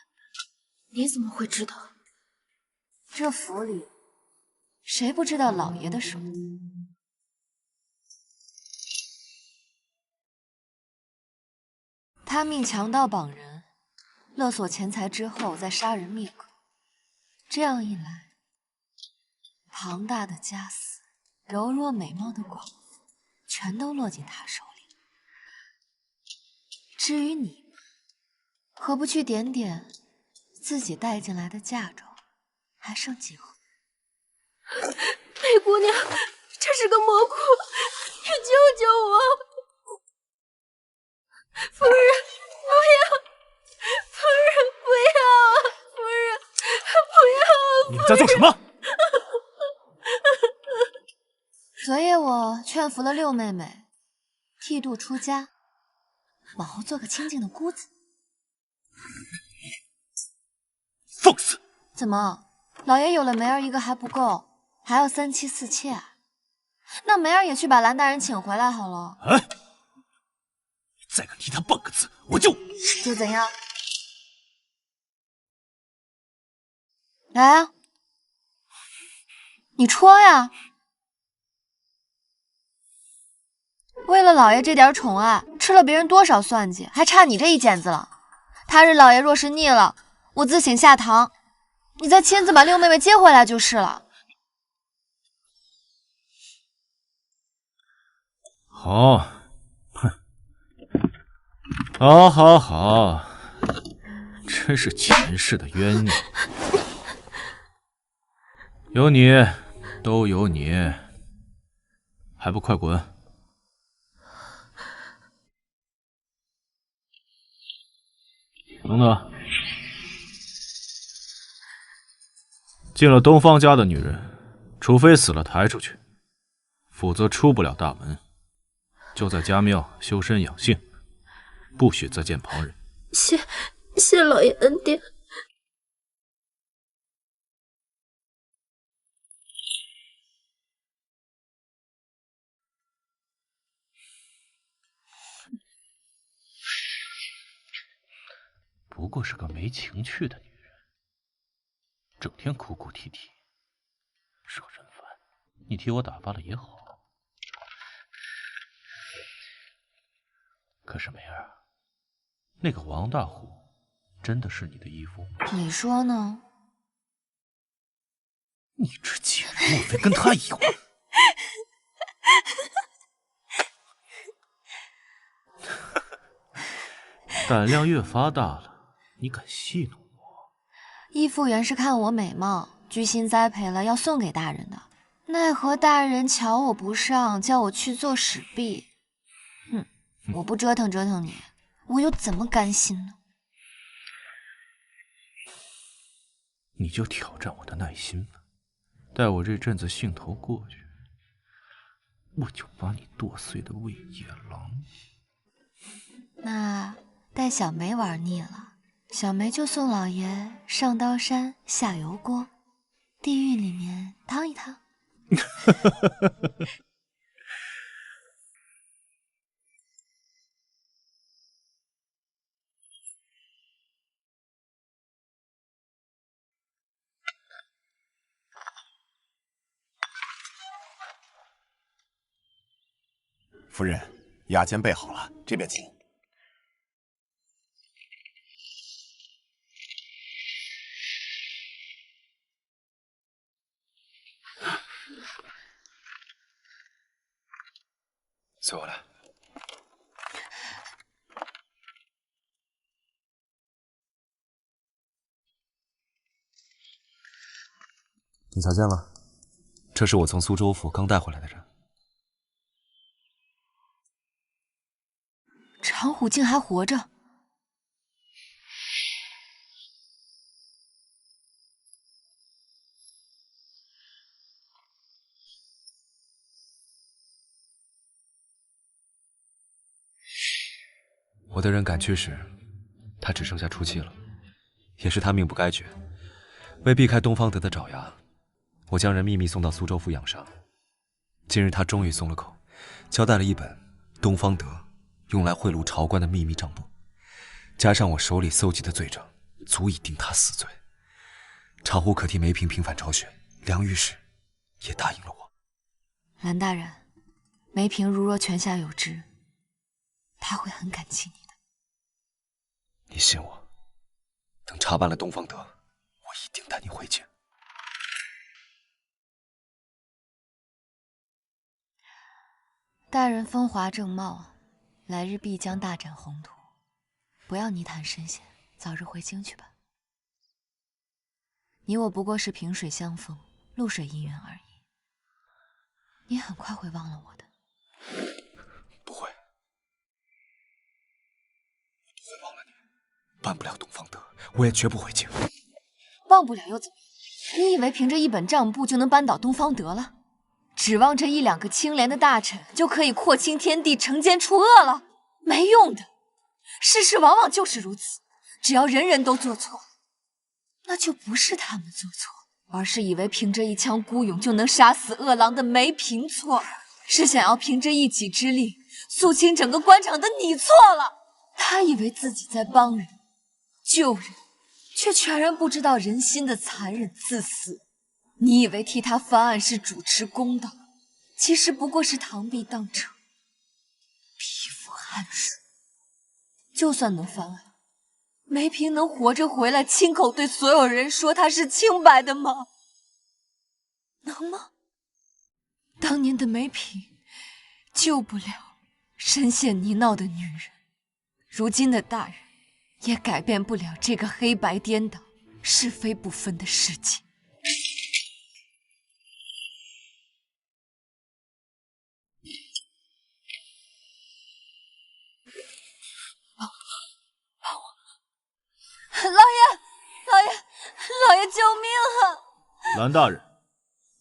你怎么会知道？这府里谁不知道老爷的手？他命强盗绑人，勒索钱财之后再杀人灭口。这样一来，庞大的家私、柔弱美貌的寡妇，全都落进他手里。至于你，何不去点点自己带进来的嫁妆，还剩几盒？梅姑娘，这是个魔窟，你救救我！夫人，不要！夫人，不要！夫人，不要！你们在做什么？昨夜我劝服了六妹妹，剃度出家，往后做个清静的姑子。放肆！怎么，老爷有了梅儿一个还不够，还要3妻4妾啊？那梅儿也去把蓝大人请回来好了。哎！再敢提他半个字，我就怎样？来啊，你戳呀！为了老爷这点宠爱，吃了别人多少算计，还差你这一剪子了。他日老爷若是腻了，我自请下堂，你再亲自把六妹妹接回来就是了。好，哼，好，好，好，真是前世的冤孽，有你，都有你，还不快滚！等等，进了东方家的女人，除非死了抬出去，否则出不了大门。就在家庙修身养性，不许再见旁人。谢老爷恩典。不过是个没情趣的女人，整天哭哭啼啼，惹人烦。你替我打发了也好。可是梅儿，那个王大虎真的是你的义父？你说呢？你这贱人，莫非跟他有？胆量越发大了，你敢戏弄我？义父原是看我美貌，居心栽培了要送给大人的，奈何大人瞧我不上，叫我去做使婢。哼！我不折腾折腾你，我又怎么甘心呢？你就挑战我的耐心吧，待我这阵子兴头过去，我就把你剁碎的喂野狼。那待小梅玩腻了，小梅就送老爷上刀山下油锅，地狱里面趟一趟。夫人，雅间备好了，这边请。随我来。你瞧见了，这是我从苏州府刚带回来的人。长虎竟还活着！我的人赶去时，他只剩下出气了。也是他命不该绝。为避开东方德的爪牙，我将人秘密送到苏州府养伤。今日他终于松了口，交代了一本东方德用来贿赂朝官的秘密账簿，加上我手里搜集的罪证，足以定他死罪。茶壶可替梅嫔平反昭雪，梁御史也答应了我。蓝大人，梅嫔如若泉下有知，她会很感激你的。你信我，等查办了东方德，我一定带你回京。大人风华正茂，来日必将大展宏图，不要泥潭深陷，早日回京去吧。你我不过是萍水相逢，露水姻缘而已，你很快会忘了我的。不会，不会忘了你。办不了东方德，我也绝不回京。忘不了又怎么样？你以为凭着一本账簿就能扳倒东方德了？指望着一两个清廉的大臣就可以廓清天地、惩奸除恶了？没用的，世事往往就是如此。只要人人都做错，那就不是他们做错，而是以为凭着一腔孤勇就能杀死恶狼的梅嫔错了，是想要凭着一己之力肃清整个官场的你错了。他以为自己在帮人、救人，却全然不知道人心的残忍自私。你以为替他翻案是主持公道，其实不过是螳臂当车，匹夫汗水。就算能翻案，梅嫔能活着回来，亲口对所有人说她是清白的吗？能吗？当年的梅嫔救不了深陷泥淖的女人，如今的大人也改变不了这个黑白颠倒、是非不分的世界。老爷，救命啊！蓝大人，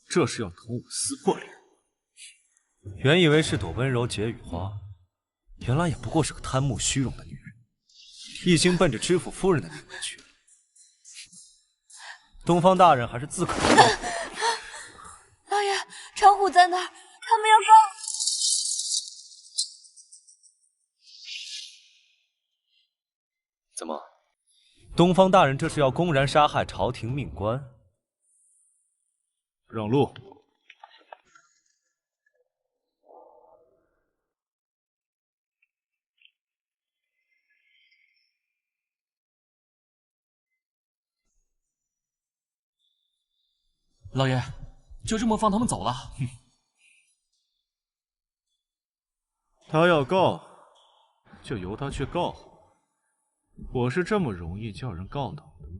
这是要同我撕破脸。原以为是朵温柔解语花，原来也不过是个贪慕虚荣的女人，一心奔着知府夫人的名位去了。东方大人还是自可知道。老爷，长虎在那儿，他们要告。怎么？东方大人这是要公然杀害朝廷命官？让路！老爷，就这么放他们走了？他要告，就由他去告。我是这么容易叫人告倒的吗？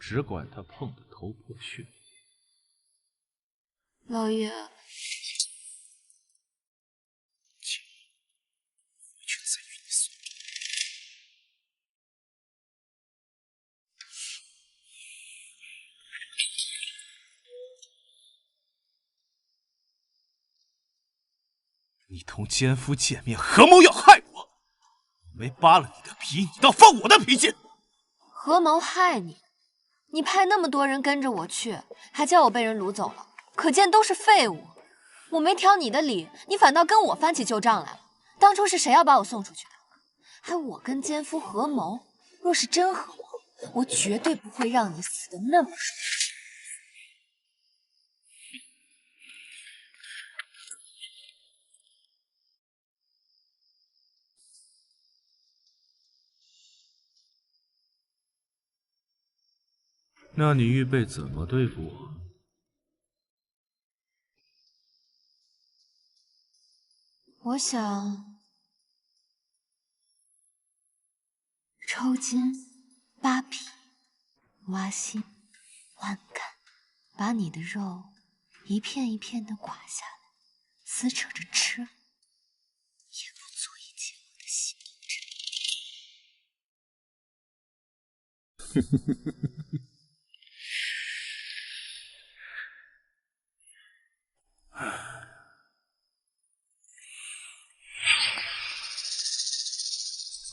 只管他碰得头破血流。老爷，却自与你所你同奸夫见面，合谋要害我。没扒了你的皮，你倒放我的皮去！合谋害你？你派那么多人跟着我去，还叫我被人掳走了，可见都是废物。我没挑你的理，你反倒跟我翻起旧账来了。当初是谁要把我送出去的？还我跟奸夫合谋？若是真合谋，我绝对不会让你死得那么爽。那你预备怎么对付我？我想抽筋、扒皮、挖心、剜肝，把你的肉一片一片的刮下来，撕扯着吃，也不足以解我的心之。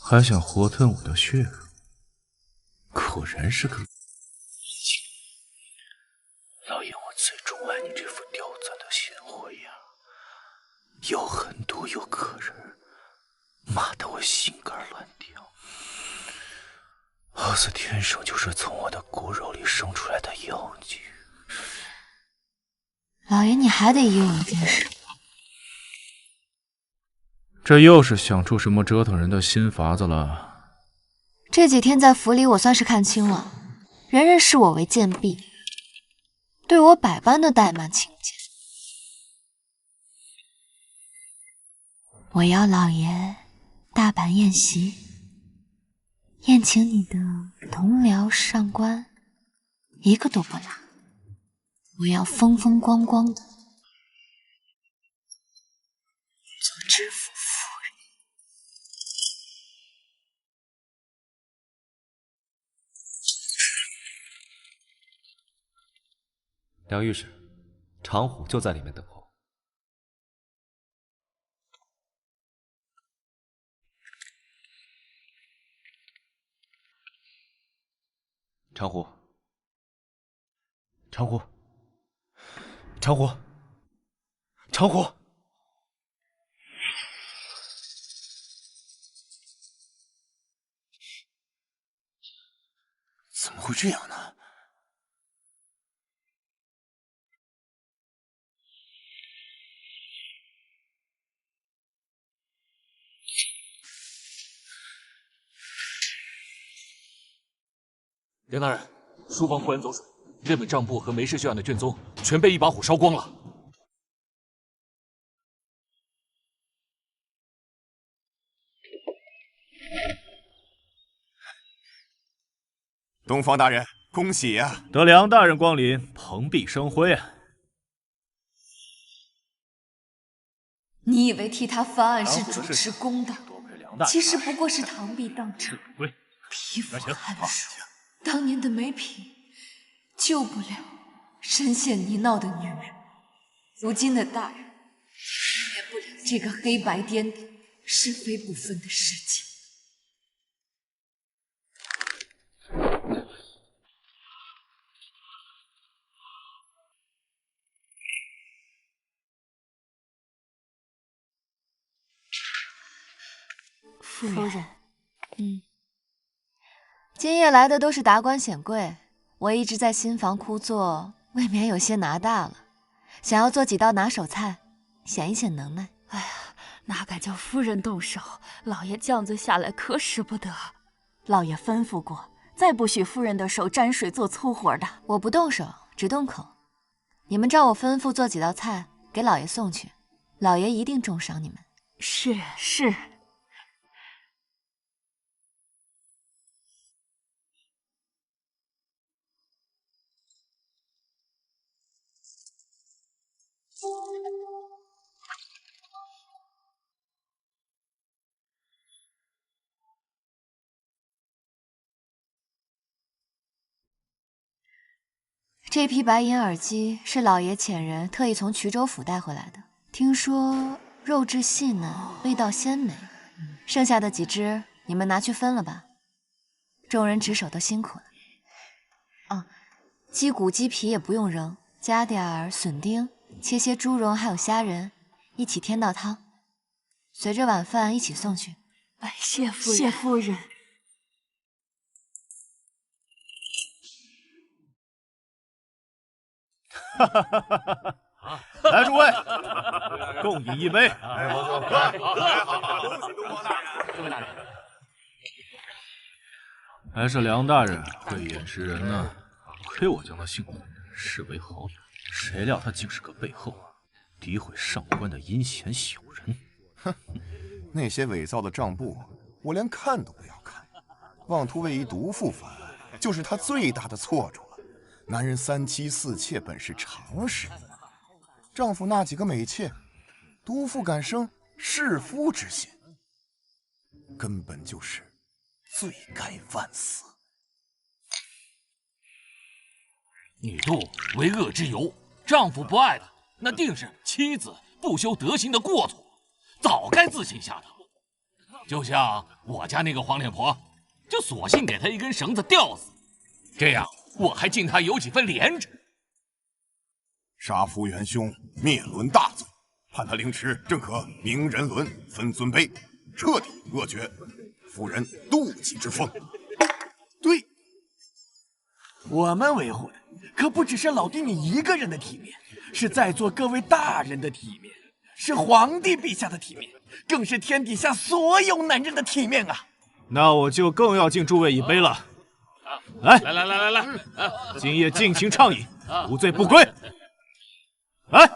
还想活吞我的血肉？可果然是个。老爷，我最钟爱你这副刁钻的贤惠呀，又狠毒又可人，骂得我心肝乱跳，好似天生就是从我的骨肉里生出来的妖精。老爷，你还得以我见识。这又是想出什么折腾人的新法子了？这几天在府里，我算是看清了，人人视我为贱婢，对我百般的怠慢轻贱。我要老爷大办宴席，宴请你的同僚上官，一个都不落。我要风风光光的做知府夫人。梁御史，长虎就在里面等候。长虎，长虎，长虎，长虎！怎么会这样呢？梁大人，书房忽然走水，这本账簿和梅氏血案的卷宗全被一把火烧光了。东方大人，恭喜呀！得梁大人光临，蓬荜生辉啊！你以为替他翻案是主持公道，其实不过是螳臂当车，匹夫撼树。当年的梅嫔救不了深陷泥淖的女人，如今的大人免不了这个黑白颠倒、是非不分的世界。夫人，今夜来的都是达官显贵，我一直在新房枯坐，未免有些拿大了，想要做几道拿手菜，显一显能耐。哎呀，哪敢叫夫人动手？老爷降罪下来可使不得。老爷吩咐过，再不许夫人的手沾水做粗活的。我不动手，只动口。你们照我吩咐做几道菜，给老爷送去，老爷一定重赏你们。是是。这批白银耳机是老爷遣人特意从衢州府带回来的，听说肉质细嫩，味道鲜美。剩下的几只你们拿去分了吧，众人值守都辛苦了。啊，鸡骨鸡皮也不用扔，加点笋丁，切些猪茸还有虾仁，一起添道汤，随着晚饭一起送去。哎，谢夫人，谢夫人。哈哈哈哈哈！来，诸位，共饮一杯。哎，王兄，恭喜东方大人！诸位大人，还是梁大人慧眼识人呢，亏我将他姓段视为好友，谁料他竟是个背后诋毁上官的阴险小人。哼，那些伪造的账簿，我连看都不要看。妄图为一毒妇翻案，就是他最大的错处了。男人三妻四妾本是常事，丈夫那几个美妾，毒妇敢生弑夫之心，根本就是罪该万死。女妒为恶之由，丈夫不爱她，那定是妻子不修德行的过错，早该自行下刀。就像我家那个黄脸婆，就索性给她一根绳子吊死，这样我还敬他有几分廉耻。杀夫元凶，灭伦大罪，判他凌迟，正可明人伦，分尊卑，彻底扼绝夫人妒忌之风。对，我们维护的可不只是老弟你一个人的体面，是在座各位大人的体面，是皇帝陛下的体面，更是天底下所有男人的体面啊！那我就更要敬诸位一杯了。来，今夜尽情畅饮，无醉不归。来，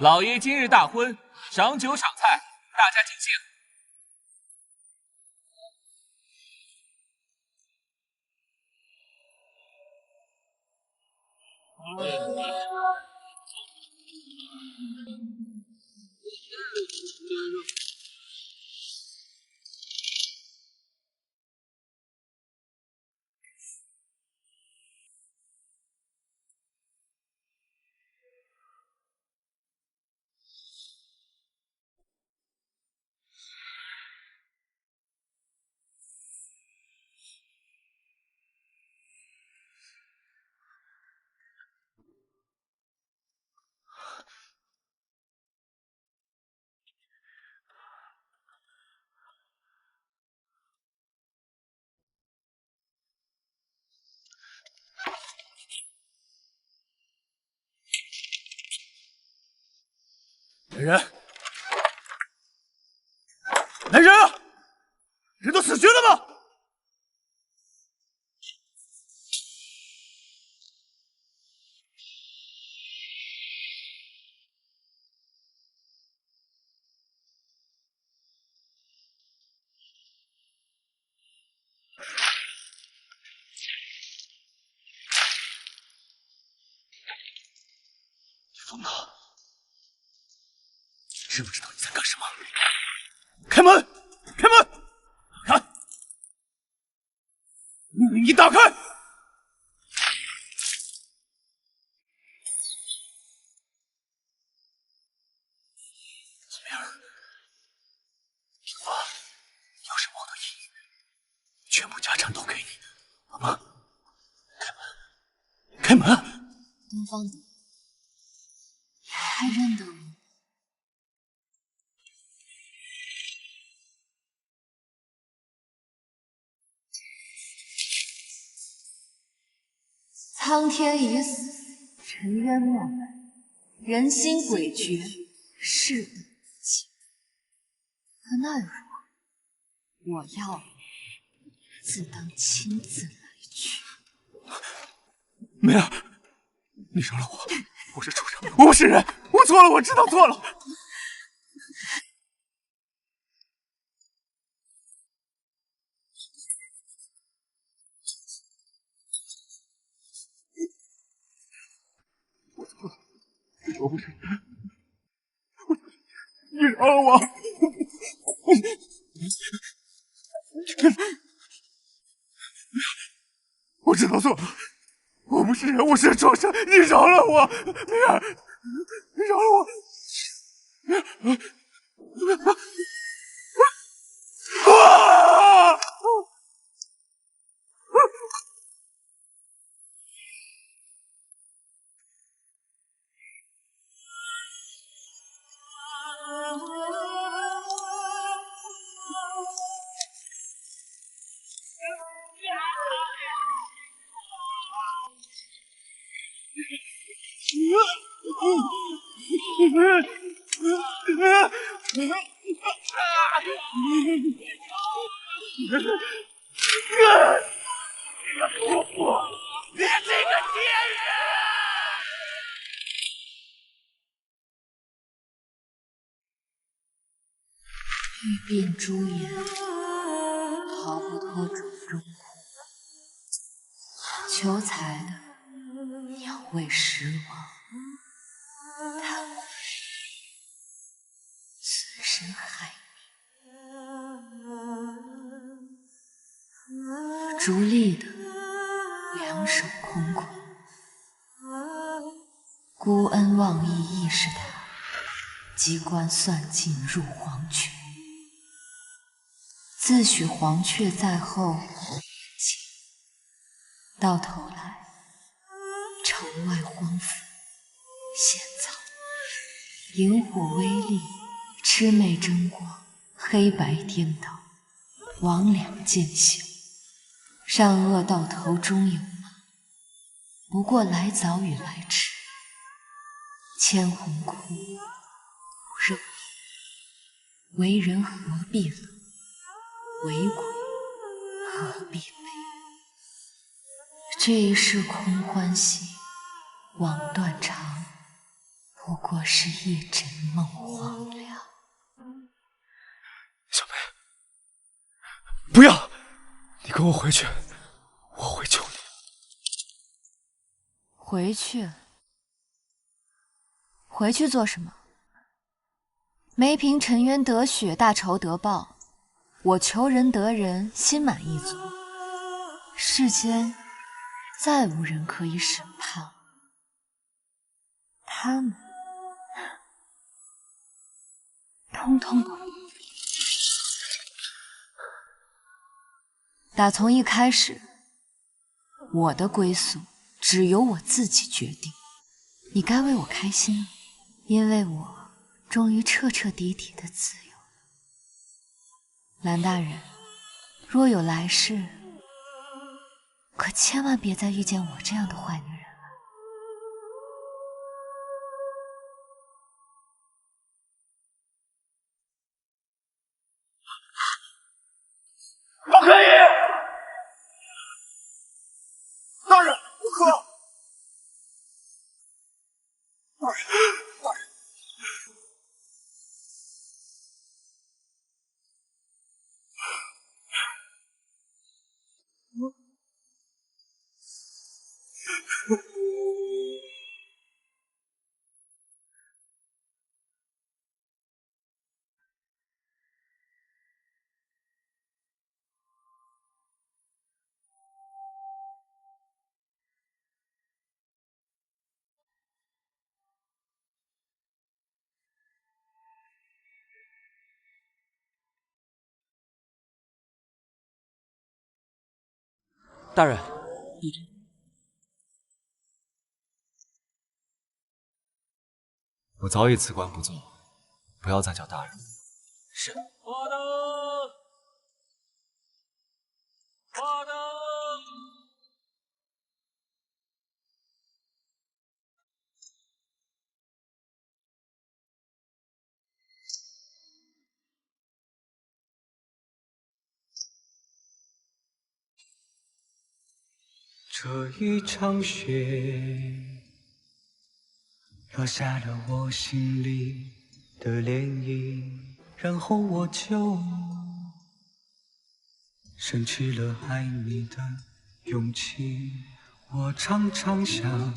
老爷今日大婚，赏酒赏菜，大家尽兴。来人！来人啊！人都死绝了吗？你疯了！知不知道你在干什么？开门！开门！开！你打开！怎么样？听话，要是谋得一语，全部家产都给你，好吗？开门！开门！东方的，你还认得我？苍天已死，尘冤莫本，人心诡谲，世不能欺。可那又如何？我要自当亲自来取。梅儿，你饶了我，我是畜生，我不是人，我错了，我知道错了。我不是，你饶了我！我知道错了，我不是人，我是畜生，你饶了我，梅儿，你饶了我！啊！你这个贱人！玉鬓朱颜，逃不脱种种苦。求财的鸟为食亡，贪污损身害民。逐利的两手空空，孤恩忘义亦是他，机关算尽入黄泉。自诩黄雀在后，到头来城外荒芜，险草，萤火微粒，魑魅争光，黑白颠倒，魍魉渐行，善恶到头终有报，不过来早与来迟。千红枯，无肉衣，为人何必乐？为鬼何必悲？这一世空欢喜，枉断肠，不过是一枕梦黄粱。小梅，不要！你跟我回去，我会救你。回去？回去做什么？梅凭沉冤得雪，大仇得报，我求人得人，心满意足。世间再无人可以审判我，他们通通都打从一开始，我的归宿只由我自己决定。你该为我开心了，因为我终于彻彻底底的自由了。蓝大人，若有来世，可千万别再遇见我这样的坏女人了。不可以！大人，不可！大人，大人。大人，我早已辞官不做，不要再叫大人。是。花灯，花灯。这一场雪，落下了我心里的涟漪，然后我就失去了爱你的勇气。我常常想，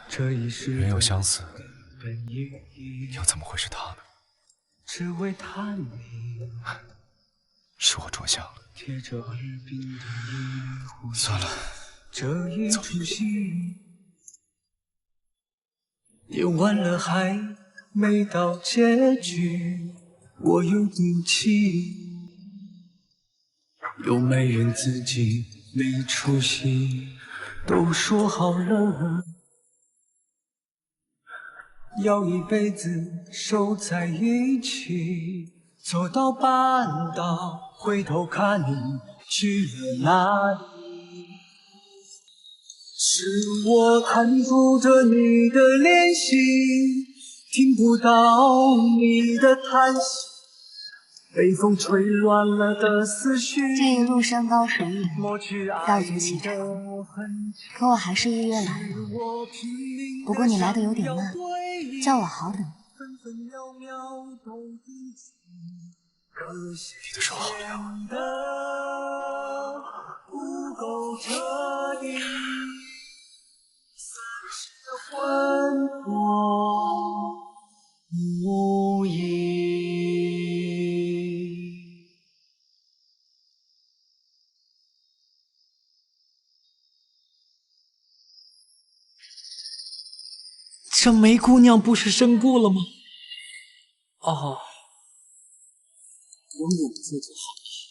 这一世人有相似，本意义，又怎么会是他呢？只为谈你，是我着相了。贴着耳边的一壶算了，这一出戏演完了还没到结局，我有赌气，又没人自己没出息。都说好了，要一辈子守在一起，走到半道。回头看你去了哪里？是我看不着你的脸型，听不到你的叹息，被风吹乱了的思绪。这一路山高水远，道阻且长，可我还是预约来了。不过你来的有点慢，叫我好等。你的手好凉。不够彻底，丧失的魂魄无影。这梅姑娘不是身故了吗？哦。永远做最好的。